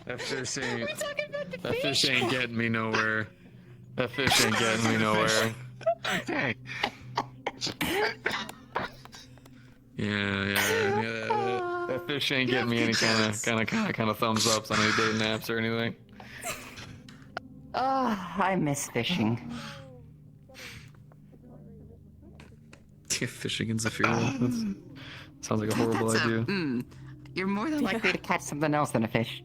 That fish ain't getting me nowhere. That fish ain't getting me nowhere. Okay. Yeah. That fish ain't getting me any kind of thumbs ups on any dating apps or anything. Oh, I miss fishing. Fishing in Zephyr. That sounds like a horrible idea. You're more than likely to catch something else than a fish.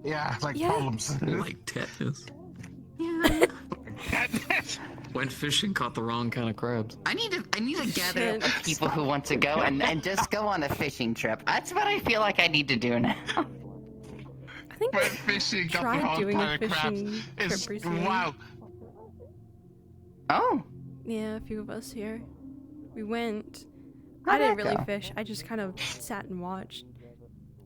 Yeah, like problems. Like tetanus. Yeah. Went fishing, caught the wrong kind of crabs. I need to gather up people who want to go and just go on a fishing trip. That's what I feel like I need to do now. I think Went fishing, got the tried wrong doing a kind of crabs. fishing It's trip recently. wow. Oh. Yeah, a few of us here. We went. How'd I didn't that really go? fish. I just kind of sat and watched.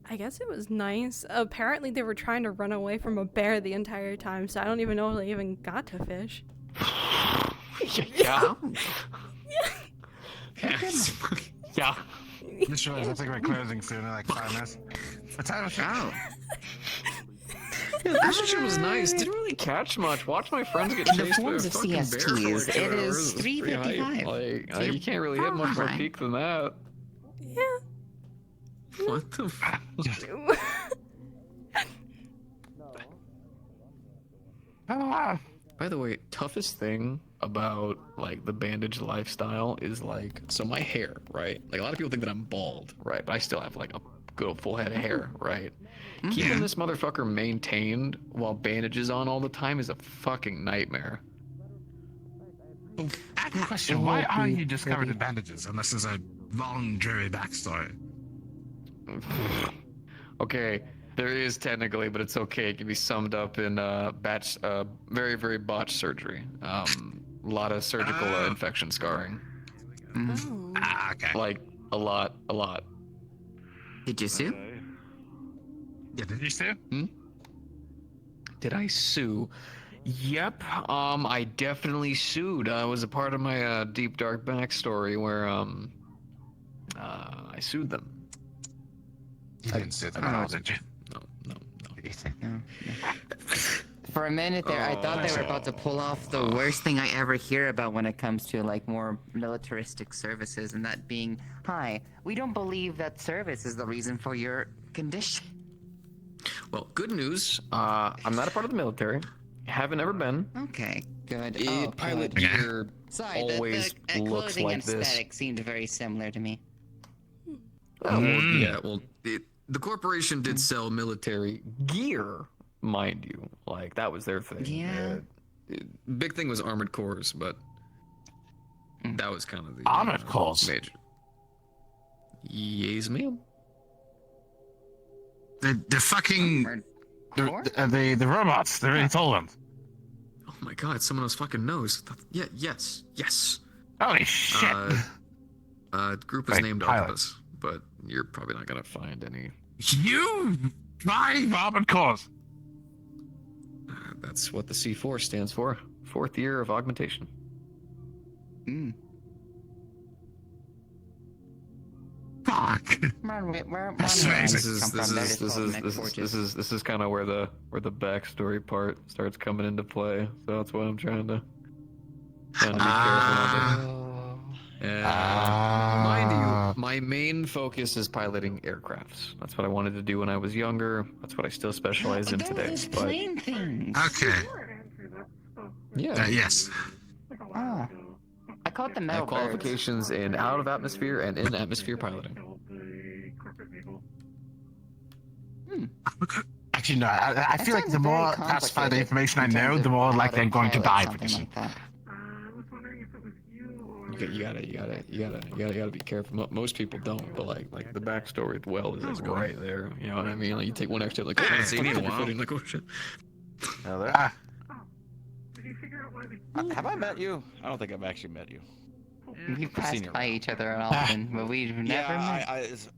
I guess it was nice. Apparently they were trying to run away from a bear the entire time, so I don't even know if they even got to fish. Yeah. Yeah. Just realized I think we're closing soon in like 5 minutes. What time is it? Yeah, this fishing was nice. Didn't really catch much. Watch my friends get In the chased by a forms of fucking bear for CSTs, like 2 it hours. is It's pretty hype. 3:55. Like, you can't really hit much more peak than that. Yeah. What the fuck? By the way, toughest thing about like the bandage lifestyle is like, so my hair, right? Like a lot of people think that I'm bald, right? But I still have like a good old full head of hair, right? Keeping this motherfucker maintained while bandages on all the time is a fucking nightmare. I have a question. Why are you just covered in bandages unless there's a long, dreary backstory? Okay, there is technically, but it's okay. It can be summed up in very, very botched surgery. A lot of surgical infection scarring. Okay. Like, a lot. Did you sue? Yeah, did you sue? Did I sue? Yep, I definitely sued. It was a part of my deep dark backstory where I sued them. You didn't sue them at all, did you? No. For a minute there, I thought they were about to pull off the worst thing I ever hear about when it comes to like more militaristic services, and that being, hi, we don't believe that service is the reason for your condition. Well, good news. I'm not a part of the military. Haven't ever been. Okay, good. Pilot good. gear always the looks clothing like and this. aesthetic seemed very similar to me. The corporation did sell military gear, mind you. Like, that was their thing. Yeah. Big thing was armored cores, but that was kind of the Armored cores? major. Yes, ma'am. The fucking the robots. They're really tolerant. Oh my god, someone else fucking knows. Yeah, yes. Holy shit. Group is Wait, named pilot. Octopus, but you're probably not gonna find any. You buy armored cores. That's what the C4 stands for. 4th year of augmentation. Fuck. This is kind of where the backstory part starts coming into play. So that's why I'm trying to be careful. And mind you, my main focus is piloting aircrafts. That's what I wanted to do when I was younger. That's what I still specialize in today. But Okay. yeah. Yes. I call it the I Metaverse. have qualifications in out of atmosphere and in atmosphere piloting. Actually, no. I feel like sounds the very more classified complicated information I in know, terms the of more how likely to I'm going to pilot die for something this. like that. You gotta be careful. Most people don't, but like the backstory with Well is like right there. You know what I mean? Like you take one extra, like, oh, Haven't seen you in a fucking while. footing, like, oh shit. Have I met you? I don't think I've actually met you. We've I've seen passed you by around. each other often, but we've never met.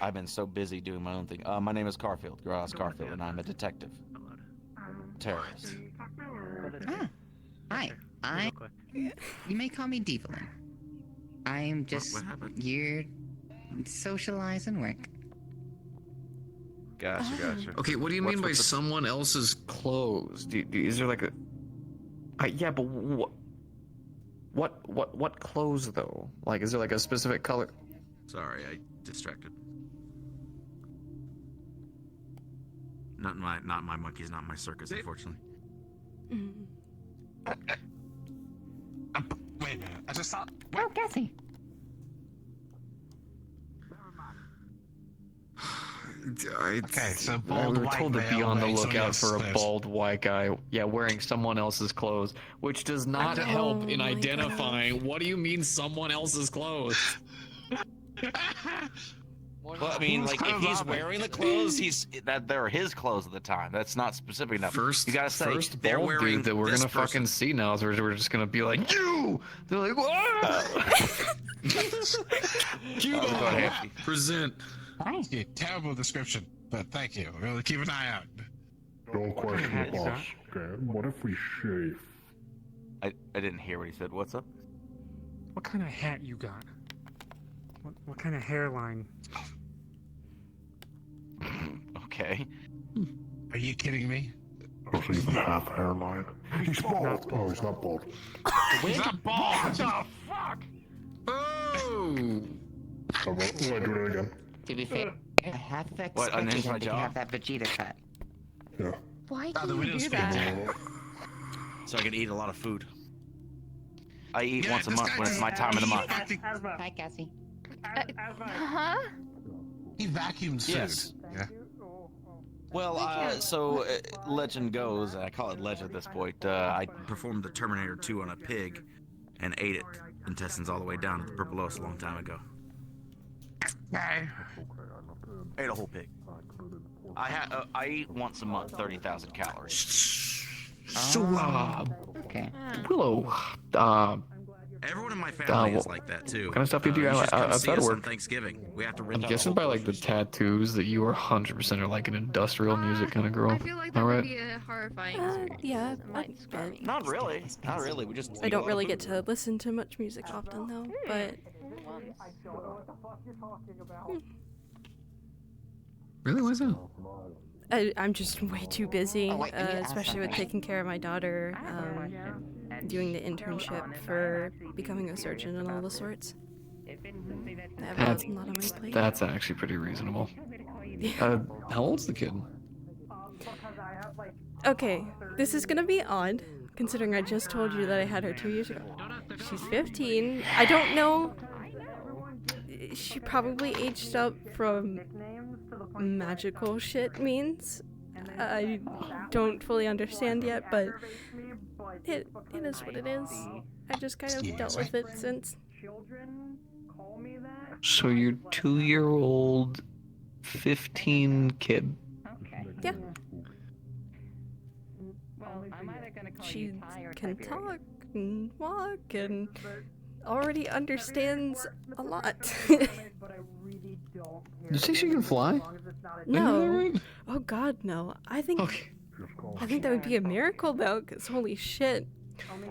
I've been so busy doing my own thing. My name is Garfield, Gross Garfield, and I'm a detective. Terrorist. Hi, you may call me Deevelin. I'm just your socialize and work. Gotcha. Okay, what do you mean by someone else's clothes? Is there like a? Yeah, but what clothes though? Like, is there like a specific color? Sorry, I distracted. Not my monkeys, not my circus, unfortunately. Wait a minute. I just thought. Oh, Cassie. Okay, so We bald were white told to be male on the wearing someone lookout else's for a clothes. bald white guy, wearing someone else's clothes, which does not help in identifying what do you mean someone else's clothes. Well, I mean, like, if he's wearing the clothes, they're his clothes at the time. That's not specific enough. You gotta say First they're bald wearing dude that we're this gonna person. fucking see now is we're just gonna be like, you! They're like, what? Cuba! Present. Yeah, terrible description, but thank you. We'll keep an eye out. Don't question the boss, okay? What if we shave? I didn't hear what he said. What's up? What kind of hat you got? What kind of hairline? Okay. Are you kidding me? Doesn't even have hairline. He's bald. Oh, he's not bald. He's not bald! What the fuck? Oh! Will I do it again? To be fair, I half What, expected unhinged my him to jaw? have that Vegeta cut. Yeah. Why Ah, the do you widow's do peak. that? So I can eat a lot of food. I eat once a month when it's my time of the month. Hi, Cassie. Huh? He vacuums food. Yes. Yeah. Well, legend goes, and I call it legend at this point, I performed the Terminator 2 on a pig and ate it, intestines all the way down to the purple os a long time ago. ate a whole pig. I eat once a month 30,000 calories. So, okay. Willow, Everyone in my family is what like that too. kind of stuff do you do should come see outside of us on work? Thanksgiving. We have to I'm rent out a guessing whole by like the tattoos that you are 100% are like an industrial music kind of girl. I feel like that All would right. be a horrifying experience. Yeah, It might scare me. Not really. Not really. We just. I don't really get to listen to much music often though, but Really? Why is that? I'm just way too busy, Oh, wait, I need to ask especially with something. taking care of my daughter, doing the internship for becoming a surgeon and all the sorts. I have That's, a lot on my plate. that's actually pretty reasonable. How old's the kid? Okay, this is gonna be odd, considering I just told you that I had her 2 years ago. She's 15. I don't know. She probably aged up from magical shit means. I don't fully understand yet, but it is what it is. I just kind of dealt with it since. So your 2-year-old, 15 kid. Yeah. She can talk and walk and already understands a lot. You say she can fly? No. Oh God, no. I think that would be a miracle though, cause holy shit.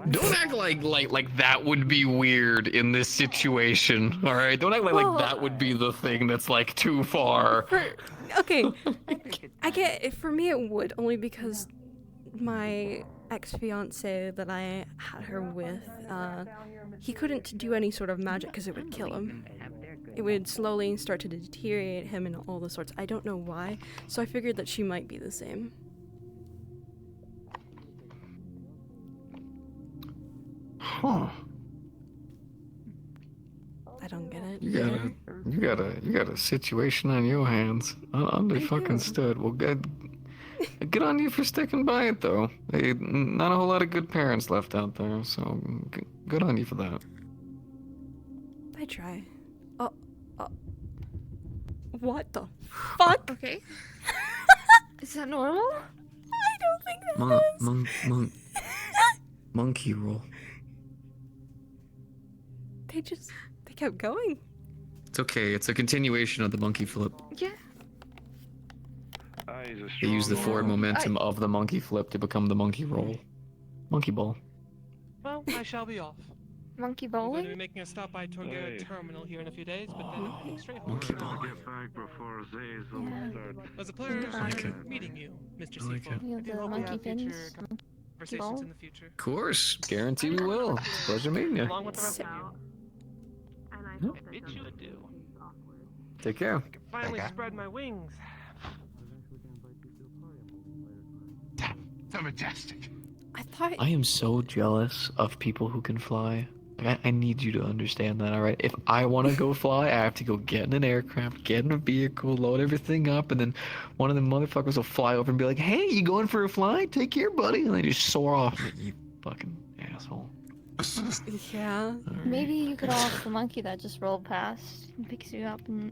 Don't act like that would be weird in this situation, all right? Don't act like that would be the thing that's like too far. Okay, I get it. For me, it would only because my ex-fiance that I had her with, he couldn't do any sort of magic because it would kill him. It would slowly start to deteriorate him and all the sorts. I don't know why, so I figured that she might be the same. Huh. don't get it. You got a situation on your hands. Fucking-stood. Well, good on you for sticking by it, though. Not a whole lot of good parents left out there, so good on you for that. I try. What the fuck? Okay. Is that normal? I don't think that is. Monkey roll. They kept going. It's okay. It's a continuation of the monkey flip. Yeah. They use the forward momentum of the monkey flip to become the monkey roll. Monkey ball. Well, I shall be off. Monkey I'm going to bowling? be making a stop by Torgera Terminal here in a few days, but then heading straight home. Monkey ball. It was a pleasure meeting you, Mr. Seafoam. You have the monkey fins. Conversations in the future. Of course. Guarantee we will. It's a pleasure meeting you. Along with the rest of you. It should do. Take care. Finally spread my wings. So majestic. I am so jealous of people who can fly. Like, I need you to understand that, alright? If I want to go fly, I have to go get in an aircraft, get in a vehicle, load everything up, and then one of the motherfuckers will fly over and be like, hey, you going for a fly? Take care, buddy. And they just soar off. You fucking asshole. Yeah. Maybe you could ask the monkey that just rolled past and picks you up and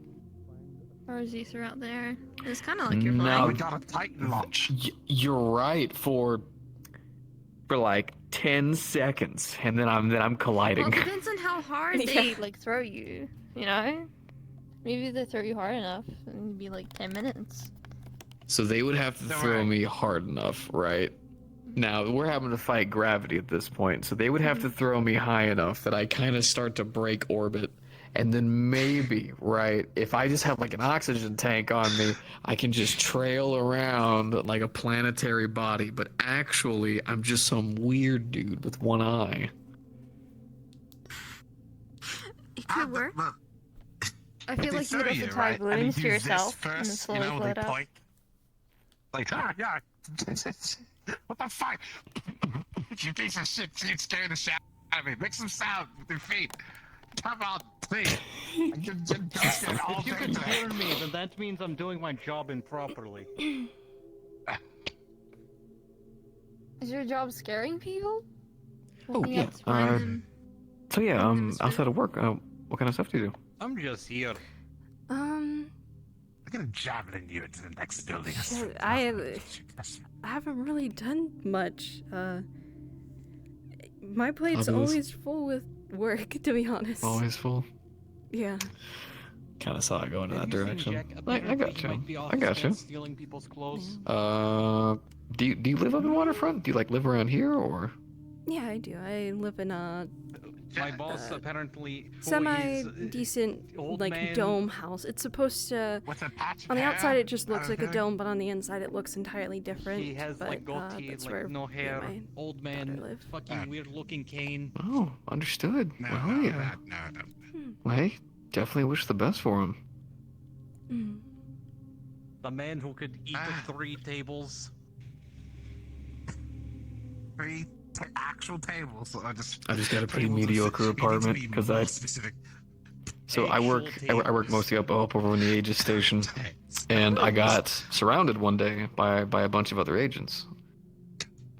throws you through out there. It's kind of like you're flying. No, we got a Titan launch. You're right for like 10 seconds, and then I'm colliding. Well, it depends on how hard they like throw you. You know, maybe they throw you hard enough, and it'd be like 10 minutes. So they would have to throw me hard enough, right? Now, we're having to fight gravity at this point, so they would have to throw me high enough that I kind of start to break orbit. And then maybe, right, if I just have like an oxygen tank on me, I can just trail around like a planetary body. But actually, I'm just some weird dude with one eye. It could work. I feel like you would have to tie right? balloons to And you do this yourself and then first, slowly you know, float they up. point. Like, yeah. What the fuck? You piece of shit, you'd scare the shit out of me. Make some sound with your feet. Come on, please. If you can hear me, then that means I'm doing my job improperly. Is your job scaring people? Oh, Looking yeah. at Spider-Man? So yeah, outside of work, what kind of stuff do you do? I'm just here. I'm gonna javelin you into the next building. Shit, I haven't really done much. My plate's always full with work, to be honest. Always full. Yeah. Kind of saw it going in that direction. Jack? I got Like the you. I office got you. man stealing people's clothes. Do you live up in Waterfront? Do you like live around here or? Yeah, I do. I live in a My boss apparently semi-decent, like, man. dome house. It's supposed to... On the outside, it just looks like a dome, but on the inside, it looks entirely different. He has but, like goatee, that's like where no me and hair, my old man, live. fucking weird-looking cane. Oh, understood. Well, yeah. Well, hey, definitely wish the best for him. The man who could eat at 3 tables. 3 actual tables. So I just got a pretty mediocre apartment because I work mostly up over in the Aegis station, and I got surrounded one day by a bunch of other agents.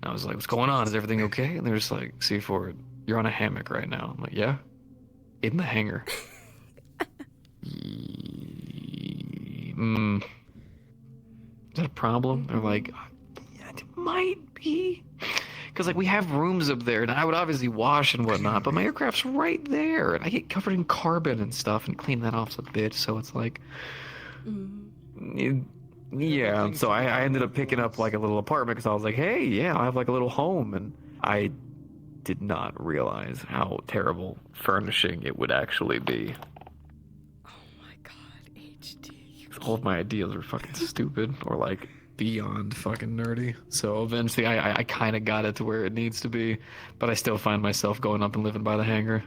And I was like, "What's going on? Is everything okay?" And they're just like, "C4, you're on a hammock right now." I'm like, "Yeah, in the hangar." Is that a problem? They're like, "Yeah, it might be." Because, like, we have rooms up there, and I would obviously wash and whatnot, but my aircraft's right there, and I get covered in carbon and stuff and clean that off a bit, so it's like... Yeah, so I ended up picking up, like, a little apartment, because I was like, hey, yeah, I have, like, a little home, and I did not realize how terrible furnishing it would actually be. Oh my god, HD. All of my ideas were fucking stupid, or, like... beyond fucking nerdy. So eventually I kind of got it to where it needs to be, but I still find myself going up and living by the hangar.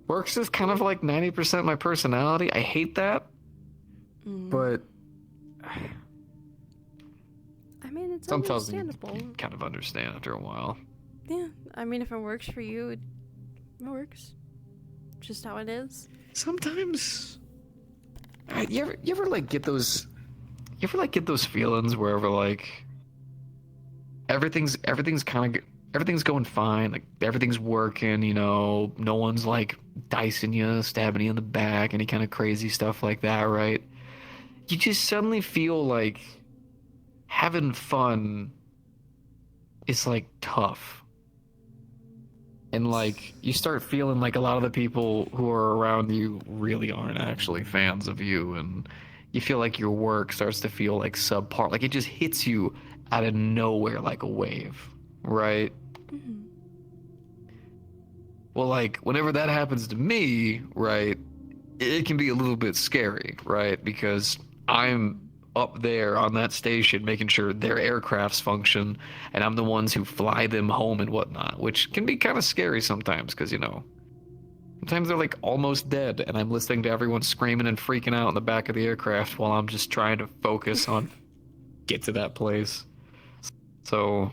Work's just kind of like 90% my personality. I hate that, but I mean, it's sometimes you understandable. kind of understand after a while. Yeah, I mean, if it works for you, it works. just how it is. Sometimes. You ever like get those? You ever like get those feelings wherever like everything's going fine, like everything's working, you know, no one's like dicing you, stabbing you in the back, any kind of crazy stuff like that, right? You just suddenly feel like having fun is like tough. And like you start feeling like a lot of the people who are around you really aren't actually fans of you, and you feel like your work starts to feel like subpar, like it just hits you out of nowhere like a wave, right? Mm-hmm. Well, like whenever that happens to me, right, it can be a little bit scary, right? Because I'm up there on that station making sure their aircrafts function, and I'm the ones who fly them home and whatnot, which can be kind of scary sometimes because, you know, sometimes they're like almost dead and I'm listening to everyone screaming and freaking out in the back of the aircraft while I'm just trying to focus on get to that place. So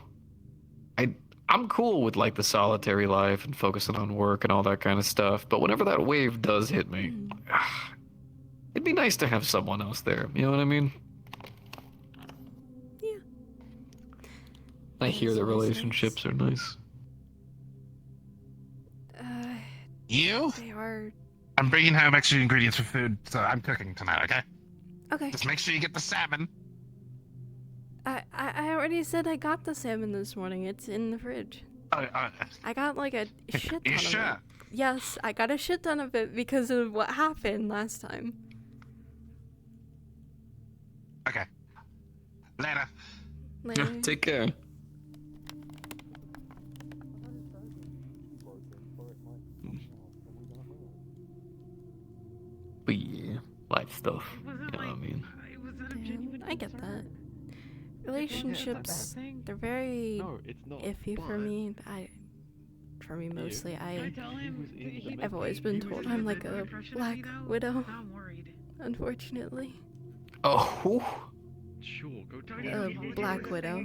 I'm cool with like the solitary life and focusing on work and all that kind of stuff, but whenever that wave does hit me, it'd be nice to have someone else there, you know what I mean? Yeah. I hear that relationships are nice. You? They are. I'm bringing home extra ingredients for food, so I'm cooking tonight, okay? Okay. Just make sure you get the salmon. I already said I got the salmon this morning. It's in the fridge. I got like a shit ton You of sure? it. Yes, I got a shit ton of it because of what happened last time. Okay. Later. Later. Take care. But yeah, life stuff. You know what I mean? Yeah, I get that. Relationships, they're very iffy for me. For me mostly, I've always been told I'm like a black widow. Unfortunately. Oh. Sure, go A black widow.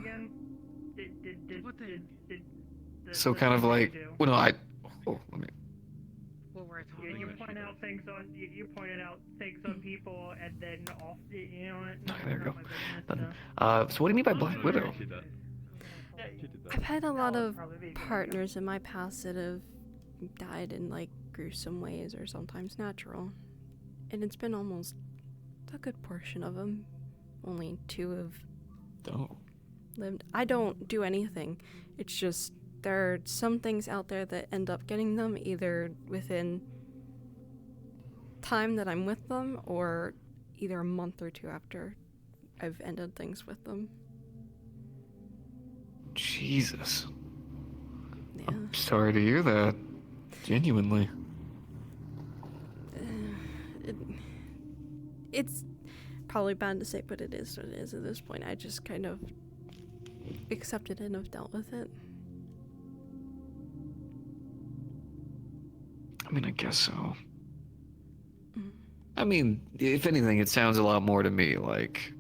So kind of like, well, no, let me. You point out things on you pointed out things on people, and then off. You know what? There we go. So what do you mean by black widow? I've had a lot of partners in my past that have died in like gruesome ways or sometimes natural. And it's been almost a good portion of them. Only 2 have lived. I don't do anything. It's just there are some things out there that end up getting them either within time that I'm with them or either a month or 2 after I've ended things with them. Jesus. Yeah. I'm sorry to hear that. Genuinely. It's probably bad to say, but it is what it is at this point. I just kind of accepted it and have dealt with it. I mean, I guess so. I mean, if anything, it sounds a lot more to me like...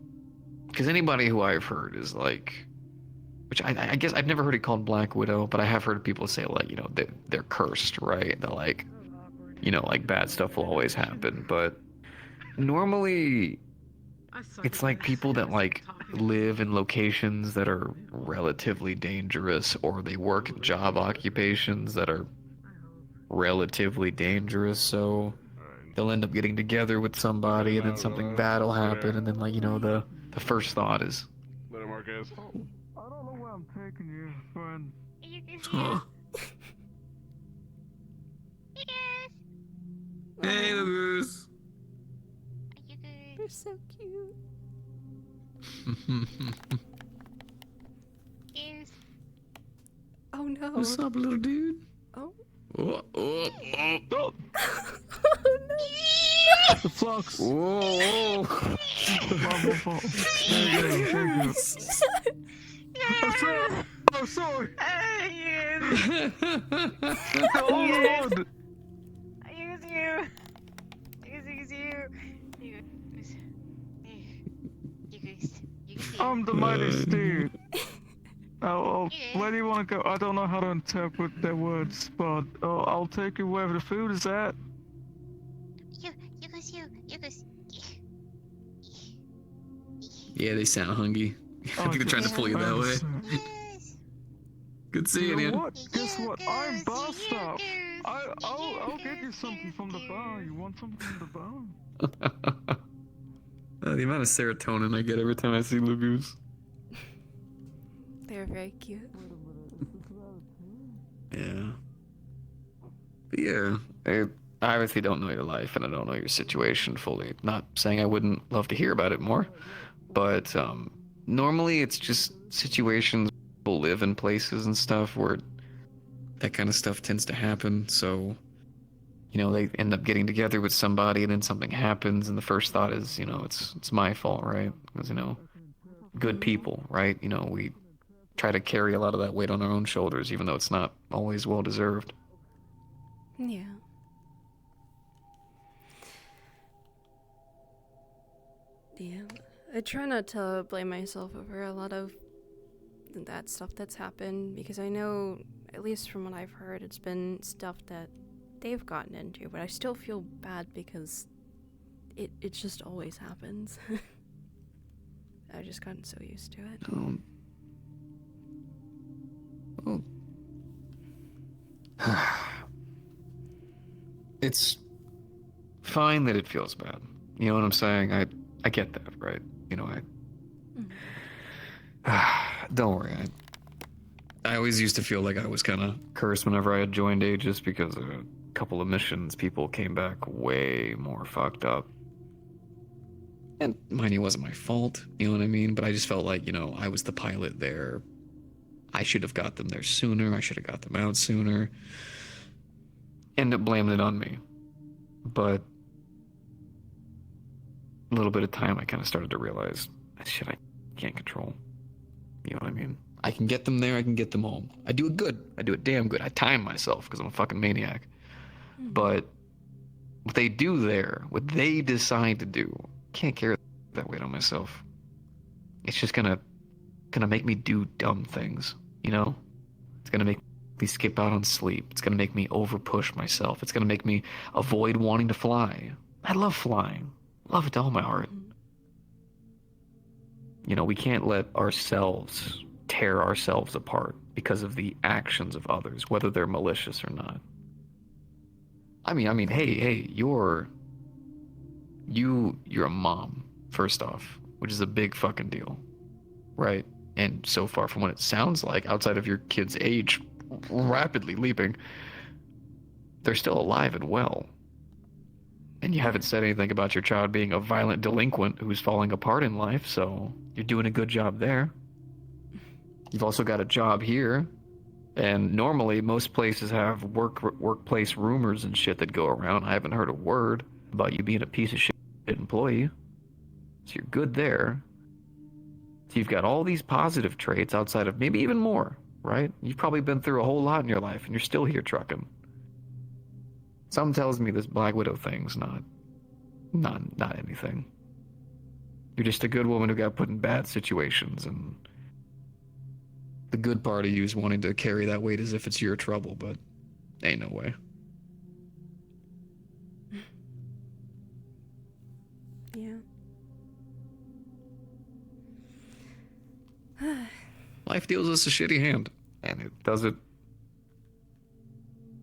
Because anybody who I've heard is like... Which I guess I've never heard it called Black Widow, but I have heard people say like, you know, they're cursed, right? They're like, you know, like bad stuff will always happen. But normally, it's like people that like live in locations that are relatively dangerous, or they work in job occupations that are relatively dangerous, so they'll end up getting together with somebody and then something bad will happen, and then like, you know, the first thought is, Little Marquez. I don't know where I'm taking you, friend. Hey, Goose. You're so cute. Oh no. What's up, little dude? Oh. Oh, oh, oh, oh. Oh no. The flux. Whoa. I'm sorry. Oh Lord. I'm the mighty Steve. Where do you want to go? I don't know how to interpret their words, but I'll take you wherever the food is at. Yeah, they sound hungry. I think they're trying to pull you that way. Good seeing you. What? Guess what? I'm bar staff. I'll get you something from the bar. You want something from the bar? The amount of serotonin I get every time I see Lagoose. They're very cute. Yeah. But yeah, I obviously don't know your life and I don't know your situation fully. Not saying I wouldn't love to hear about it more, but normally it's just situations people live in places and stuff where that kind of stuff tends to happen. So, they end up getting together with somebody and then something happens and the first thought is, it's my fault, right? Because, good people, right? We try to carry a lot of that weight on our own shoulders, even though it's not always well deserved. Yeah. Yeah. I try not to blame myself over a lot of that stuff that's happened because I know, at least from what I've heard, it's been stuff that they've gotten into, but I still feel bad because it just always happens. I've just gotten so used to it. It's fine that it feels bad. You know what I'm saying? I get that, right? Don't worry. I always used to feel like I was kind of cursed whenever I had joined Aegis because a couple of missions, people came back way more fucked up. And mind you, it wasn't my fault, you know what I mean? But I just felt like, I was the pilot there. I should have got them there sooner. I should have got them out sooner. End up blaming it on me. But a little bit of time, I kind of started to realize that shit I can't control. You know what I mean? I can get them there, I can get them home. I do it good. I do it damn good. I time myself because I'm a fucking maniac. But what they do there, what they decide to do, can't carry that weight on myself. It's just gonna make me do dumb things, It's gonna make me skip out on sleep. It's gonna make me over push myself. It's gonna make me avoid wanting to fly. I love flying. Love it with all my heart. We can't let ourselves tear ourselves apart because of the actions of others, whether they're malicious or not. I mean, hey, you're a mom, first off, which is a big fucking deal, right? And so far from what it sounds like, outside of your kid's age rapidly leaping, they're still alive and well. And you haven't said anything about your child being a violent delinquent who's falling apart in life, so you're doing a good job there. You've also got a job here, and normally most places have workplace rumors and shit that go around. I haven't heard a word about you being a piece of shit employee, so you're good there. So you've got all these positive traits outside of maybe even more, right? You've probably been through a whole lot in your life, and you're still here trucking. Something tells me this Black Widow thing's not anything. You're just a good woman who got put in bad situations, and the good part of you is wanting to carry that weight as if it's your trouble, but ain't no way. Yeah. Life deals us a shitty hand, and it does it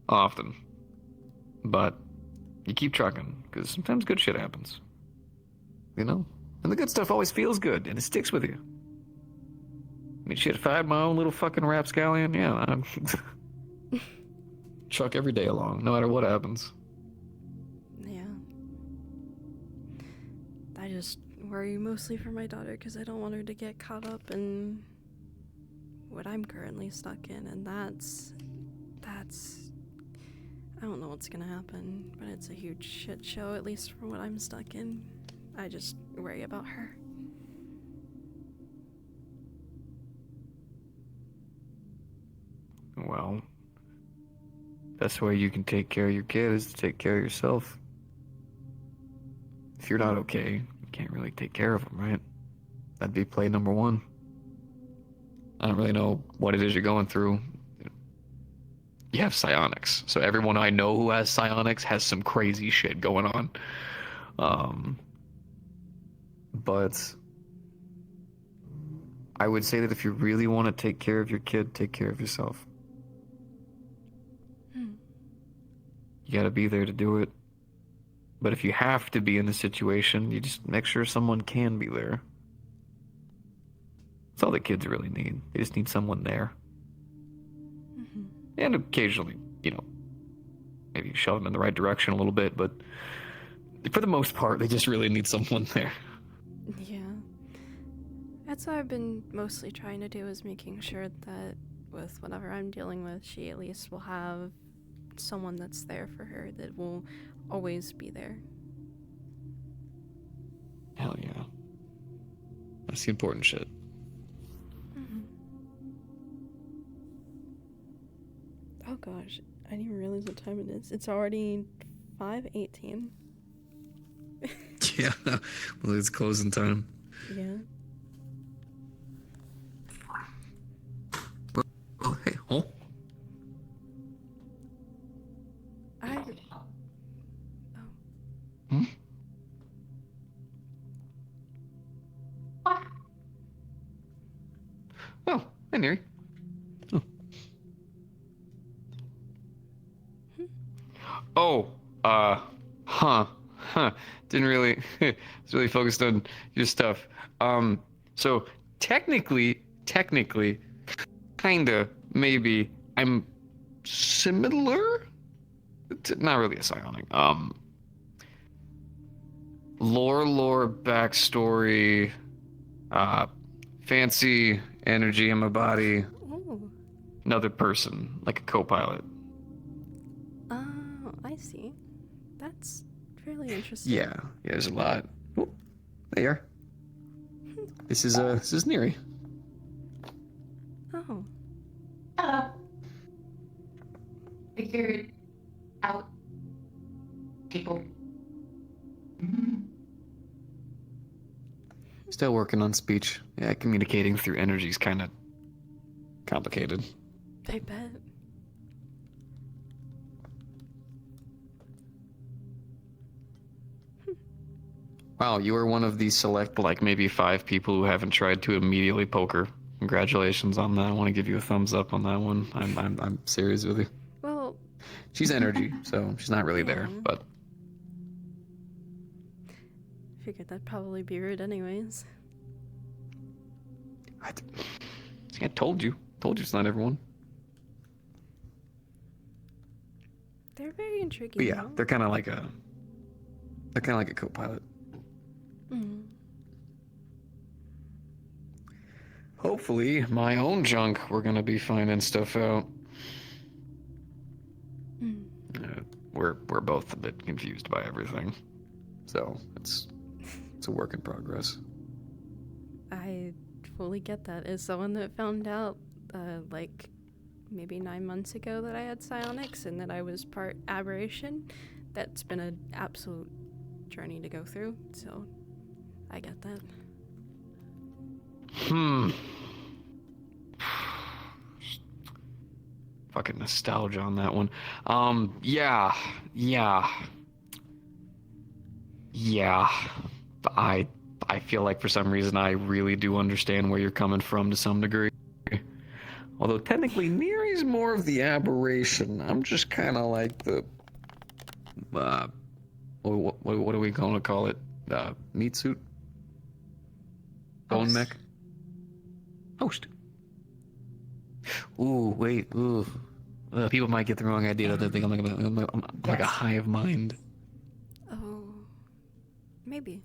often. But you keep trucking, because sometimes good shit happens. And the good stuff always feels good, and it sticks with you. I mean, shit, if I had my own little fucking rapscallion, yeah, I'd truck every day along, no matter what happens. Yeah. I just worry mostly for my daughter, because I don't want her to get caught up in what I'm currently stuck in, and that's I don't know what's gonna happen, but it's a huge shit show, at least from what I'm stuck in. I just worry about her. Well, best way you can take care of your kid is to take care of yourself. If you're not okay, you can't really take care of them, right? That'd be play number one. I don't really know what it is you're going through. You have psionics, so everyone I know who has psionics has some crazy shit going on. But I would say that if you really want to take care of your kid, take care of yourself. You gotta be there to do it. But if you have to be in a situation, you just make sure someone can be there. That's all the kids really need. They just need someone there. And occasionally, maybe shove them in the right direction a little bit, but for the most part, they just really need someone there. Yeah. That's what I've been mostly trying to do, is making sure that with whatever I'm dealing with, she at least will have someone that's there for her, that will always be there. Hell yeah. That's the important shit. Oh gosh, I didn't even realize what time it is. It's already 5:18. Yeah, well, it's closing time. Yeah. Oh, hey, oh. Hmm? Oh, hey, Neri. Oh, didn't really, it's really focused on your stuff. So technically, kinda, maybe, I'm similar? Not really a psionic. Lore, backstory, fancy energy in my body. Ooh. Another person, like a co-pilot. Oh, I see. That's fairly interesting. Yeah, there's a lot. Oh, there you are. This is Neri. Oh. Figured out people. Still working on speech. Yeah, communicating through energy is kind of complicated. I bet. Wow, you are one of the select, like, maybe 5 people who haven't tried to immediately poker. Congratulations on that. I want to give you a thumbs up on that one. I'm serious with you. Well, she's energy, so she's not really there, but figured that'd probably be rude anyways. I told you it's not everyone. They're very intriguing. But yeah, though. they're kind of like a co-pilot. Hopefully, my own junk, we're gonna be finding stuff out. We're both a bit confused by everything, so it's a work in progress. I fully get that. As someone that found out, like, maybe 9 months ago that I had psionics and that I was part aberration, that's been an absolute journey to go through, so I get that. Fucking nostalgia on that one. Yeah. I feel like for some reason I really do understand where you're coming from to some degree. Although technically Neri's more of the aberration. I'm just kind of like the what are we going to call it? Meat suit? Bone mech? Host. Ooh, wait, ooh. People might get the wrong idea that they think I'm like a hive mind. Oh, maybe.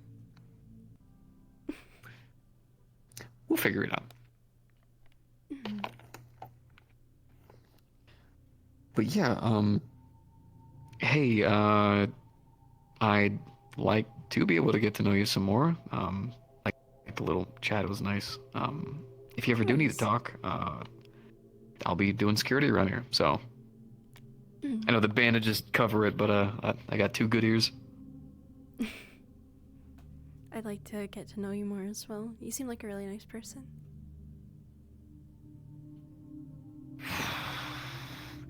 We'll figure it out. But yeah, hey, I'd like to be able to get to know you some more. Like the little chat was nice. If you ever do need to talk, I'll be doing security around here, so. I know the bandages cover it, but I got 2 good ears. I'd like to get to know you more as well. You seem like a really nice person.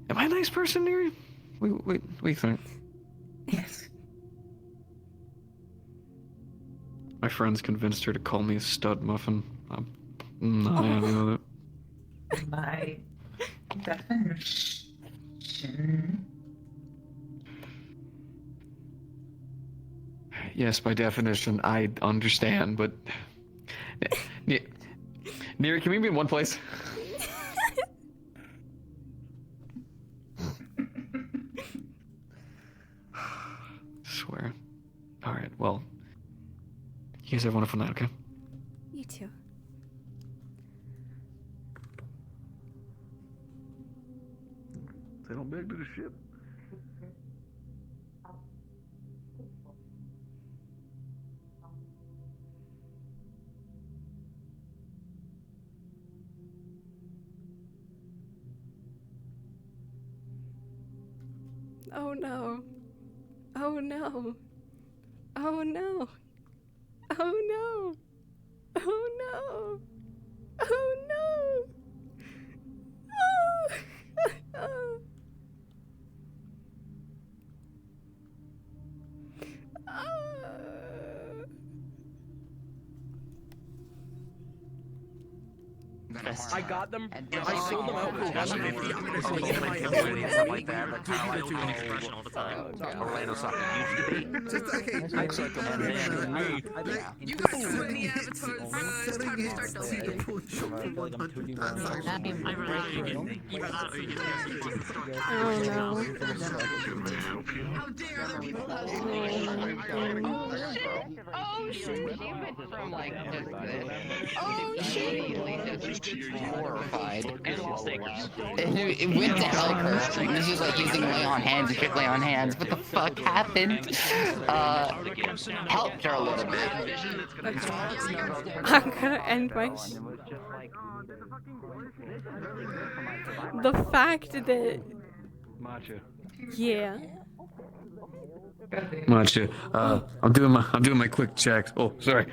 Am I a nice person, Neri? What do you think? Yes. my friends convinced her to call me a stud muffin. I'm not happy with it. By definition. Yes, by definition, I understand, but Neri, can we be in one place? Swear. All right. Well, you guys have a wonderful night. Okay. You too. They don't back to the ship. Oh no. Oh no. Oh no. Oh no. Oh no. Oh no. Oh. Oh. I got them. I sold them out for $150. I'm gonna Oh, swing it in my and stuff like that. That's how I do an expression all the time. Orlando soccer used to be. Just okay. And then You got so many avatars, bro. It's time to start deleting. Oh no. How dare other people not Oh shit, she went from like just immediately just horrified. And it went to help her. And she was like using lay on hands and shit, lay on hands. What the fuck happened? Helped her a little bit. I'm gonna end my. The fact that. Yeah. Matcha. I'm doing my quick checks. Oh, sorry.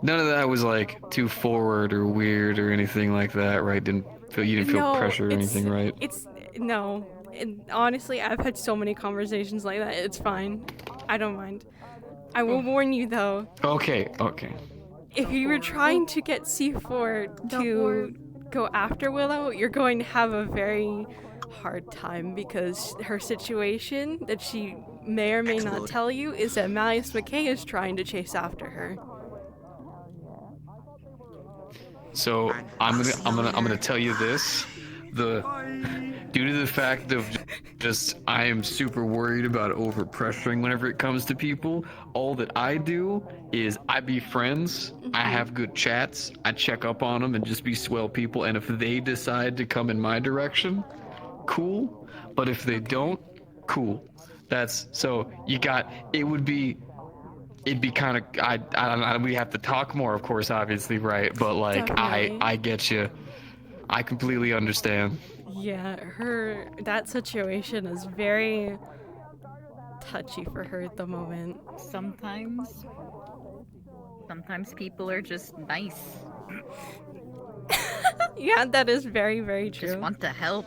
None of that was like too forward or weird or anything like that, right? You didn't feel pressure or anything, right? It's no. And honestly, I've had so many conversations like that. It's fine. I don't mind. I will warn you though. Okay. If you were trying to get C4 to go after Willow, you're going to have a very hard time because her situation that she may or may not tell you is that Malleus McKay is trying to chase after her. So I'm gonna tell you this. Due to the fact of just I am super worried about over pressuring whenever it comes to people, all that I do is I be friends, I have good chats, I check up on them and just be swell people, and if they decide to come in my direction, cool, but if they don't, cool. That's so you got it'd be kind of I don't know, we have to talk more, of course, obviously, right? But like Definitely. I get you. I completely understand. Yeah, that situation is very touchy for her at the moment. Sometimes people are just nice. Yeah, that is very, very true. Just want to help.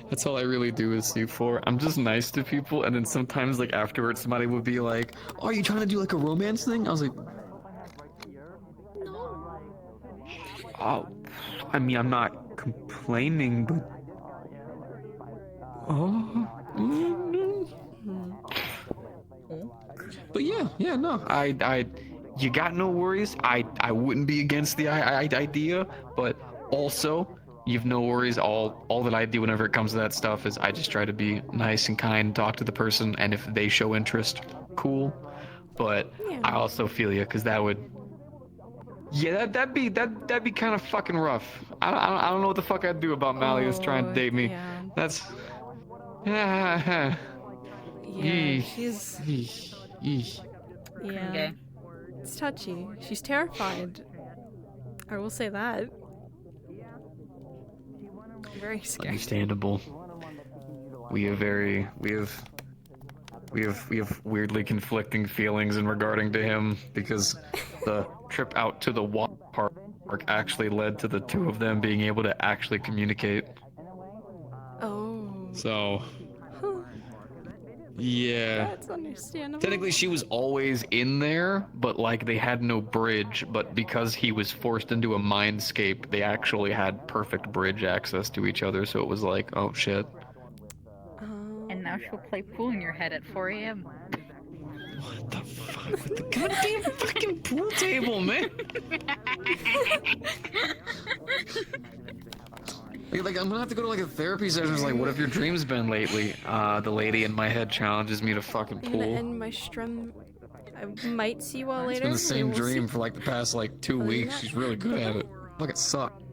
That's all I really do is C4. I'm just nice to people, and then sometimes, like, afterwards, somebody would be like, "Oh, are you trying to do, like, a romance thing?" I was like, "Oh, I mean, I'm not complaining, but... Oh... But yeah, no, you got no worries. I wouldn't be against the idea, but also, you've no worries. All that I do whenever it comes to that stuff is I just try to be nice and kind, talk to the person, and if they show interest, cool. But I also feel you, because that would... Yeah, that'd be kind of fucking rough. I don't know what the fuck I'd do about Malleus trying to date me. Yeah. That's... Yeah, Eesh. she's... Eesh. Yeah. Okay. It's touchy. She's terrified. I will say that. Very scary. Understandable. We have weirdly conflicting feelings in regarding to him because the trip out to the water park actually led to the two of them being able to actually communicate. Oh. So, Yeah. That's understandable. Technically, she was always in there, but like they had no bridge. But because he was forced into a mindscape, they actually had perfect bridge access to each other. So it was like, oh shit. And now she'll play pool in your head at 4 a.m. What the fuck with the goddamn fucking pool table, man? Like I'm gonna have to go to like a therapy session. It's like, what have your dreams been lately? The lady in my head challenges me to fucking I'm gonna pool. end my stream. I might see you all It's later. been the same We'll see. dream for like the past like 2 weeks. She's really good at it. Fuck, it sucked.